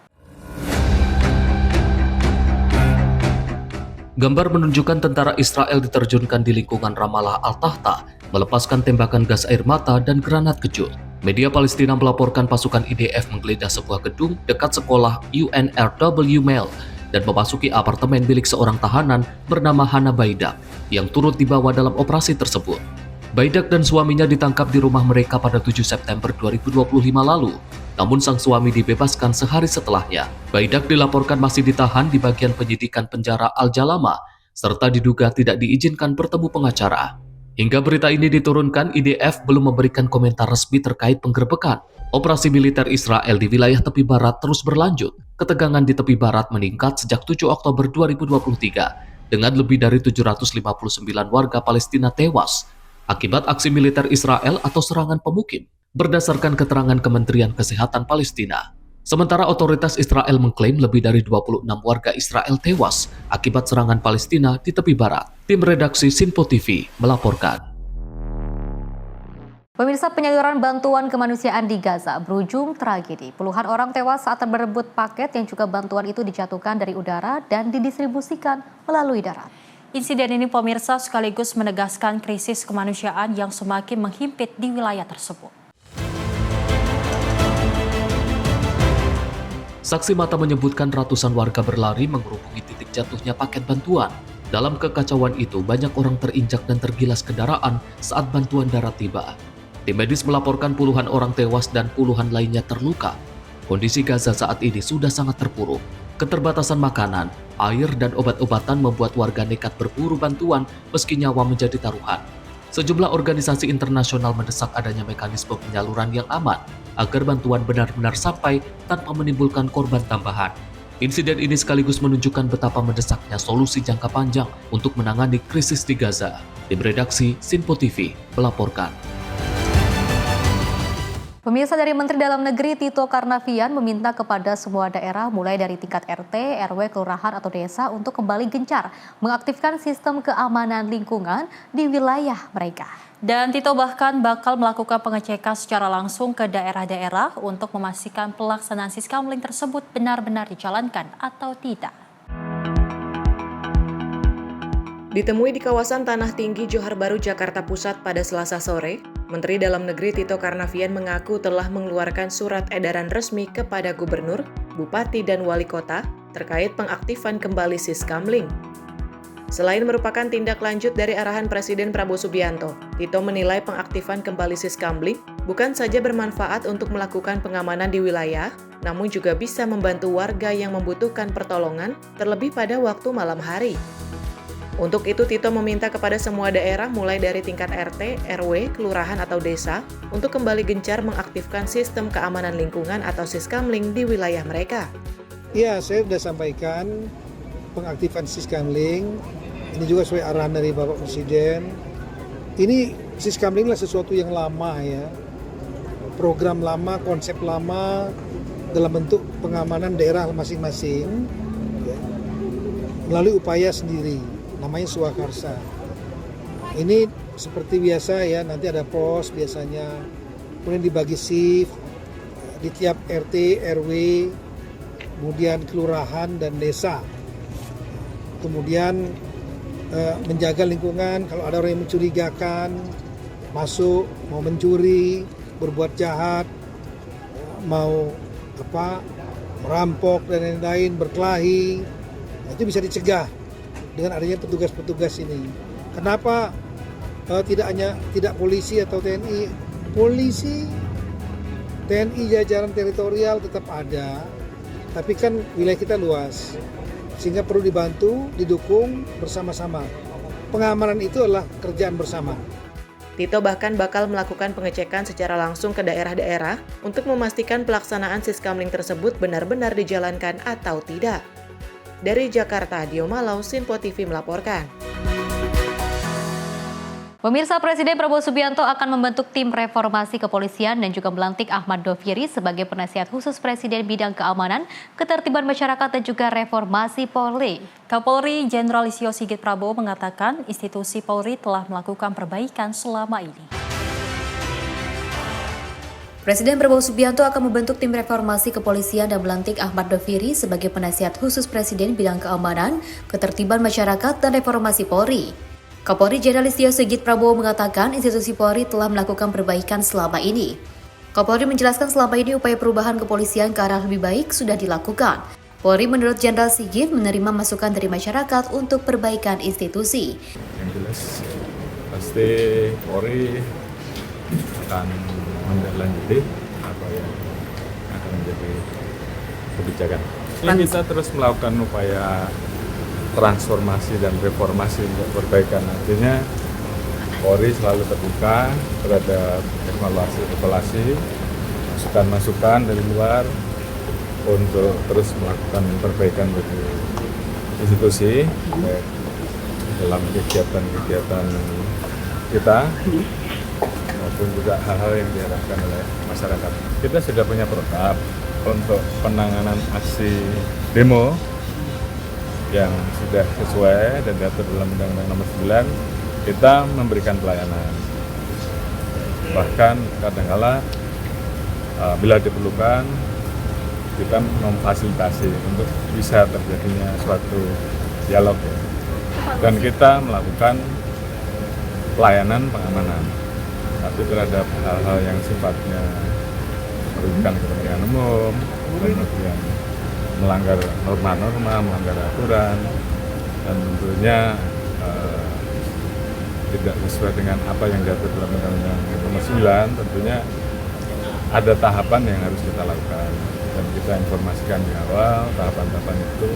Gambar menunjukkan tentara Israel diterjunkan di lingkungan Ramallah Al-Tahta, melepaskan tembakan gas air mata dan granat kejut. Media Palestina melaporkan pasukan IDF menggeledah sebuah gedung dekat sekolah UNRW Mel dan memasuki apartemen milik seorang tahanan bernama Hana Baida yang turut dibawa dalam operasi tersebut. Baidak dan suaminya ditangkap di rumah mereka pada 7 September 2025 lalu. Namun sang suami dibebaskan sehari setelahnya. Baidak dilaporkan masih ditahan di bagian penyidikan penjara Al-Jalama, serta diduga tidak diizinkan bertemu pengacara. Hingga berita ini diturunkan, IDF belum memberikan komentar resmi terkait penggerbekan. Operasi militer Israel di wilayah tepi barat terus berlanjut. Ketegangan di tepi barat meningkat sejak 7 Oktober 2023 dengan lebih dari 759 warga Palestina tewas akibat aksi militer Israel atau serangan pemukim, berdasarkan keterangan Kementerian Kesehatan Palestina. Sementara otoritas Israel mengklaim lebih dari 26 warga Israel tewas akibat serangan Palestina di tepi barat. Tim redaksi Sinpo TV melaporkan. Pemirsa, penyaluran bantuan kemanusiaan di Gaza berujung tragedi. Puluhan orang tewas saat berebut paket yang juga bantuan itu dijatuhkan dari udara dan didistribusikan melalui darat. Insiden ini pemirsa sekaligus menegaskan krisis kemanusiaan yang semakin menghimpit di wilayah tersebut. Saksi mata menyebutkan ratusan warga berlari mengerubungi titik jatuhnya paket bantuan. Dalam kekacauan itu, banyak orang terinjak dan tergilas kendaraan saat bantuan darat tiba. Tim medis melaporkan puluhan orang tewas dan puluhan lainnya terluka. Kondisi Gaza saat ini sudah sangat terpuruk. Keterbatasan makanan, air, dan obat-obatan membuat warga nekat berburu bantuan meski nyawa menjadi taruhan. Sejumlah organisasi internasional mendesak adanya mekanisme penyaluran yang aman agar bantuan benar-benar sampai tanpa menimbulkan korban tambahan. Insiden ini sekaligus menunjukkan betapa mendesaknya solusi jangka panjang untuk menangani krisis di Gaza. Tim redaksi Sinpo TV melaporkan. Pemirsa, dari Menteri Dalam Negeri Tito Karnavian meminta kepada semua daerah mulai dari tingkat RT, RW, kelurahan atau desa untuk kembali gencar mengaktifkan sistem keamanan lingkungan di wilayah mereka. Dan Tito bahkan bakal melakukan pengecekan secara langsung ke daerah-daerah untuk memastikan pelaksanaan Siskamling tersebut benar-benar dijalankan atau tidak. Ditemui di kawasan Tanah Tinggi, Johar Baru, Jakarta Pusat pada Selasa sore, Menteri Dalam Negeri Tito Karnavian mengaku telah mengeluarkan surat edaran resmi kepada Gubernur, Bupati, dan Wali Kota terkait pengaktifan kembali Siskamling. Selain merupakan tindak lanjut dari arahan Presiden Prabowo Subianto, Tito menilai pengaktifan kembali Siskamling bukan saja bermanfaat untuk melakukan pengamanan di wilayah, namun juga bisa membantu warga yang membutuhkan pertolongan, terlebih pada waktu malam hari. Untuk itu, Tito meminta kepada semua daerah mulai dari tingkat RT, RW, kelurahan atau desa untuk kembali gencar mengaktifkan sistem keamanan lingkungan atau Siskamling di wilayah mereka. Ya, saya sudah sampaikan pengaktifan Siskamling. Ini juga sesuai arahan dari Bapak Presiden. Ini Siskamling lah sesuatu yang lama ya. Program lama, konsep lama dalam bentuk pengamanan daerah masing-masing ya, melalui upaya sendiri. Namanya Swakarsa. Ini seperti biasa ya, nanti ada pos biasanya, kemudian dibagi shift di tiap RT, RW, kemudian kelurahan dan desa. Kemudian menjaga lingkungan, kalau ada orang yang mencurigakan, masuk, mau mencuri, berbuat jahat, mau merampok dan lain-lain, berkelahi, itu bisa dicegah dengan adanya petugas-petugas ini. Kenapa tidak polisi atau TNI? Polisi, TNI jajaran teritorial tetap ada, tapi kan wilayah kita luas, sehingga perlu dibantu, didukung bersama-sama. Pengamanan itu adalah kerjaan bersama. Tito bahkan bakal melakukan pengecekan secara langsung ke daerah-daerah untuk memastikan pelaksanaan Siskamling tersebut benar-benar dijalankan atau tidak. Dari Jakarta, Dio Malau, Sinpo TV melaporkan. Pemirsa, Presiden Prabowo Subianto akan membentuk tim reformasi kepolisian dan juga melantik Ahmad Doviri sebagai penasihat khusus Presiden bidang keamanan, ketertiban masyarakat dan juga reformasi Polri. Kapolri Jenderal Listio Sigit Prabowo mengatakan institusi Polri telah melakukan perbaikan selama ini. Presiden Prabowo Subianto akan membentuk tim reformasi kepolisian dan melantik Ahmad Doviri sebagai penasihat khusus Presiden bidang keamanan, ketertiban masyarakat, dan reformasi Polri. Kapolri Jenderal Listio Sigit Prabowo mengatakan institusi Polri telah melakukan perbaikan selama ini. Kapolri menjelaskan selama ini upaya perubahan kepolisian ke arah lebih baik sudah dilakukan. Polri menurut Jenderal Sigit menerima masukan dari masyarakat untuk perbaikan institusi. Yang jelas pasti Polri akan menindaklanjuti apa yang akan menjadi kebijakan. Ini kita terus melakukan upaya transformasi dan reformasi untuk perbaikan. Artinya Polri selalu terbuka terhadap evaluasi, masukan-masukan dari luar untuk terus melakukan perbaikan bagi institusi baik dalam kegiatan-kegiatan kita maupun juga hal-hal yang diharapkan oleh masyarakat. Kita sudah punya program untuk penanganan aksi demo yang sudah sesuai dan diatur dalam Undang-Undang Nomor 9. Kita memberikan pelayanan, bahkan kadang-kala bila diperlukan kita memfasilitasi untuk bisa terjadinya suatu dialog ya. Dan kita melakukan pelayanan pengamanan, tapi terhadap hal-hal yang sifatnya merugikan kepentingan umum, kemudian melanggar norma-norma, melanggar aturan, dan tentunya tidak sesuai dengan apa yang diatur dalam Undang-Undang Nomor 9, tentunya ada tahapan yang harus kita lakukan dan kita informasikan di awal tahapan-tahapan itu.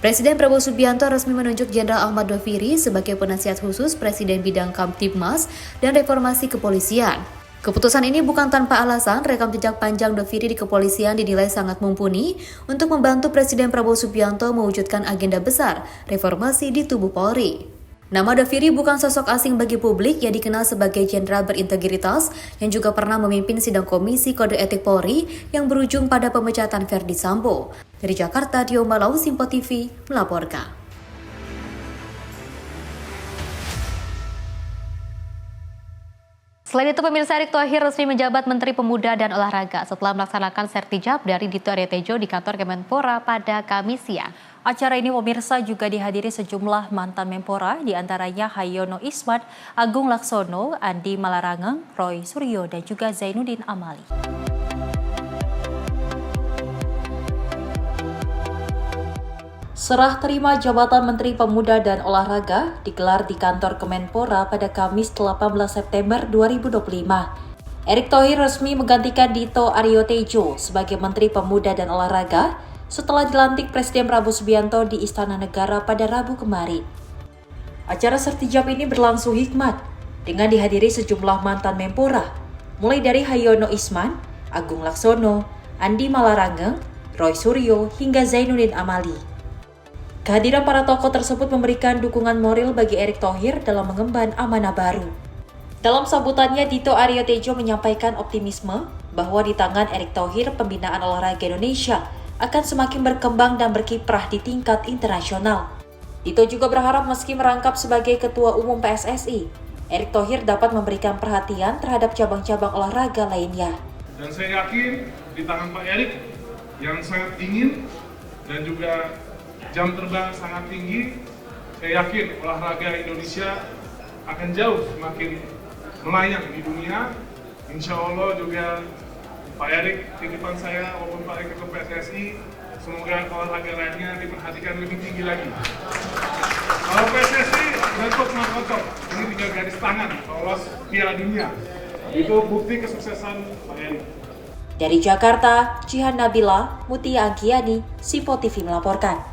Presiden Prabowo Subianto resmi menunjuk Jenderal Ahmad Doviri sebagai penasihat khusus Presiden bidang Kamtibmas dan reformasi kepolisian. Keputusan ini bukan tanpa alasan. Rekam jejak panjang Doviri di kepolisian dinilai sangat mumpuni untuk membantu Presiden Prabowo Subianto mewujudkan agenda besar reformasi di tubuh Polri. Nama Doviri bukan sosok asing bagi publik. Yang dikenal sebagai jenderal berintegritas yang juga pernah memimpin sidang Komisi Kode Etik Polri yang berujung pada pemecatan Verdi Sambo. Dari Jakarta, Dio Malau, Simpo TV melaporkan. Selain itu, pemirsa, Erick Thohir resmi menjabat Menteri Pemuda dan Olahraga setelah melaksanakan sertijab dari Dito Aryo Tejo di kantor Kemenpora pada Kamis siang. Acara ini pemirsa juga dihadiri sejumlah mantan Menpora, diantaranya Hayono Isman, Agung Laksono, Andi Malarangeng, Roy Suryo, dan juga Zainuddin Amali. Serah terima jabatan Menteri Pemuda dan Olahraga digelar di kantor Kemenpora pada Kamis 18 September 2025. Erick Thohir resmi menggantikan Dito Aryo Tejo sebagai Menteri Pemuda dan Olahraga setelah dilantik Presiden Prabowo Subianto di Istana Negara pada Rabu kemarin. Acara sertijab ini berlangsung hikmat dengan dihadiri sejumlah mantan Menpora, mulai dari Hayono Isman, Agung Laksono, Andi Malarangeng, Roy Suryo, hingga Zainuddin Amali. Kehadiran para tokoh tersebut memberikan dukungan moral bagi Erick Thohir dalam mengemban amanah baru. Dalam sambutannya, Dito Aryo Tejo menyampaikan optimisme bahwa di tangan Erick Thohir pembinaan olahraga Indonesia akan semakin berkembang dan berkiprah di tingkat internasional. Dito juga berharap meski merangkap sebagai Ketua Umum PSSI, Erick Thohir dapat memberikan perhatian terhadap cabang-cabang olahraga lainnya. Dan saya yakin di tangan Pak Erick yang sangat dingin dan juga jam terbang sangat tinggi, saya yakin olahraga Indonesia akan jauh semakin melayang di dunia. Insya Allah juga Pak Erick, titipan saya maupun Pak Erick Ketua PSSI, semoga olahraga lainnya diperhatikan lebih tinggi lagi. Kalau PSSI bentuk kotor, ini tinggal garis tangan lolos Piala Dunia. Itu bukti kesuksesan Pak Erick. Dari Jakarta, Jihan Nabila, Mutia Anggiani, Simpo TV melaporkan.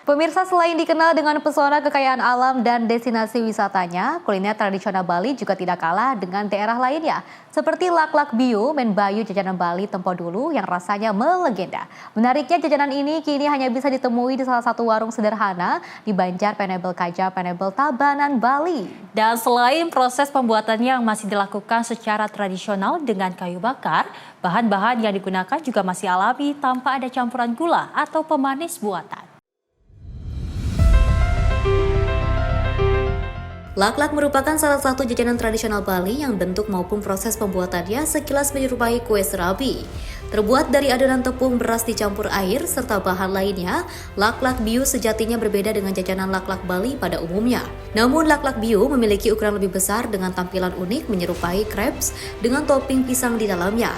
Pemirsa, selain dikenal dengan pesona kekayaan alam dan destinasi wisatanya, kuliner tradisional Bali juga tidak kalah dengan daerah lainnya. Seperti Laklak Biu, Menbayu jajanan Bali tempo dulu yang rasanya melegenda. Menariknya, jajanan ini kini hanya bisa ditemui di salah satu warung sederhana di Banjar Penebel Kaja, Penebel Tabanan, Bali. Dan selain proses pembuatannya yang masih dilakukan secara tradisional dengan kayu bakar, bahan-bahan yang digunakan juga masih alami tanpa ada campuran gula atau pemanis buatan. Laklak merupakan salah satu jajanan tradisional Bali yang bentuk maupun proses pembuatannya sekilas menyerupai kue serabi. Terbuat dari adonan tepung beras dicampur air serta bahan lainnya, Laklak Biu sejatinya berbeda dengan jajanan laklak Bali pada umumnya. Namun Laklak Biu memiliki ukuran lebih besar dengan tampilan unik menyerupai crepes dengan topping pisang di dalamnya.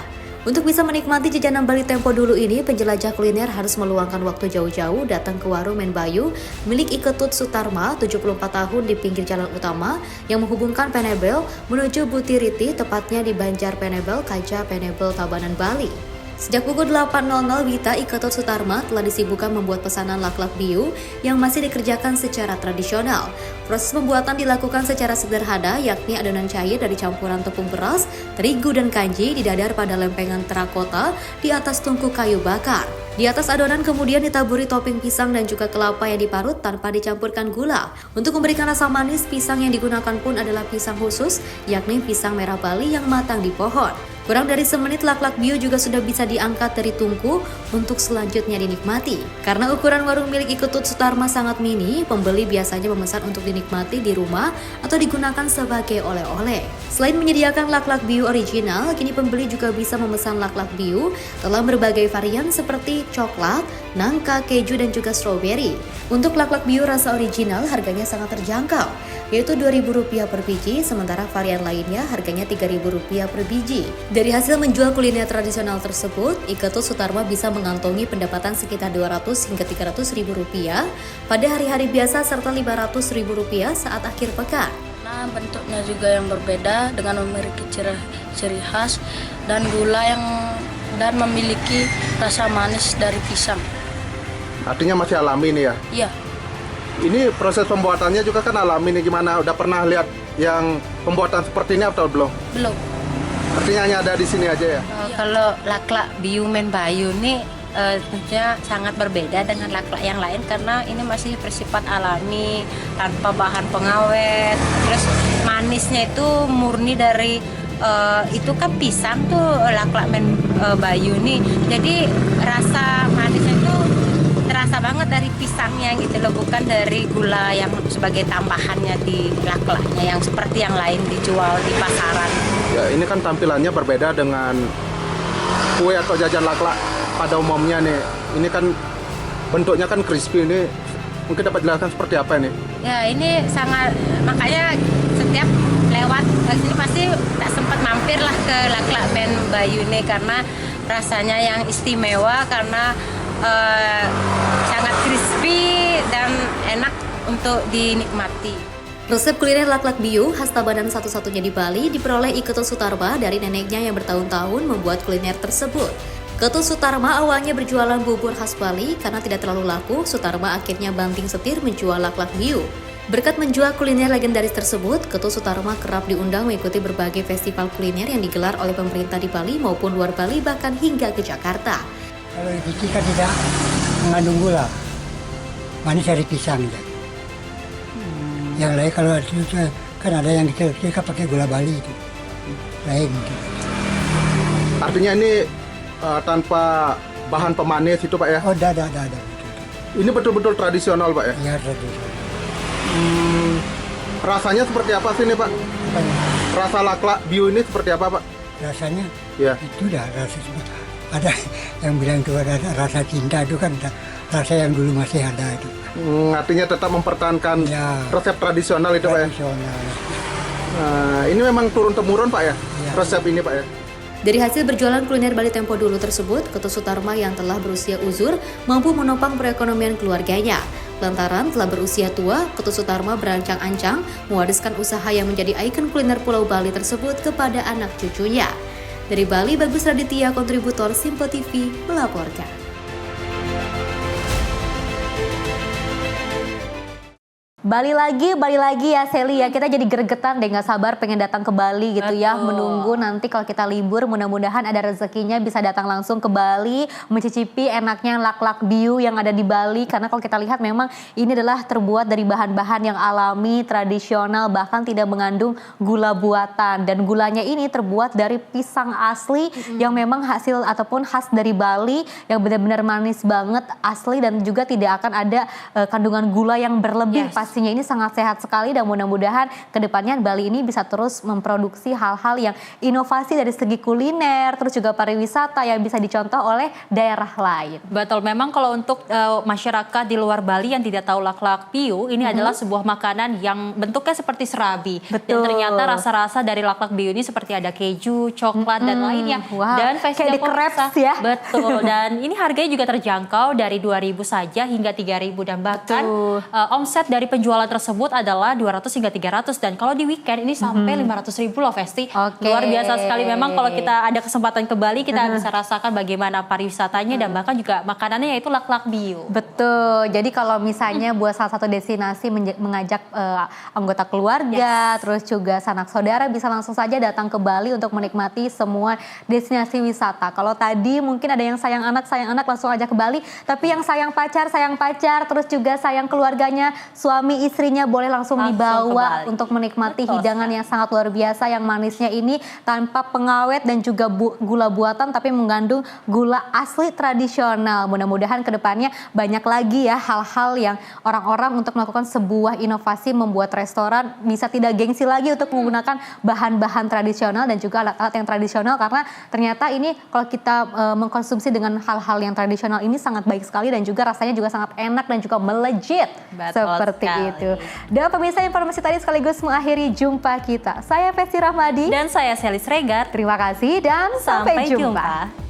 Untuk bisa menikmati jajanan Bali Tempo Dulu ini, penjelajah kuliner harus meluangkan waktu jauh-jauh datang ke warung Menbayu milik Iketut Sutarma, 74 tahun di pinggir jalan utama yang menghubungkan Penebel menuju Butiriti, tepatnya di Banjar Penebel, Kaca Penebel, Tabanan, Bali. Sejak pukul 8.00 Wita Iketut Sutarma telah disibukkan membuat pesanan laklak biu yang masih dikerjakan secara tradisional. Proses pembuatan dilakukan secara sederhana, yakni adonan cair dari campuran tepung beras, terigu dan kanji didadar pada lempengan terakota di atas tungku kayu bakar. Di atas adonan kemudian ditaburi topping pisang dan juga kelapa yang diparut tanpa dicampurkan gula. Untuk memberikan rasa manis, pisang yang digunakan pun adalah pisang khusus, yakni pisang merah Bali yang matang di pohon. Kurang dari semenit laklak biu juga sudah bisa diangkat dari tungku untuk selanjutnya dinikmati. Karena ukuran warung milik Iketut Sutarma sangat mini, pembeli biasanya memesan untuk dinikmati di rumah atau digunakan sebagai oleh-oleh. Selain menyediakan laklak biu original, kini pembeli juga bisa memesan laklak biu dalam berbagai varian seperti coklat, nangka, keju, dan juga stroberi. Untuk laklak biu rasa original harganya sangat terjangkau, yaitu Rp2.000 per biji, sementara varian lainnya harganya Rp3.000 per biji. Dari hasil menjual kuliner tradisional tersebut, Iketut Sutarma bisa mengantongi pendapatan sekitar Rp200 hingga Rp300.000 pada hari-hari biasa serta Rp500.000 saat akhir pekan. Nah, bentuknya juga yang berbeda dengan memiliki ciri khas dan gula dan memiliki rasa manis dari pisang. Artinya masih alami nih ya? Iya. Ini proses pembuatannya juga kan alami nih, gimana? Udah pernah lihat yang pembuatan seperti ini atau belum? Belum. Artinya hanya ada di sini aja ya? Kalau laklak biu Menbayu ini tentunya sangat berbeda dengan laklak yang lain karena ini masih bersifat alami, tanpa bahan pengawet. Terus manisnya itu murni dari itu kan pisang tuh laklak Menbayu nih. Jadi rasa manisnya itu terasa banget dari pisangnya gitu loh, bukan dari gula yang sebagai tambahannya di laklaknya yang seperti yang lain dijual di pasaran. Ya, ini kan tampilannya berbeda dengan kue atau jajan laklak pada umumnya nih. Ini kan bentuknya kan crispy, ini mungkin dapat jelaskan seperti apa ini? Ya, ini sangat, makanya setiap lewat sini pasti tak sempat mampir lah ke laklak Menbayu ini karena rasanya yang istimewa, karena sangat crispy dan enak untuk dinikmati. Resep kuliner laklak biu khas Tabanan satu-satunya di Bali diperoleh Iketut Sutarma dari neneknya yang bertahun-tahun membuat kuliner tersebut. Iketut Sutarma awalnya berjualan bubur khas Bali, karena tidak terlalu laku, Sutarma akhirnya banting setir menjual laklak biu. Berkat menjual kuliner legendaris tersebut, Iketut Sutarma kerap diundang mengikuti berbagai festival kuliner yang digelar oleh pemerintah di Bali maupun luar Bali, bahkan hingga ke Jakarta. Kalau biji kan tidak mengandung gula, manis dari pisang ya. Yang lain kalau kan ada yang kita pakai gula Bali itu, lain. Artinya ini tanpa bahan pemanis itu Pak ya? Oh, ada. Ini betul-betul tradisional Pak ya? Iya, tradisional. Rasanya seperti apa sih ini Pak? Rasa laklak biu ini seperti apa Pak? Rasanya? Ya. Itu dah rasa seperti. Ada yang bilang itu ada rasa cinta, itu kan rasa yang dulu masih ada itu. Artinya tetap mempertahankan resep tradisional itu Pak ya? Ini memang turun-temurun Pak ya? Resep ini Pak ya? Dari hasil berjualan kuliner Bali Tempo Dulu tersebut, Iketut Sutarma yang telah berusia uzur mampu menopang perekonomian keluarganya. Lantaran telah berusia tua, Iketut Sutarma berancang-ancang mewariskan usaha yang menjadi ikon kuliner Pulau Bali tersebut kepada anak cucunya. Dari Bali, Bagus Raditya, kontributor Simpo TV, melaporkan. Bali lagi ya Sally ya, kita jadi gregetan deh, nggak sabar pengen datang ke Bali gitu. Betul. Ya, menunggu nanti kalau kita libur mudah-mudahan ada rezekinya bisa datang langsung ke Bali, mencicipi enaknya laklak biu yang ada di Bali, karena kalau kita lihat memang ini adalah terbuat dari bahan-bahan yang alami, tradisional, bahkan tidak mengandung gula buatan, dan gulanya ini terbuat dari pisang asli yang memang hasil ataupun khas dari Bali yang benar-benar manis banget, asli, dan juga tidak akan ada kandungan gula yang berlebih pasti inovasinya ini sangat sehat sekali dan mudah-mudahan kedepannya Bali ini bisa terus memproduksi hal-hal yang inovasi dari segi kuliner, terus juga pariwisata yang bisa dicontoh oleh daerah lain. Betul, memang kalau untuk masyarakat di luar Bali yang tidak tahu laklak piu, ini adalah sebuah makanan yang bentuknya seperti serabi. Betul. Dan ternyata rasa-rasa dari laklak piu ini seperti ada keju, coklat, dan lainnya. Wow. Dan versi kayak di crepes ya. Betul, dan ini harganya juga terjangkau dari 2.000 saja hingga 3.000 dan bahkan omset dari penjualan tersebut adalah 200 hingga 300 dan kalau di weekend ini sampai 500.000 loh Vesti. Luar biasa sekali memang kalau kita ada kesempatan ke Bali kita bisa rasakan bagaimana pariwisatanya dan bahkan juga makanannya yaitu laklak biu. Betul. Jadi kalau misalnya buat salah satu destinasi mengajak anggota keluarga, terus juga sanak saudara bisa langsung saja datang ke Bali untuk menikmati semua destinasi wisata. Kalau tadi mungkin ada yang sayang anak langsung ajak ke Bali, tapi yang sayang pacar, terus juga sayang keluarganya, suami istrinya boleh langsung dibawa untuk menikmati hidangan yang sangat luar biasa yang manisnya ini tanpa pengawet dan juga gula buatan tapi mengandung gula asli tradisional. Mudah-mudahan kedepannya banyak lagi ya hal-hal yang orang-orang untuk melakukan sebuah inovasi membuat restoran bisa tidak gengsi lagi untuk menggunakan bahan-bahan tradisional dan juga alat-alat yang tradisional karena ternyata ini kalau kita mengkonsumsi dengan hal-hal yang tradisional ini sangat baik sekali dan juga rasanya juga sangat enak dan juga melejit. Seperti itu. Dan pemirsa informasi tadi sekaligus mengakhiri jumpa kita. Saya Vesti Rahmadi dan saya Selis Regar. Terima kasih dan sampai jumpa.